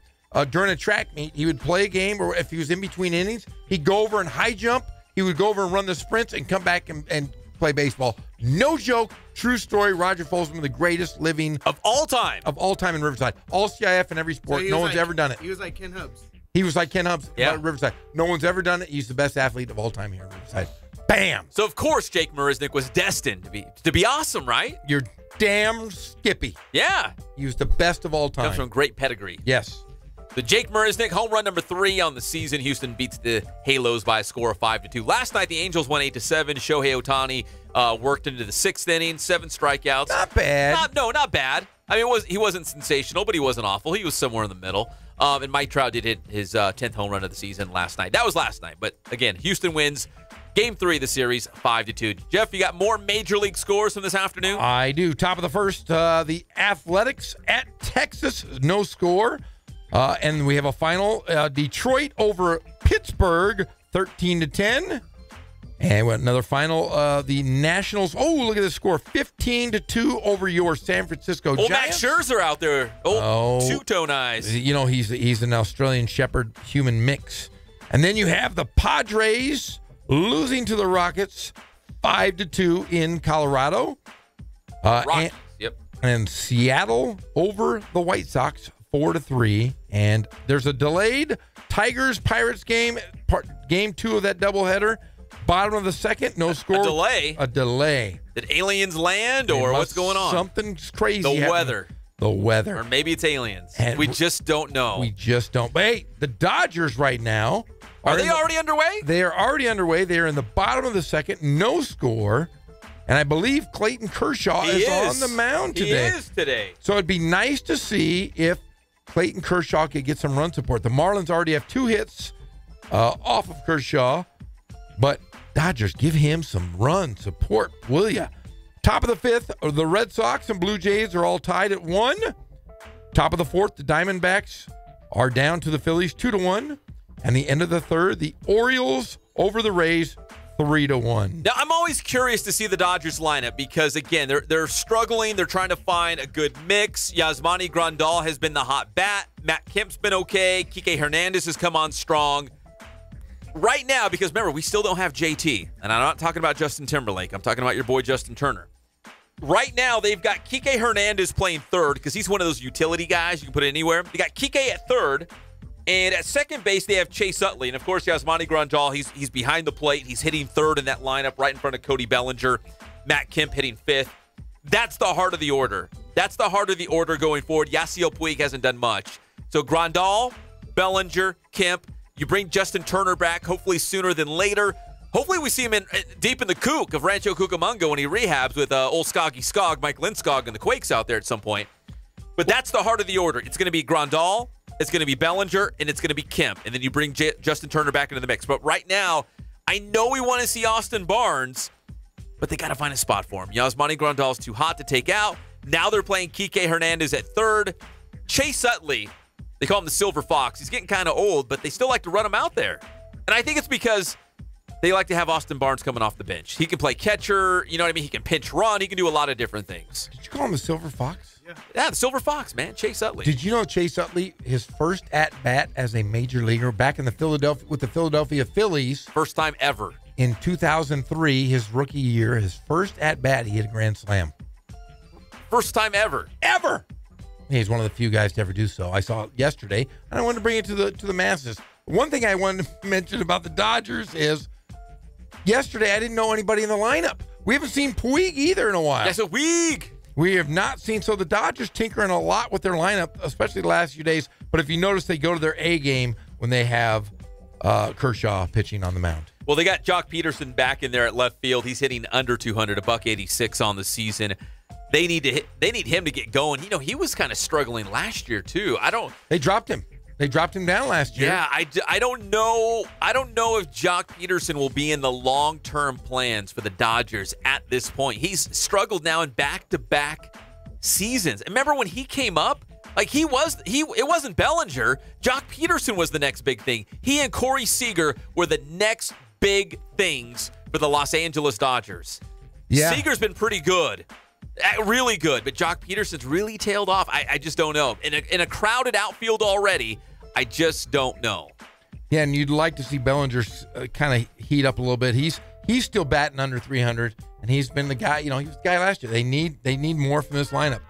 during a track meet, he would play a game, or if he was in between innings, he'd go over and high jump. He would go over and run the sprints and come back and play baseball. No joke. True story. Roger Folsom, the greatest living of all time. Of all time in Riverside. All CIF in every sport. So no one's ever done it. He was like Ken Hubbs. He was like Ken Hubbs at Riverside. No one's ever done it. He's the best athlete of all time here in Riverside. Bam! So, of course, Jake Marisnick was destined to be awesome, right? You're damn skippy. Yeah. He was the best of all time. Comes from great pedigree. Yes. The Jake Marisnick home run number 3 on the season. Houston beats the Halos by a score of 5-2. Last night, the Angels won 8-7. Shohei Ohtani worked into the 6th inning, 7 strikeouts. Not bad. Not bad. I mean, he wasn't sensational, but he wasn't awful. He was somewhere in the middle. And Mike Trout did hit his 10th home run of the season last night. That was last night. But again, Houston wins Game 3 of the series, 5-2. Jeff, you got more Major League scores from this afternoon? I do. Top of the first, the Athletics at Texas, no score. And we have a final, Detroit over Pittsburgh, 13-10. And another final, the Nationals. Oh, look at this score, 15-2 over your San Francisco Giants. Max Scherzer out there. Two-tone eyes. You know, he's an Australian Shepherd human mix. And then you have the Padres losing to the Rockets, 5-2 in Colorado. Rockies, yep. And Seattle over the White Sox, 4-3. And there's a delayed Tigers-Pirates game, game 2 of that doubleheader. Bottom of the second, no score. A delay? Did aliens land, or what's going on? Something's crazy The happening. weather. The weather. Or maybe it's aliens. And we just don't know. We just don't. But hey, the Dodgers right now. Are they already underway? They are already underway. They are in the bottom of the second, no score. And I believe Clayton Kershaw is on the mound today. He is today. So it'd be nice to see if Clayton Kershaw could get some run support. The Marlins already have 2 hits off of Kershaw. But Dodgers, give him some run support, will ya? Top of the 5th, the Red Sox and Blue Jays are all tied at 1. Top of the 4th, the Diamondbacks are down to the Phillies 2-1. And the end of the 3rd, the Orioles over the Rays 3-1. Now, I'm always curious to see the Dodgers lineup because, again, they're struggling. They're trying to find a good mix. Yasmani Grandal has been the hot bat. Matt Kemp's been okay. Kike Hernandez has come on strong. Right now, because remember, we still don't have JT, and I'm not talking about Justin Timberlake. I'm talking about your boy Justin Turner. Right now, they've got Kike Hernandez playing third because he's one of those utility guys. You can put it anywhere. They got Kike at third, and at second base, they have Chase Utley. And, of course, Yasmani Grandal, he's behind the plate. He's hitting third in that lineup right in front of Cody Bellinger. Matt Kemp hitting 5th. That's the heart of the order. That's the heart of the order going forward. Yasiel Puig hasn't done much. So Grandal, Bellinger, Kemp. You bring Justin Turner back, hopefully sooner than later. Hopefully we see him deep in the kook of Rancho Cucamonga when he rehabs with old Skoggy Skog, Mike Lindskog, and the Quakes out there at some point. But that's the heart of the order. It's going to be Grandal, it's going to be Bellinger, and it's going to be Kemp. And then you bring Justin Turner back into the mix. But right now, I know we want to see Austin Barnes, but they got to find a spot for him. Yasmani Grandal's too hot to take out. Now they're playing Kike Hernandez at third. Chase Utley, they call him the Silver Fox. He's getting kind of old, but they still like to run him out there. And I think it's because they like to have Austin Barnes coming off the bench. He can play catcher, you know what I mean? He can pinch run. He can do a lot of different things. Did you call him the Silver Fox? Yeah, the Silver Fox, man. Chase Utley. Did you know Chase Utley, his first at-bat as a major leaguer back in the Philadelphia Phillies. First time ever. In 2003, his rookie year, his first at-bat, he hit a grand slam. First time ever. Ever! He's one of the few guys to ever do so. I saw it yesterday, and I wanted to bring it to the masses. One thing I wanted to mention about the Dodgers is yesterday I didn't know anybody in the lineup. We haven't seen Puig either in a while. That's a week. We have not seen. So the Dodgers tinkering a lot with their lineup, especially the last few days. But if you notice, they go to their A game when they have Kershaw pitching on the mound. Well, they got Jock Peterson back in there at left field. He's hitting under 200, $186 on the season. They need him to get going. You know, he was kind of struggling last year too. They dropped him. They dropped him down last year. Yeah, I don't know. I don't know if Jock Peterson will be in the long-term plans for the Dodgers at this point. He's struggled now in back-to-back seasons. And remember when he came up? Like it wasn't Bellinger. Jock Peterson was the next big thing. He and Corey Seager were the next big things for the Los Angeles Dodgers. Yeah. Seager's been pretty good. Really good, but Jock Peterson's really tailed off. I just don't know. In a crowded outfield already, I just don't know. Yeah, and you'd like to see Bellinger kind of heat up a little bit. He's still batting under 300, and he's been the guy. You know, he was the guy last year. They need more from this lineup.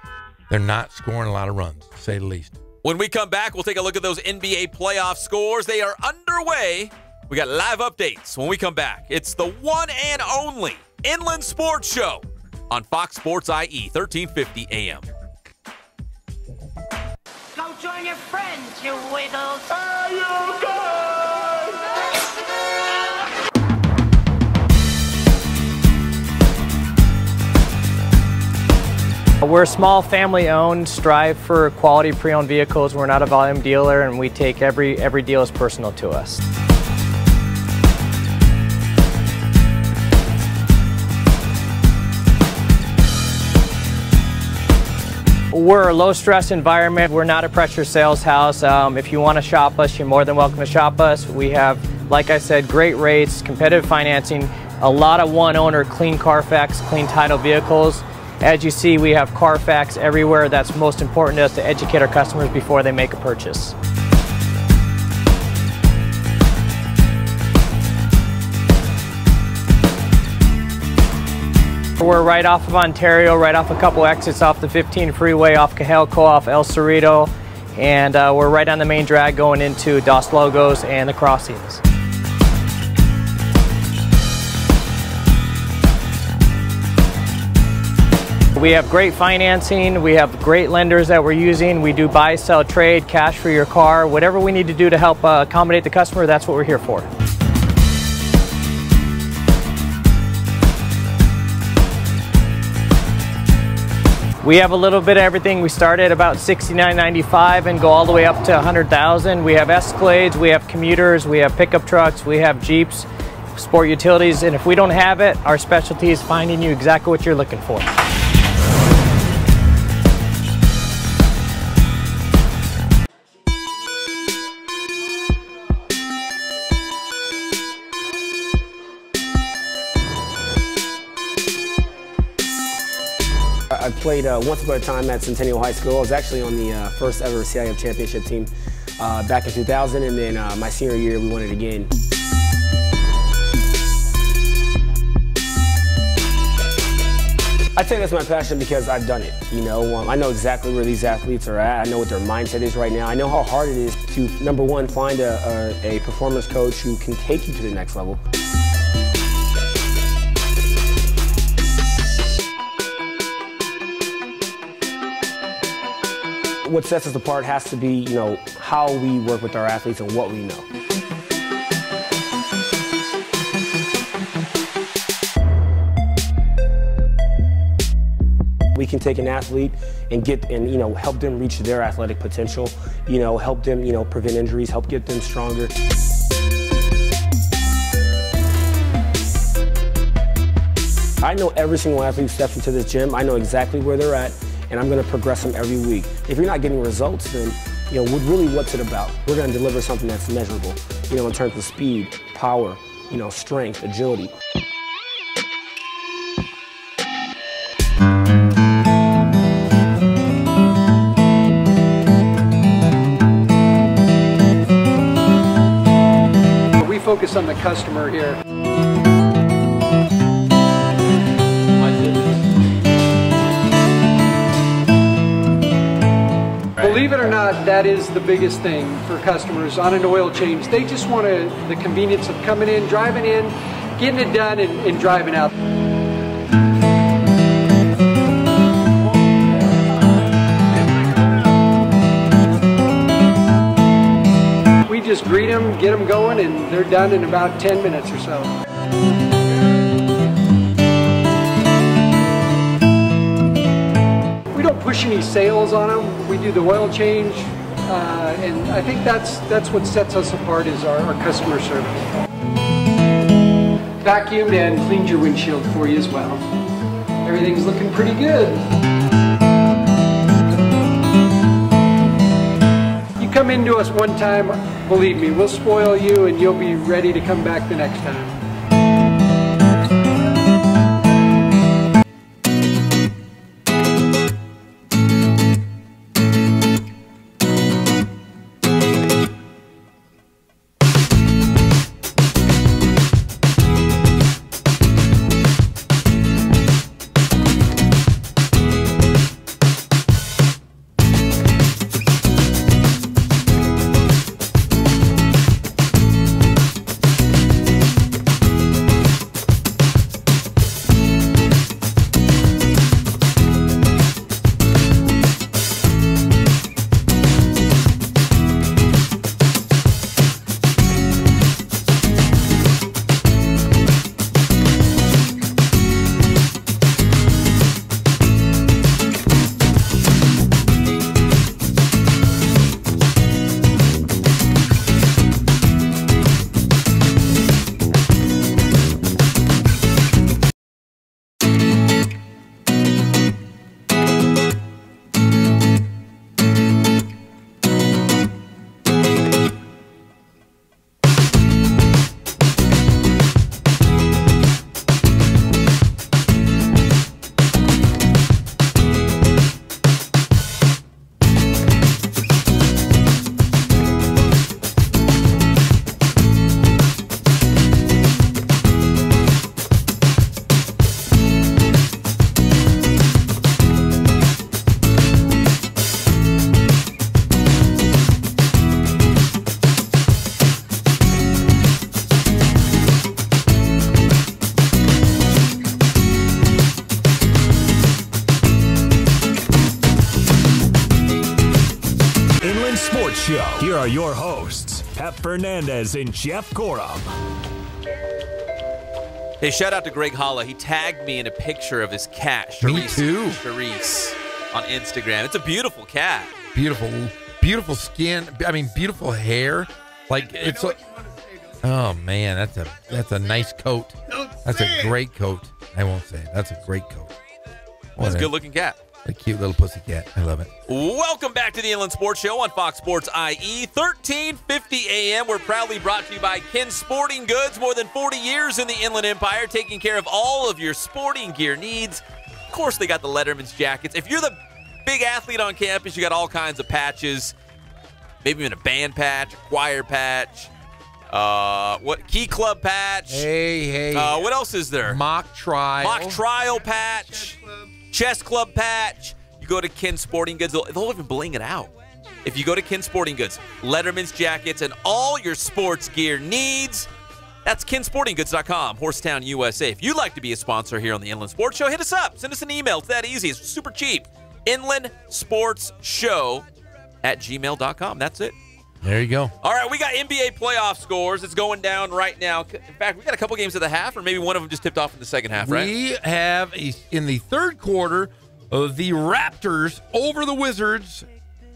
They're not scoring a lot of runs, to say the least. When we come back, we'll take a look at those NBA playoff scores. They are underway. We got live updates when we come back. It's the one and only Inland Sports Show on Fox Sports IE, 1350 AM. Go join your friends, you wiggles. We're small, family-owned, strive for quality pre-owned vehicles. We're not a volume dealer, and we take every deal as personal to us. We're a low-stress environment. We're not a pressure sales house. If you want to shop us, you're more than welcome to shop us. We have, like I said, great rates, competitive financing, a lot of one-owner, clean Carfax, clean title vehicles. As you see, we have Carfax everywhere. That's most important to us, to educate our customers before they make a purchase. We're right off of Ontario, right off a couple exits off the 15 freeway, off Cajelco, off El Cerrito, and we're right on the main drag going into Dos Logos and the crossings. We have great financing, we have great lenders that we're using. We do buy, sell, trade, cash for your car. Whatever we need to do to help accommodate the customer, that's what we're here for. We have a little bit of everything. We start at about $69.95 and go all the way up to $100,000. We have Escalades, we have commuters, we have pickup trucks, we have Jeeps, sport utilities, and if we don't have it, our specialty is finding you exactly what you're looking for. I played once upon a time at Centennial High School. I was actually on the first ever CIF championship team back in 2000, and then my senior year we won it again. I'd say that's my passion because I've done it. You know, I know exactly where these athletes are at. I know what their mindset is right now. I know how hard it is to, number one, find a performance coach who can take you to the next level. What sets us apart has to be, you know, how we work with our athletes and what we know. We can take an athlete and you know, help them reach their athletic potential, you know, help them, you know, prevent injuries, help get them stronger. I know every single athlete who steps into this gym. I know exactly where they're at, and I'm going to progress them every week. If you're not getting results, then, you know, really what's it about? We're going to deliver something that's measurable, you know, in terms of speed, power, strength, agility. We focus on the customer here. Believe it or not, that is the biggest thing for customers on an oil change. They just want the convenience of coming in, driving in, getting it done, and driving out. We just greet them, get them going, and they're done in about 10 minutes or so. We don't push any sales on them. We do the oil change, and I think that's what sets us apart is our customer service. Vacuumed and cleaned your windshield for you as well. Everything's looking pretty good. You come into us one time, believe me, we'll spoil you and you'll be ready to come back the next time. Show. Here are your hosts, Pep Fernandez and Jeff Gorham. Hey, shout out to Greg Holla. He tagged me in a picture of his cat, Shareece. Me too. Shareece on Instagram. It's a beautiful cat. Beautiful skin. I mean, beautiful hair. Like it's a. Oh man, that's a nice coat. That's a great coat. I won't say it. That's a great coat. That's a good-looking cat. A cute little pussy cat. I love it. Welcome back to the Inland Sports Show on Fox Sports IE, 1350 AM. We're proudly brought to you by Ken Sporting Goods. More than 40 years in the Inland Empire, taking care of all of your sporting gear needs. Of course, they got the Letterman's jackets. If you're the big athlete on campus, you got all kinds of patches. Maybe even a band patch, a choir patch, key club patch. Hey. What else is there? Mock trial patch. Chess club patch. You go to Ken Sporting Goods, they'll even bling it out. If you go to Ken Sporting Goods, Letterman's jackets and all your sports gear needs, that's kensportinggoods.com, Horsetown, USA. If you'd like to be a sponsor here on the Inland Sports Show, hit us up. Send us an email. It's that easy. It's super cheap. inlandsportsshow@gmail.com. That's it. There you go. All right, we got NBA playoff scores. It's going down right now. In fact, we got a couple games of the half, or maybe one of them just tipped off in the second half, right? We have, in the third quarter, the Raptors over the Wizards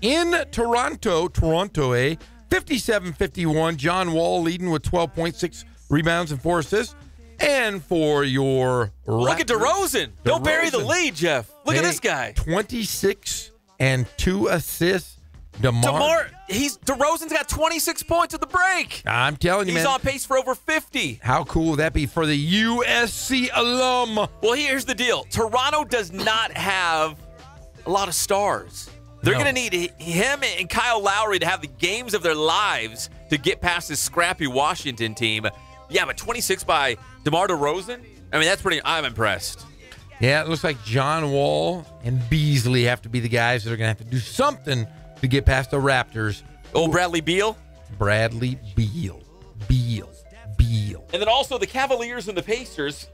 in Toronto, 57-51. John Wall leading with 12.6 rebounds and 4 assists. And for your Raptors, look at DeRozan. Don't bury the lead, Jeff. Look at this guy. 26 and 2 assists. DeRozan's got 26 points at the break. I'm telling you, He's man. on pace for over 50. How cool would that be for the USC alum? Well, here's the deal. Toronto does not have a lot of stars. They're going to need him and Kyle Lowry to have the games of their lives to get past this scrappy Washington team. Yeah, but 26 by DeMar DeRozan? I mean, that's pretty – I'm impressed. Yeah, it looks like John Wall and Beasley have to be the guys that are going to have to do something to get past the Raptors. Oh, Bradley Beal? Bradley Beal. And then also the Cavaliers and the Pacers.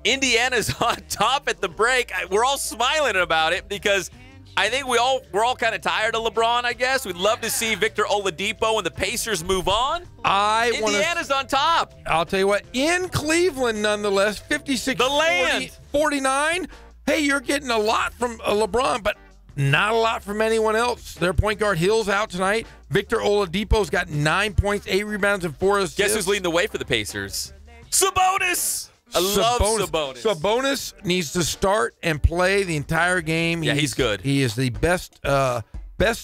Indiana's on top at the break. We're all smiling about it because I think we're all kind of tired of LeBron, I guess. We'd love to see Victor Oladipo and the Pacers move on. Indiana's on top. I'll tell you what, in Cleveland nonetheless, 56-49. Hey, you're getting a lot from LeBron, but not a lot from anyone else. Their point guard Hill's out tonight. Victor Oladipo's got 9 points, 8 rebounds, and 4 assists. Guess who's leading the way for the Pacers? Sabonis! I love Sabonis. Sabonis needs to start and play the entire game. Yeah, he's good. He is the best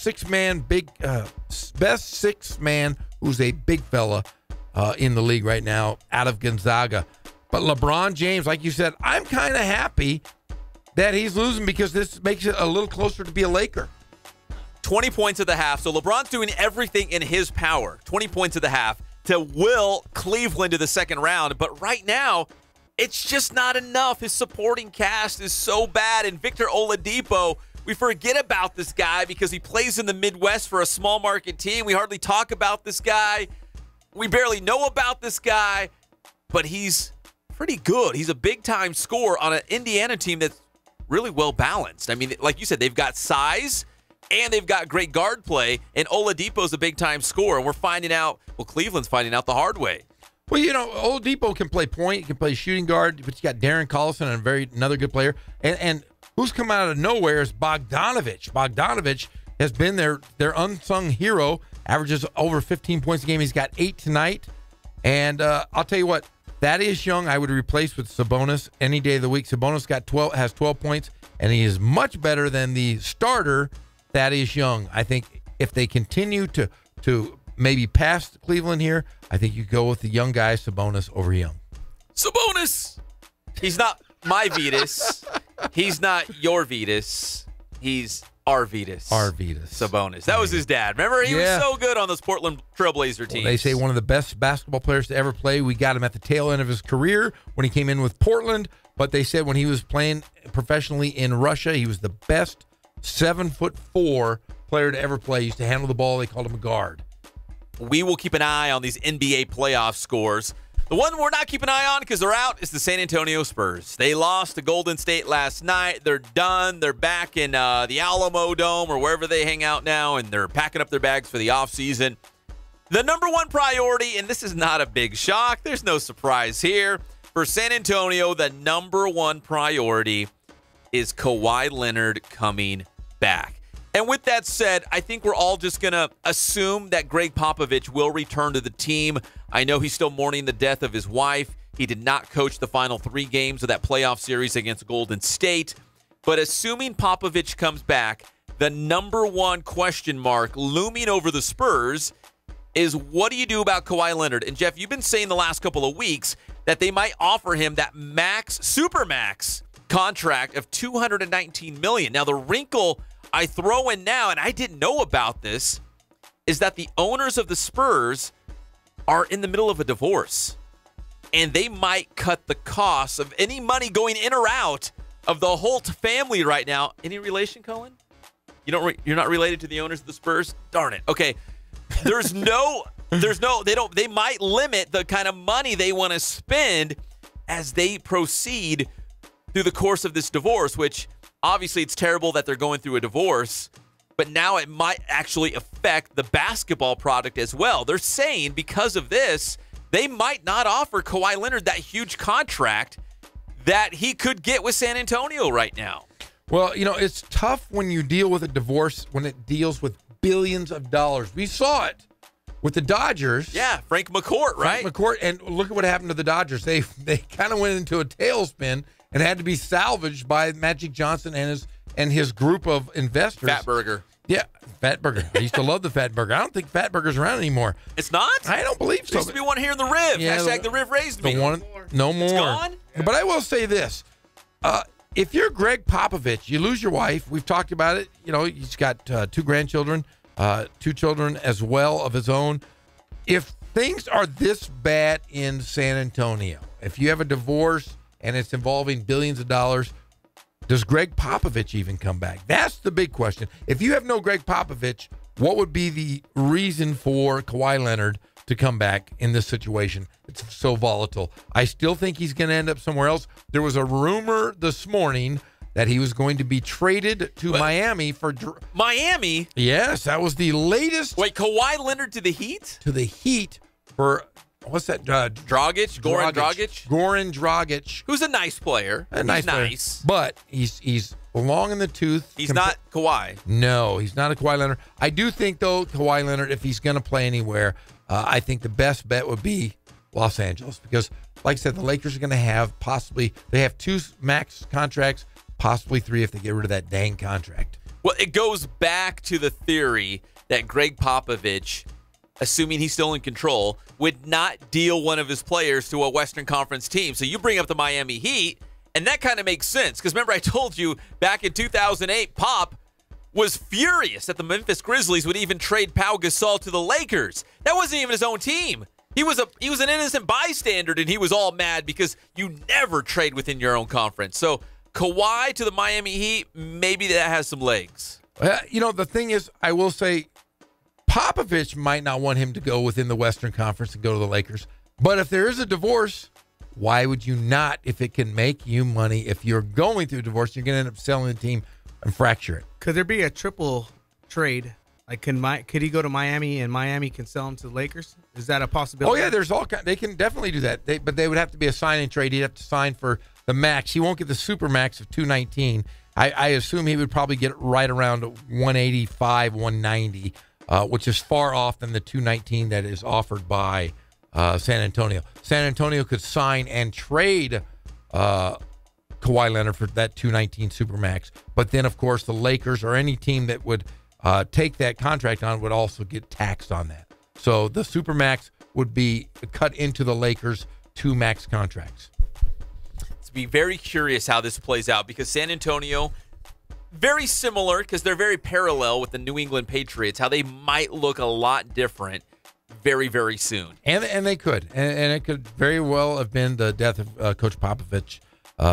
six man who's a big fella in the league right now out of Gonzaga. But LeBron James, like you said, I'm kind of happy that he's losing because this makes it a little closer to be a Laker. 20 points at the half. So LeBron's doing everything in his power. 20 points at the half to will Cleveland to the second round. But right now, it's just not enough. His supporting cast is so bad. And Victor Oladipo, we forget about this guy because he plays in the Midwest for a small market team. We hardly talk about this guy. We barely know about this guy. But he's pretty good. He's a big-time scorer on an Indiana team that's really well-balanced. I mean, like you said, they've got size and they've got great guard play, and Oladipo's a big-time scorer. And we're finding out, well, Cleveland's finding out the hard way. Well, you know, Oladipo can play point, he can play shooting guard, but you got Darren Collison, another good player. And who's come out of nowhere is Bogdanovich. Bogdanovich has been their unsung hero, averages over 15 points a game. He's got 8 tonight. And I'll tell you what, Thaddeus Young I would replace with Sabonis any day of the week. Sabonis has 12 points, and he is much better than the starter, Thaddeus Young. I think if they continue to maybe pass Cleveland here, I think you go with the young guy, Sabonis, over Young. Sabonis! He's not my Vitas. He's not your Vitas. He's our Vitas. Sabonis. That was his dad. Remember? He was so good on those Portland Trailblazer teams. Well, they say one of the best basketball players to ever play. We got him at the tail end of his career when he came in with Portland, but they said when he was playing professionally in Russia, he was the best 7'4" player to ever play. He used to handle the ball. They called him a guard. We will keep an eye on these NBA playoff scores. The one we're not keeping an eye on because they're out is the San Antonio Spurs. They lost to Golden State last night. They're done. They're back in the Alamo Dome or wherever they hang out now, and they're packing up their bags for the offseason. The number one priority, and this is not a big shock, there's no surprise here. For San Antonio, the number one priority is Kawhi Leonard coming back. And with that said, I think we're all just going to assume that Greg Popovich will return to the team. I know he's still mourning the death of his wife. He did not coach the final 3 games of that playoff series against Golden State. But assuming Popovich comes back, the number one question mark looming over the Spurs is what do you do about Kawhi Leonard? And Jeff, you've been saying the last couple of weeks that they might offer him that supermax contract of $219 million. Now, the wrinkle I throw in now, and I didn't know about this, is that the owners of the Spurs are in the middle of a divorce. And they might cut the costs of any money going in or out of the Holt family right now. Any relation, Cohen? You're not related to the owners of the Spurs? Darn it. Okay. They might limit the kind of money they want to spend as they proceed through the course of this divorce, which obviously it's terrible that they're going through a divorce, but now it might actually affect the basketball product as well. They're saying because of this, they might not offer Kawhi Leonard that huge contract that he could get with San Antonio right now. Well, you know, it's tough when you deal with a divorce when it deals with billions of dollars. We saw it with the Dodgers. Yeah, Frank McCourt, right? Frank McCourt, and look at what happened to the Dodgers. They kind of went into a tailspin and had to be salvaged by Magic Johnson and his group of investors. Fatburger. Yeah, Fat Burger. I used to love the Fat Burger. I don't think Fat Burger's around anymore. It's not? I don't believe so. There used to be one here in the Rib. Yeah, Hashtag the Rib raised me. No more. It's gone? But I will say this. If you're Greg Popovich, you lose your wife. We've talked about it. You know, he's got 2 grandchildren, 2 children as well of his own. If things are this bad in San Antonio, if you have a divorce and it's involving billions of dollars, does Greg Popovich even come back? That's the big question. If you have no Greg Popovich, what would be the reason for Kawhi Leonard to come back in this situation? It's so volatile. I still think he's going to end up somewhere else. There was a rumor this morning that he was going to be traded to Miami for... Miami? Yes, that was the latest... Wait, Kawhi Leonard to the Heat? To the Heat for... What's that? Dragic? Goran Dragic? Goran Dragic. Who's a nice player. Nice. But he's long in the tooth. He's not Kawhi. No, he's not a Kawhi Leonard. I do think, though, Kawhi Leonard, if he's going to play anywhere, I think the best bet would be Los Angeles. Because, like I said, the Lakers are going to have they have 2 max contracts, possibly 3 if they get rid of that dang contract. Well, it goes back to the theory that Greg Popovich, assuming he's still in control, would not deal one of his players to a Western Conference team. So you bring up the Miami Heat, and that kind of makes sense. Because remember, I told you back in 2008, Pop was furious that the Memphis Grizzlies would even trade Pau Gasol to the Lakers. That wasn't even his own team. He was an innocent bystander, and he was all mad because you never trade within your own conference. So Kawhi to the Miami Heat, maybe that has some legs. You know, the thing is, I will say, Popovich might not want him to go within the Western Conference and go to the Lakers. But if there is a divorce, why would you not, if it can make you money? If you're going through a divorce, you're going to end up selling the team and fracture it. Could there be a triple trade? Like, could he go to Miami and Miami can sell him to the Lakers? Is that a possibility? Oh, yeah, there's all kind. They can definitely do that. But they would have to be a sign and trade. He'd have to sign for the max. He won't get the super max of 219. I assume he would probably get right around 185, 190. Which is far off than the 219 that is offered by San Antonio. San Antonio could sign and trade Kawhi Leonard for that 219 Supermax. But then, of course, the Lakers or any team that would take that contract on would also get taxed on that. So the Supermax would be cut into the Lakers' 2 max contracts. It's be very curious how this plays out because San Antonio... very similar because they're very parallel with the New England Patriots, how they might look a lot different very, very soon. And they could. And it could very well have been the death of Coach Popovich,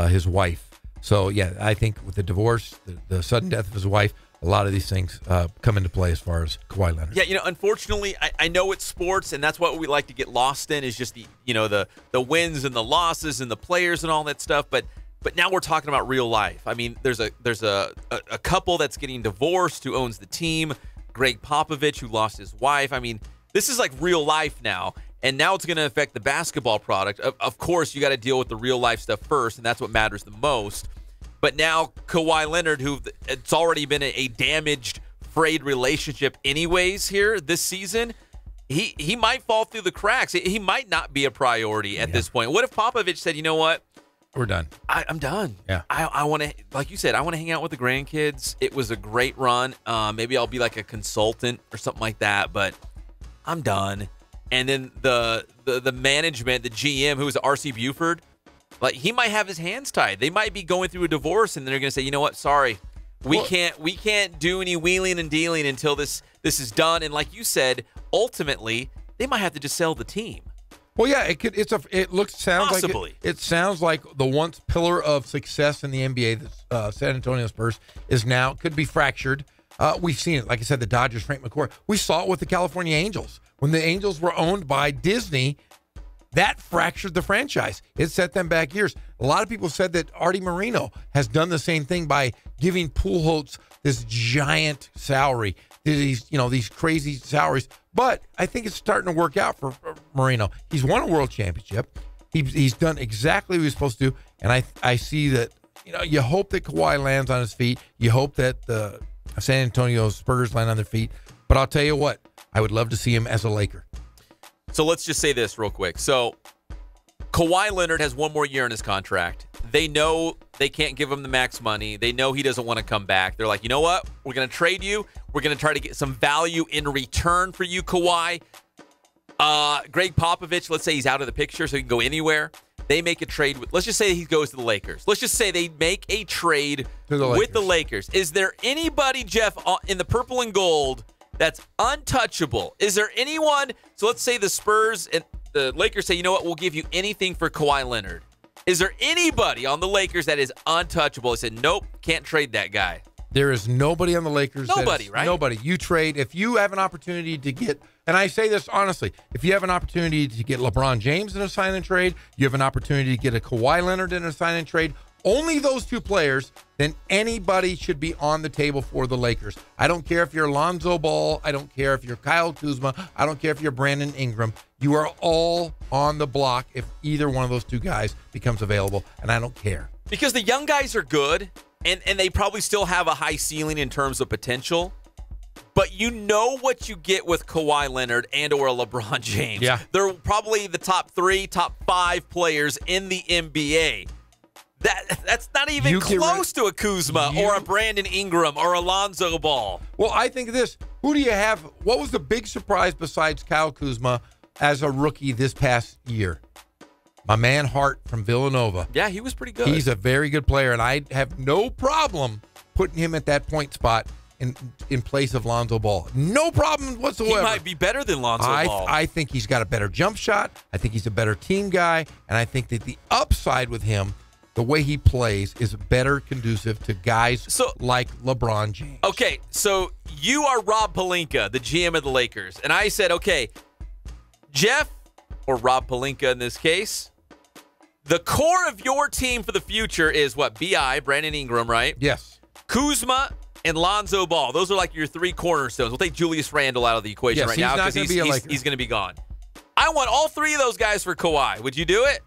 his wife. So, yeah, I think with the divorce, the sudden death of his wife, a lot of these things come into play as far as Kawhi Leonard. Yeah, unfortunately, I know it's sports, and that's what we like to get lost in is just the wins and the losses and the players and all that stuff. But now we're talking about real life. I mean, there's a couple that's getting divorced who owns the team, Greg Popovich, who lost his wife. I mean, this is like real life now, and now it's going to affect the basketball product. Of course, you got to deal with the real life stuff first, and that's what matters the most. But now Kawhi Leonard, who it's already been a damaged, frayed relationship anyways here this season, he might fall through the cracks. He might not be a priority at this point. What if Popovich said, you know what? We're done. I'm done. Yeah. I want to, like you said, I want to hang out with the grandkids. It was a great run. Maybe I'll be like a consultant or something like that, but I'm done. And then the management, the GM, who was R.C. Buford, like he might have his hands tied. They might be going through a divorce, and they're going to say, you know what? Sorry, we can't do any wheeling and dealing until this is done. And like you said, ultimately, they might have to just sell the team. Well, yeah, it sounds like the once pillar of success in the NBA, the San Antonio Spurs, could be fractured. We've seen it. Like I said, the Dodgers, Frank McCoy. We saw it with the California Angels. When the Angels were owned by Disney, that fractured the franchise. It set them back years. A lot of people said that Artie Moreno has done the same thing by giving Pujols this giant salary, these crazy salaries. But I think it's starting to work out for Moreno. He's won a world championship. He's done exactly what he's supposed to do. And I see that, you hope that Kawhi lands on his feet. You hope that the San Antonio Spurs land on their feet. But I'll tell you what, I would love to see him as a Laker. So let's just say this real quick. So Kawhi Leonard has one more year in his contract. They know they can't give him the max money. They know he doesn't want to come back. They're like, you know what? We're going to trade you. We're going to try to get some value in return for you, Kawhi. Greg Popovich, let's say he's out of the picture so he can go anywhere. They make a trade with, let's just say he goes to the Lakers. Let's just say they make a trade with the Lakers. Is there anybody, Jeff, in the purple and gold that's untouchable? Is there anyone? So let's say the Spurs and the Lakers say, you know what? We'll give you anything for Kawhi Leonard. Is there anybody on the Lakers that is untouchable? He said, nope, can't trade that guy. There is nobody on the Lakers. Nobody, right? Nobody. You trade. If you have an opportunity to get, and I say this honestly, if you have an opportunity to get LeBron James in a sign and trade, you have an opportunity to get a Kawhi Leonard in a sign and trade, only those two players, then anybody should be on the table for the Lakers. I don't care if you're Lonzo Ball. I don't care if you're Kyle Kuzma. I don't care if you're Brandon Ingram. You are all on the block if either one of those two guys becomes available, and I don't care. Because the young guys are good, and they probably still have a high ceiling in terms of potential. But you know what you get with Kawhi Leonard and or LeBron James. Yeah. They're probably the top 3, top 5 players in the NBA. That's not even close to a Kuzma or a Brandon Ingram or a Lonzo Ball. Well, I think of this. Who do you have? What was the big surprise besides Kyle Kuzma as a rookie this past year? My man Hart from Villanova. Yeah, he was pretty good. He's a very good player, and I have no problem putting him at that point spot in place of Lonzo Ball. No problem whatsoever. He might be better than Lonzo Ball. I think he's got a better jump shot. I think he's a better team guy, and I think that the upside with him, the way he plays, is better conducive to guys like LeBron James. Okay, so you are Rob Pelinka, the GM of the Lakers, and I said, okay, Jeff, or Rob Pelinka in this case, the core of your team for the future is what? B.I., Brandon Ingram, right? Yes. Kuzma and Lonzo Ball. Those are like your 3 cornerstones. We'll take Julius Randle out of the equation right now because he's going to be gone. I want all 3 of those guys for Kawhi. Would you do it?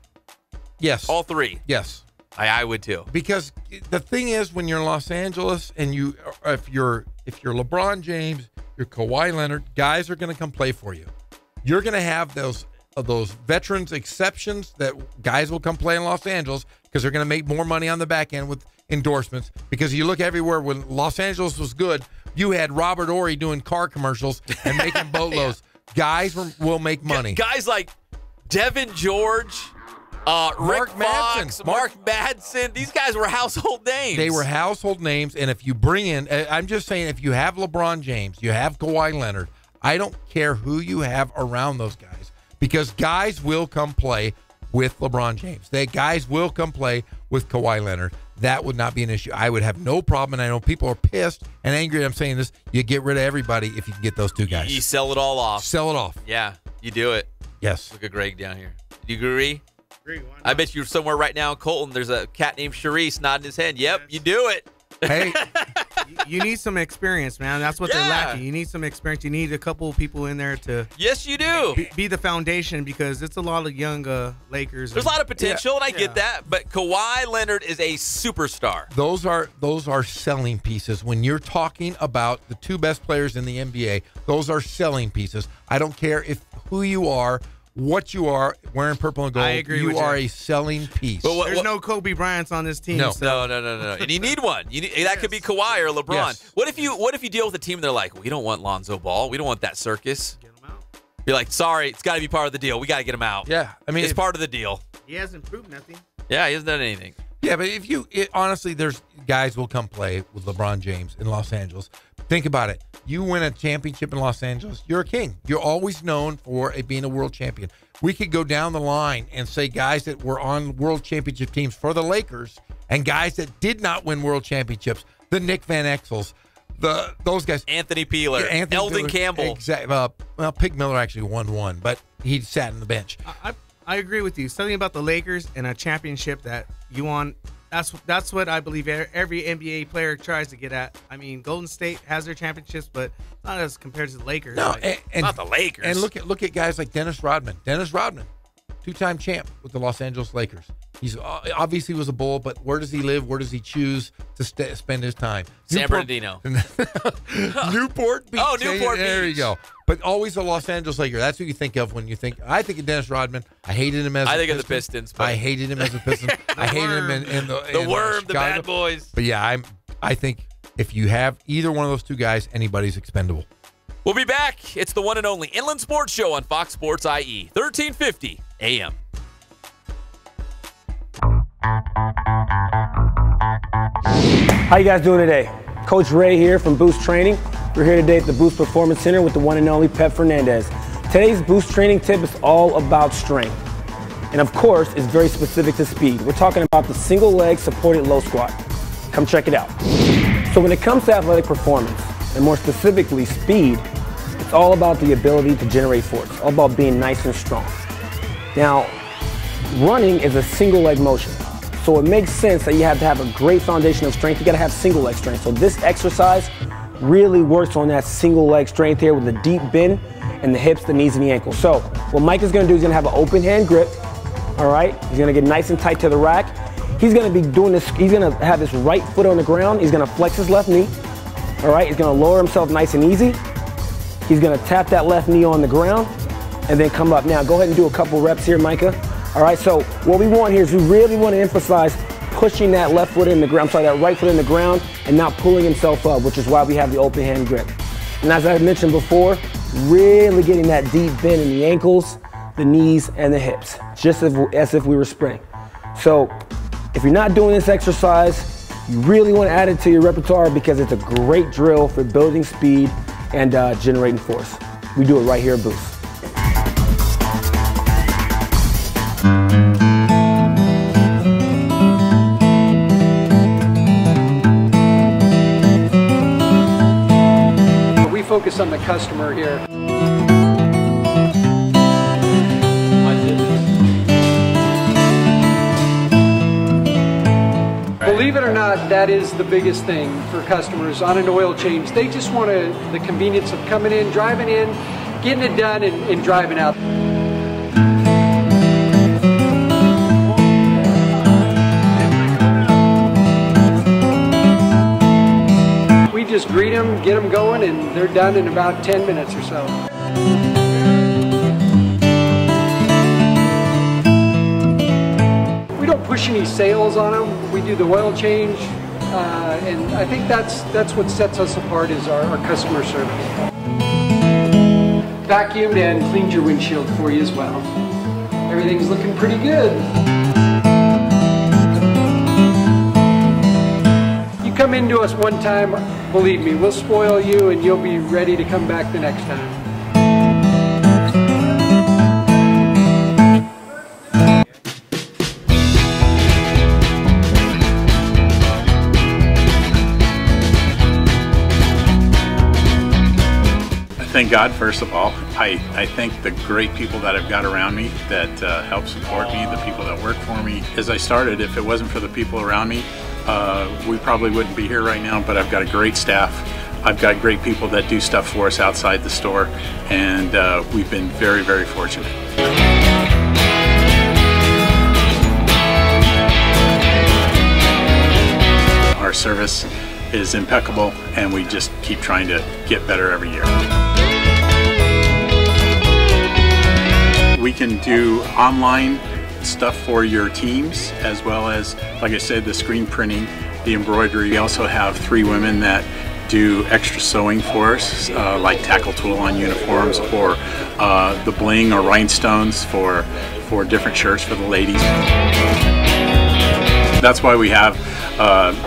Yes. All 3? Yes. I would too. Because the thing is, when you're in Los Angeles and if you're LeBron James, you're Kawhi Leonard, guys are going to come play for you. You're going to have those veterans exceptions that guys will come play in Los Angeles because they're going to make more money on the back end with endorsements. Because you look everywhere, when Los Angeles was good, you had Robert Horry doing car commercials and making boatloads. Guys will make money. Guys like Devin George, Rick Fox, Mark Madsen. These guys were household names. They were household names. And if you bring in, I'm just saying, if you have LeBron James, you have Kawhi Leonard, I don't care who you have around those guys, because guys will come play with LeBron James. Guys will come play with Kawhi Leonard. That would not be an issue. I would have no problem, and I know people are pissed and angry that I'm saying this. You get rid of everybody if you can get those two guys. You sell it all off. Sell it off. Yeah, you do it. Yes. Look at Greg down here. Do you agree? Why not? I bet you're somewhere right now in Colton. There's a cat named Shareece nodding his head. Yep, you do it. Hey, you need some experience, man. That's what they're lacking. You need some experience. You need a couple of people in there to yes, you do be the foundation, because it's a lot of young Lakers. There's a lot of potential, and I get that. But Kawhi Leonard is a superstar. Those are selling pieces. When you're talking about the 2 best players in the NBA, those are selling pieces. I don't care who you are, what you are, wearing purple and gold. I agree with you. You are a selling piece. But there's no Kobe Bryants on this team. No. So. No. And you need one. That could be Kawhi or LeBron. Yes. What if you deal with a team, they're like, we don't want Lonzo Ball. We don't want that circus. Get him out. Be like, sorry, it's got to be part of the deal. We got to get him out. Yeah. I mean, it's part of the deal. He hasn't proved nothing. Yeah, he hasn't done anything. Yeah, but honestly, there's guys will come play with LeBron James in Los Angeles. Think about it. You win a championship in Los Angeles, you're a king. You're always known for being a world champion. We could go down the line and say guys that were on world championship teams for the Lakers and guys that did not win world championships, the Nick Van Exels, those guys. Anthony Peeler, Eldon Campbell. Exactly. Well, Pig Miller actually won one, but he sat on the bench. I agree with you. Something about the Lakers and a championship that you want. That's what I believe every NBA player tries to get at. I mean, Golden State has their championships, but not as compared to the Lakers. No, and not the Lakers. And look at guys like Dennis Rodman. Dennis Rodman, 2-time champ with the Los Angeles Lakers. He's obviously was a Bull, but where does he live? Where does he choose to spend his time? San Bernardino. Newport Beach. Oh, Newport Beach. There you go. But always a Los Angeles Laker. That's who you think of when you think. I think of Dennis Rodman. I hated him as. I a think Piston. of the Pistons. But I hated him as a Piston. I hated him in the Worm, the Bad Boys. But yeah, I think if you have either one of those two guys, anybody's expendable. We'll be back. It's the one and only Inland Sports Show on Fox Sports IE, 1350 AM. How you guys doing today? Coach Ray here from Boost Training. We're here today at the Boost Performance Center with the one and only Pep Fernandez. Today's Boost Training tip is all about strength. And of course, it's very specific to speed. We're talking about the single leg supported low squat. Come check it out. So when it comes to athletic performance, and more specifically speed, it's all about the ability to generate force, all about being nice and strong. Now, running is a single leg motion. So it makes sense that you have to have a great foundation of strength. You gotta have single leg strength. So this exercise really works on that single leg strength here with a deep bend in the hips, the knees, and the ankles. So what Mike is gonna do, he's gonna have an open hand grip, all right? He's gonna get nice and tight to the rack. He's gonna be doing this, he's gonna have his right foot on the ground. He's gonna flex his left knee, all right? He's gonna lower himself nice and easy. He's gonna tap that left knee on the ground and then come up. Now go ahead and do a couple reps here, Micah. All right, so what we want here is we really want to emphasize pushing that left foot in the ground, that right foot in the ground and not pulling himself up, which is why we have the open hand grip. And as I mentioned before, really getting that deep bend in the ankles, the knees, and the hips, just as if we were sprinting. So if you're not doing this exercise, you really want to add it to your repertoire because it's a great drill for building speed and generating force. We do it right here at Boost. We focus on the customer here. Believe it or not, that is the biggest thing for customers on an oil change. They just want the convenience of coming in, driving in, getting it done, and driving out. We just greet them, get them going, and they're done in about 10 minutes or so. We don't push any sales on them. We do the oil change, and I think that's what sets us apart is our customer service. Vacuumed and cleaned your windshield for you as well. Everything's looking pretty good. You come into us one time, believe me, we'll spoil you and you'll be ready to come back the next time. Thank God, first of all. I thank the great people that I've got around me that help support me, the people that work for me. As I started, if it wasn't for the people around me, we probably wouldn't be here right now, but I've got a great staff. I've got great people that do stuff for us outside the store, and we've been very, very fortunate. Our service is impeccable, and we just keep trying to get better every year. We can do online stuff for your teams, as well as, like I said, the screen printing, the embroidery. We also have 3 women that do extra sewing for us, like tackle tool on uniforms, or the bling or rhinestones for different shirts for the ladies. That's why we have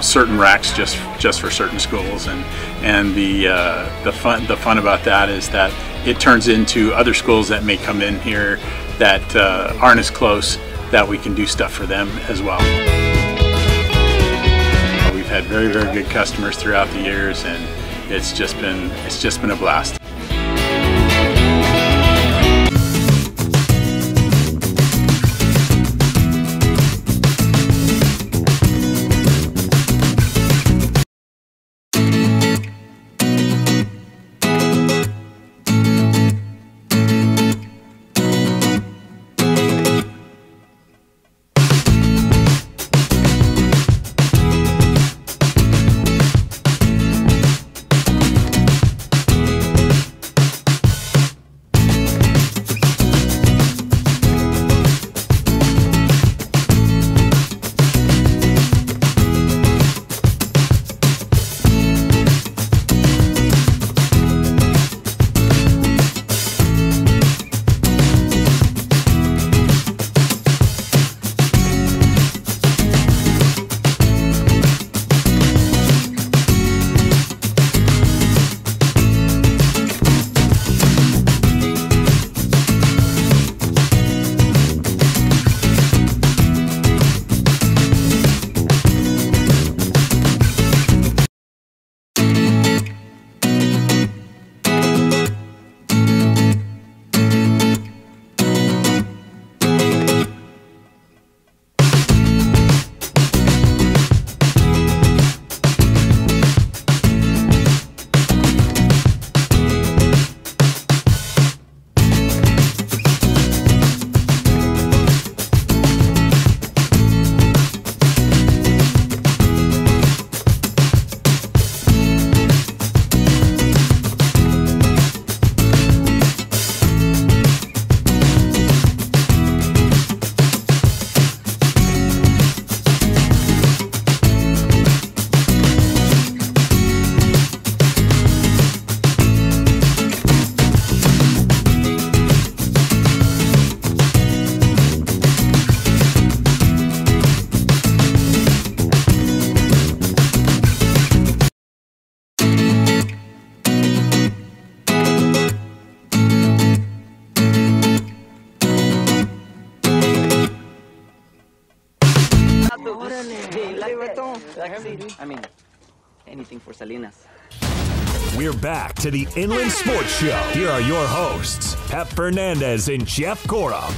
certain racks just for certain schools, and the fun about that is that it turns into other schools that may come in here that aren't as close, that we can do stuff for them as well. We've had very, very good customers throughout the years, and it's just been a blast. I mean, anything for Salinas. We're back to the Inland Sports Show. Here are your hosts, Pep Fernandez and Jeff Gorham.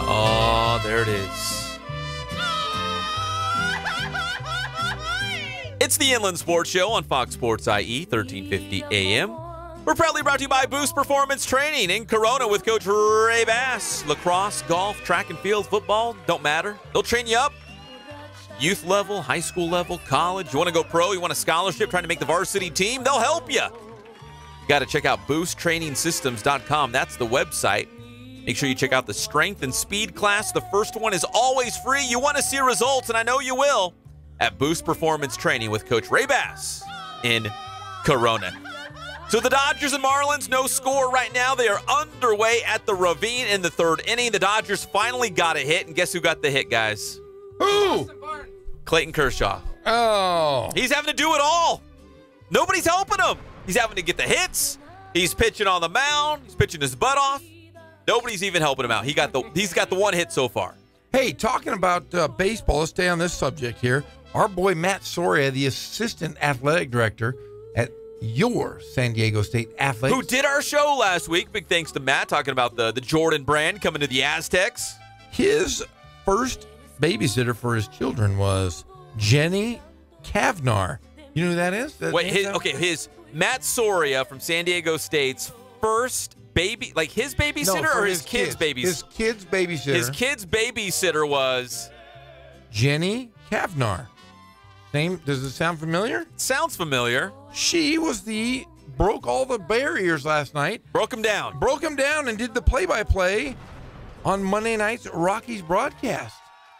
Oh, there it is. It's the Inland Sports Show on Fox Sports IE, 1350 AM. We're proudly brought to you by Boost Performance Training in Corona with Coach Ray Bass. Lacrosse, golf, track and field, football, don't matter. They'll train you up. Youth level, high school level, college. You want to go pro, you want a scholarship, trying to make the varsity team, they'll help you. You got to check out boosttrainingsystems.com. That's the website. Make sure you check out the strength and speed class. The first one is always free. You want to see results, and I know you will, at Boost Performance Training with Coach Ray Bass in Corona. So the Dodgers and Marlins, no score right now. They are underway at the Ravine in the third inning. The Dodgers finally got a hit, and guess who got the hit, guys? Who? Clayton Kershaw. Oh. He's having to do it all. Nobody's helping him. He's having to get the hits. He's pitching on the mound. He's pitching his butt off. Nobody's even helping him out. He's got the one hit so far. Hey, talking about baseball, let's stay on this subject here. Our boy Matt Soria, the assistant athletic director at your San Diego State Athletics, who did our show last week. Big thanks to Matt, talking about the Jordan brand coming to the Aztecs. His first babysitter for his children was Jenny Kavnar. You know who that is? His Matt Soria from San Diego State's first baby, like his babysitter or his kid's babysitter? His kid's babysitter. His kid's babysitter was Jenny Kavnar. Name, does it sound familiar? Sounds familiar. She was broke all the barriers last night. Broke them down and did the play-by-play on Monday night's Rockies broadcast.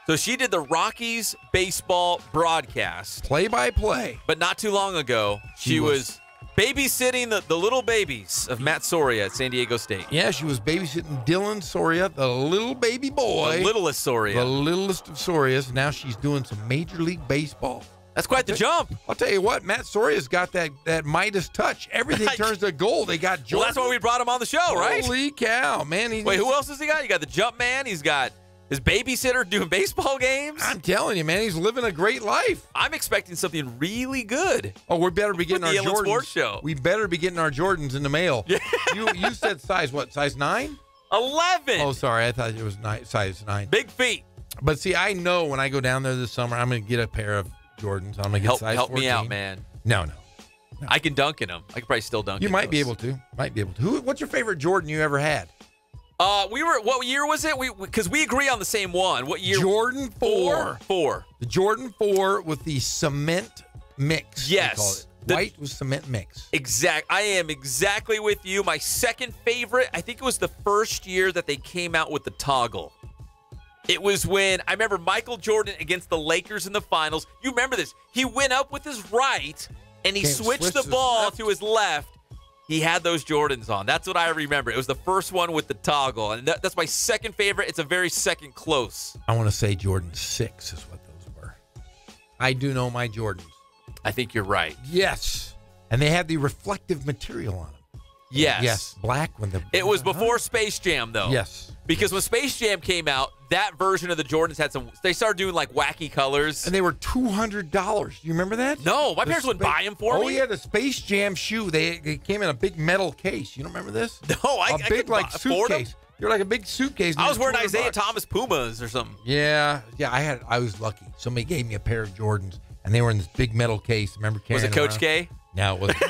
So she did the Rockies baseball broadcast. Play-by-play. But not too long ago, she was babysitting the little babies of Matt Soria at San Diego State. Yeah, she was babysitting Dylan Soria, the little baby boy. The littlest Soria. The littlest of Sorias. Now she's doing some Major League Baseball. That's quite the jump. I'll tell you what, Matt Soria's got that Midas touch. Everything turns to gold. They got Jordan. Well, that's why we brought him on the show, right? Holy cow, man. Wait, who else has he got? You got the jump man. He's got his babysitter doing baseball games. I'm telling you, man, he's living a great life. I'm expecting something really good. Oh, we better be getting our Jordans. Sports Show. We better be getting our Jordans in the mail. Yeah. You said size what? Size 9? 11. Oh, sorry. I thought it was size 9. Big feet. But see, I know when I go down there this summer, I'm going to get a pair of Jordans. I'm going to get size 14. Help me out, man. No. I can dunk in them. I could probably still dunk in You those. might be able to. What's your favorite Jordan you ever had? What year was it? Because we agree on the same one. What year? Jordan 4. 4. The Jordan 4 with the cement mix. Yes. White with cement mix. I am exactly with you. My second favorite, I think it was the first year that they came out with the toggle. It was when, I remember Michael Jordan against the Lakers in the finals. You remember this. He went up with his right, and he switched the ball to his left. He had those Jordans on. That's what I remember. It was the first one with the toggle, and that's my second favorite. It's a very second close. I want to say Jordan 6 is what those were. I do know my Jordans. I think you're right. Yes. And they had the reflective material on them. Yes. Black. It was before Space Jam, though. Yes. Because when Space Jam came out, that version of the Jordans had they started doing like wacky colors. And they were $200. You remember that? No, my parents would buy them for me. Oh, yeah, the Space Jam shoe. They came in a big metal case. You don't remember this? No, I big like suitcase. You're like a big suitcase. I was wearing Isaiah Thomas Pumas or something. Yeah. I was lucky. Somebody gave me a pair of Jordans, and they were in this big metal case. Remember? Was it Coach K? No, it wasn't.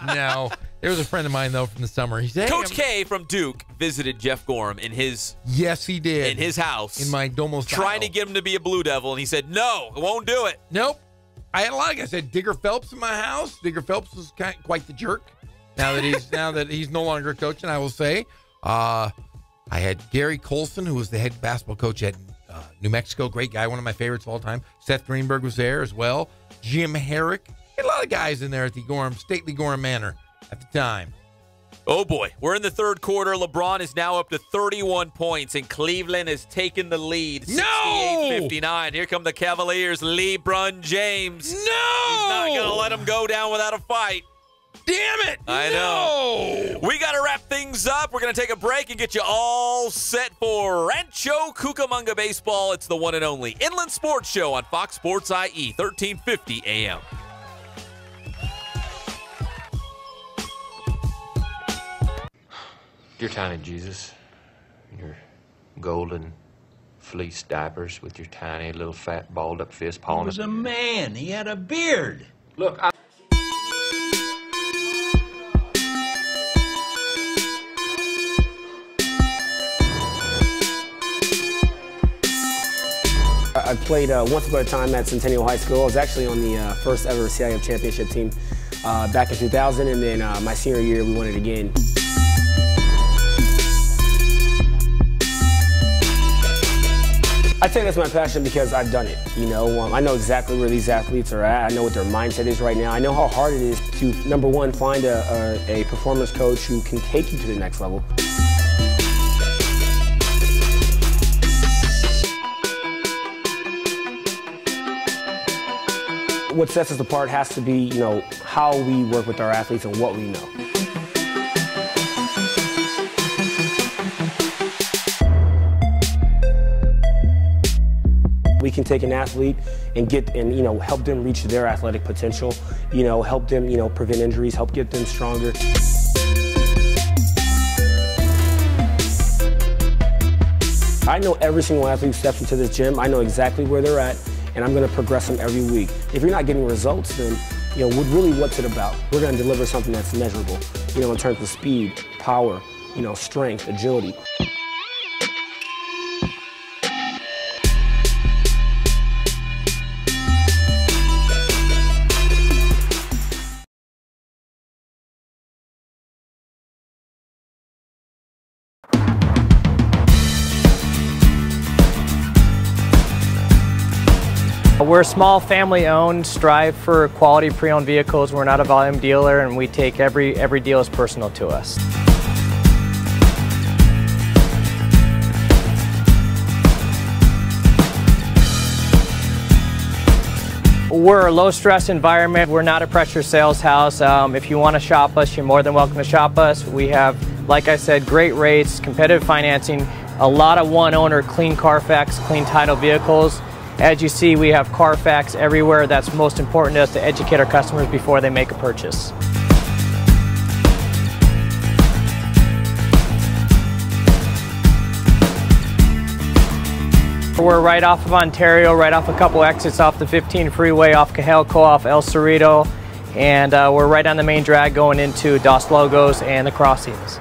No. There was a friend of mine, though, from the summer. He said, Coach K from Duke visited Jeff Gorham in his... Yes, he did. In his house. In my Domo style. Trying to get him to be a Blue Devil, and he said, no, I won't do it. Nope. I had a lot of guys. I said Digger Phelps in my house. Digger Phelps was quite the jerk. Now that he's no longer coaching, I will say. I had Gary Colson, who was the head basketball coach at New Mexico. Great guy, one of my favorites of all time. Seth Greenberg was there as well. Jim Herrick. A lot of guys in there at the stately Gorham Manor at the time. Oh, boy. We're in the third quarter. LeBron is now up to 31 points, and Cleveland has taken the lead. 68-59. Here come the Cavaliers. LeBron James. No! He's not going to let him go down without a fight. Damn it! I know. We got to wrap things things up. We're going to take a break and get you all set for Rancho Cucamonga Baseball. It's the one and only Inland Sports Show on Fox Sports IE, 1350 AM. Dear tiny Jesus, your golden fleece diapers with your tiny little fat balled up fist pawing. He was a man. He had a beard. Look, I played once upon a time at Centennial High School. I was actually on the first ever CIF championship team back in 2000, and then my senior year we won it again. I'd say that's my passion because I've done it. You know, I know exactly where these athletes are at. I know what their mindset is right now. I know how hard it is to, number one, find a performance coach who can take you to the next level. What sets us apart has to be, you know, how we work with our athletes and what we know. We can take an athlete and you know, help them reach their athletic potential, you know, help them, you know, prevent injuries, help get them stronger. I know every single athlete who steps into this gym. I know exactly where they're at, and I'm going to progress them every week. If you're not getting results, then, you know, really what's it about? We're going to deliver something that's measurable, you know, in terms of speed, power, you know, strength, agility. We're small, family-owned, strive for quality pre-owned vehicles. We're not a volume dealer, and we take every deal as personal to us. We're a low-stress environment. We're not a pressure sales house. If you want to shop us, you're more than welcome to shop us. We have, like I said, great rates, competitive financing, a lot of one-owner, clean Carfax, clean title vehicles. As you see, we have Carfax everywhere. That's most important to us, to educate our customers before they make a purchase. We're right off of Ontario, right off a couple exits off the 15 freeway, off Cajelco, off El Cerrito, and we're right on the main drag going into Dos Logos and the crossings.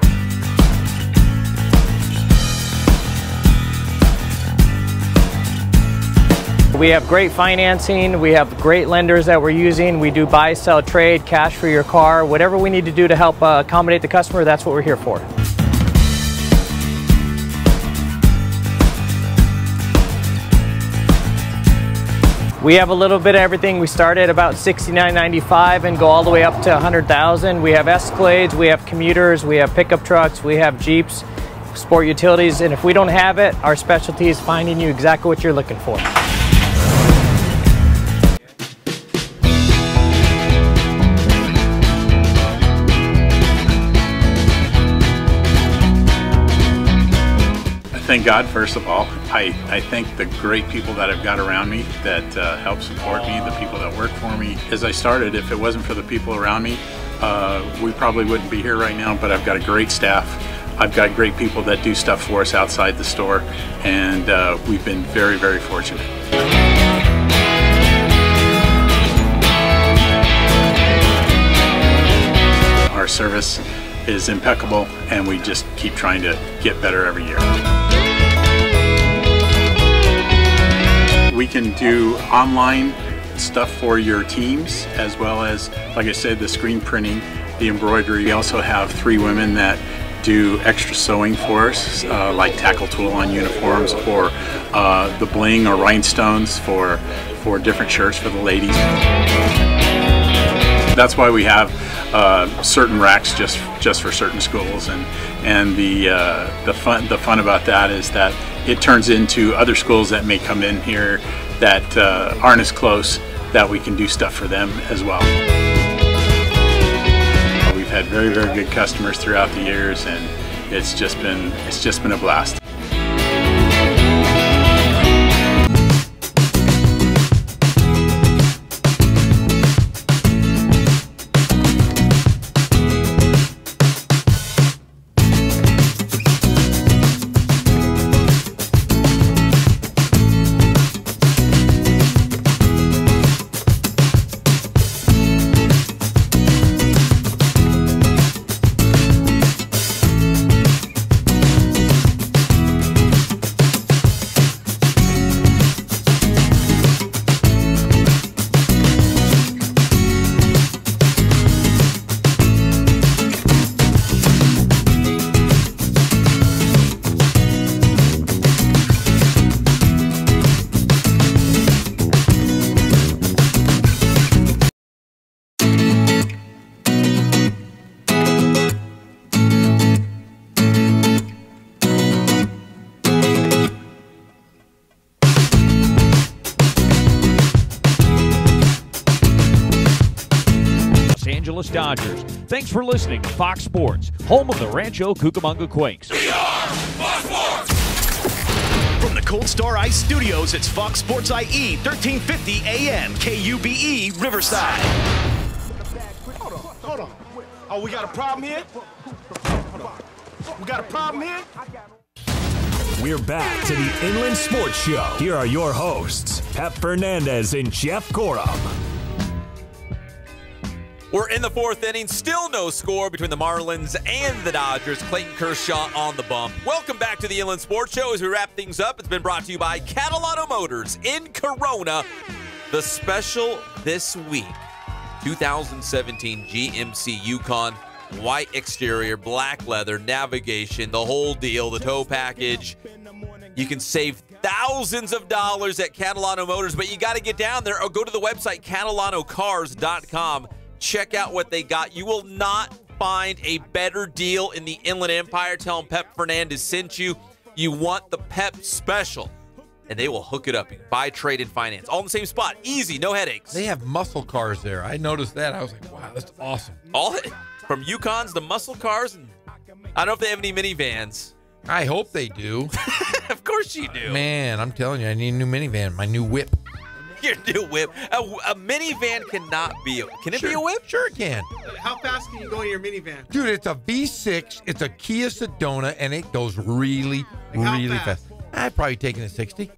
We have great financing, we have great lenders that we're using. We do buy, sell, trade, cash for your car. Whatever we need to do to help accommodate the customer, that's what we're here for. We have a little bit of everything. We start at about $69.95 and go all the way up to $100,000. We have Escalades, we have commuters, we have pickup trucks, we have Jeeps, sport utilities, and if we don't have it, our specialty is finding you exactly what you're looking for. Thank God, first of all. I thank the great people that I've got around me that help support me, the people that work for me. As I started, if it wasn't for the people around me, we probably wouldn't be here right now, but I've got a great staff. I've got great people that do stuff for us outside the store, and we've been very, very fortunate. Our service is impeccable, and we just keep trying to get better every year. We can do online stuff for your teams, as well as, like I said, the screen printing, the embroidery. We also have 3 women that do extra sewing for us, like tackle tool on uniforms, or the bling or rhinestones for different shirts for the ladies. That's why we have certain racks just for certain schools, and the fun about that is that it turns into other schools that may come in here that aren't as close, that we can do stuff for them as well. We've had very, very good customers throughout the years, it's just been a blast. Dodgers. Thanks for listening to Fox Sports, home of the Rancho Cucamonga Quakes. We are Fox Sports! From the Cold Star Ice Studios, it's Fox Sports IE, 1350 AM, KUBE, Riverside. Hold on. Oh, we got a problem here? We got a problem here? We're back to the Inland Sports Show. Here are your hosts, Pep Fernandez and Jeff Gorham. We're in the fourth inning. Still no score between the Marlins and the Dodgers. Clayton Kershaw on the bump. Welcome back to the Inland Sports Show. As we wrap things up, it's been brought to you by Catalano Motors in Corona. The special this week, 2017 GMC Yukon. White exterior, black leather, navigation, the whole deal, the tow package. You can save thousands of dollars at Catalano Motors, but you got to get down there or go to the website CatalanoCars.com. Check out what they got. You will not find a better deal in the Inland Empire. Tell them Pep Fernandez sent you. You want the Pep Special, and they will hook it up. You can buy, trade, and finance. All in the same spot. Easy, no headaches. They have muscle cars there. I noticed that. I was like, wow, that's awesome. All from Yukons to muscle cars. And I don't know if they have any minivans. I hope they do. Of course you do. Man, I'm telling you, I need a new minivan, my new whip. Your new whip. A minivan cannot be a... Can it be a whip? Sure it can. How fast can you go in your minivan? Dude, it's a V6. It's a Kia Sedona, and it goes really, really fast. I'd probably taken it 60.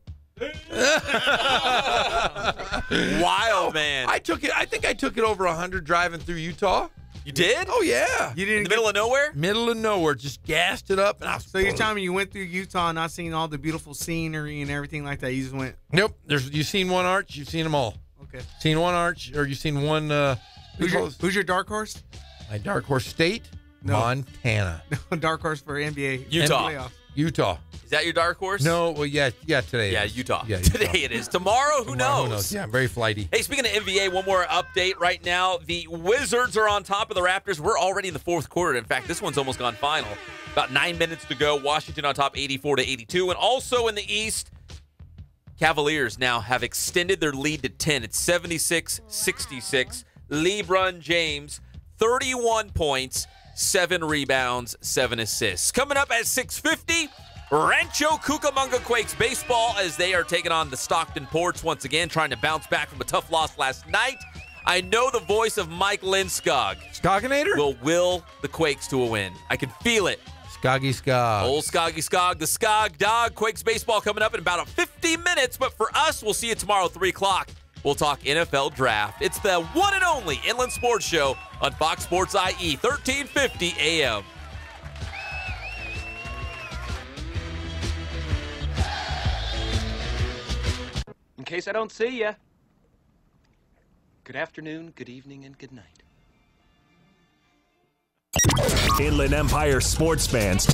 Wild, man. I think I took it over 100 driving through Utah. You did? Oh, yeah. You didn't in the middle of nowhere? Middle of nowhere. Just gassed it up. And so you're telling me you went through Utah and not seeing all the beautiful scenery and everything like that? You just went... Nope. You've seen one arch. You've seen them all. Okay. Seen one arch, or you've seen one... Who's your dark horse? My dark horse state? No. Montana. No, dark horse for NBA. Utah. Utah. Is that your dark horse? No, well, yeah, today. Yeah, it is. Utah. Yeah, Today it is. Tomorrow, who knows? Yeah, I'm very flighty. Hey, speaking of NBA, one more update right now. The Wizards are on top of the Raptors. We're already in the fourth quarter. In fact, this one's almost gone final. About 9 minutes to go. Washington on top 84-82. And also in the East, Cavaliers now have extended their lead to 10. It's 76-66. LeBron James, 31 points, 7 rebounds, 7 assists. Coming up at 6:50, Rancho Cucamonga Quakes baseball as they are taking on the Stockton Ports once again, trying to bounce back from a tough loss last night. I know the voice of Mike Lindskog. Skogginator? Will will the Quakes to a win. I can feel it. Skoggy Skog. Old Skoggy Skog, the Skog Dog. Quakes baseball coming up in about 50 minutes. But for us, we'll see you tomorrow, 3 o'clock. We'll talk NFL Draft. It's the one and only Inland Sports Show on Fox Sports IE, 1350 AM. In case I don't see ya, good afternoon, good evening, and good night. Inland Empire sports fans,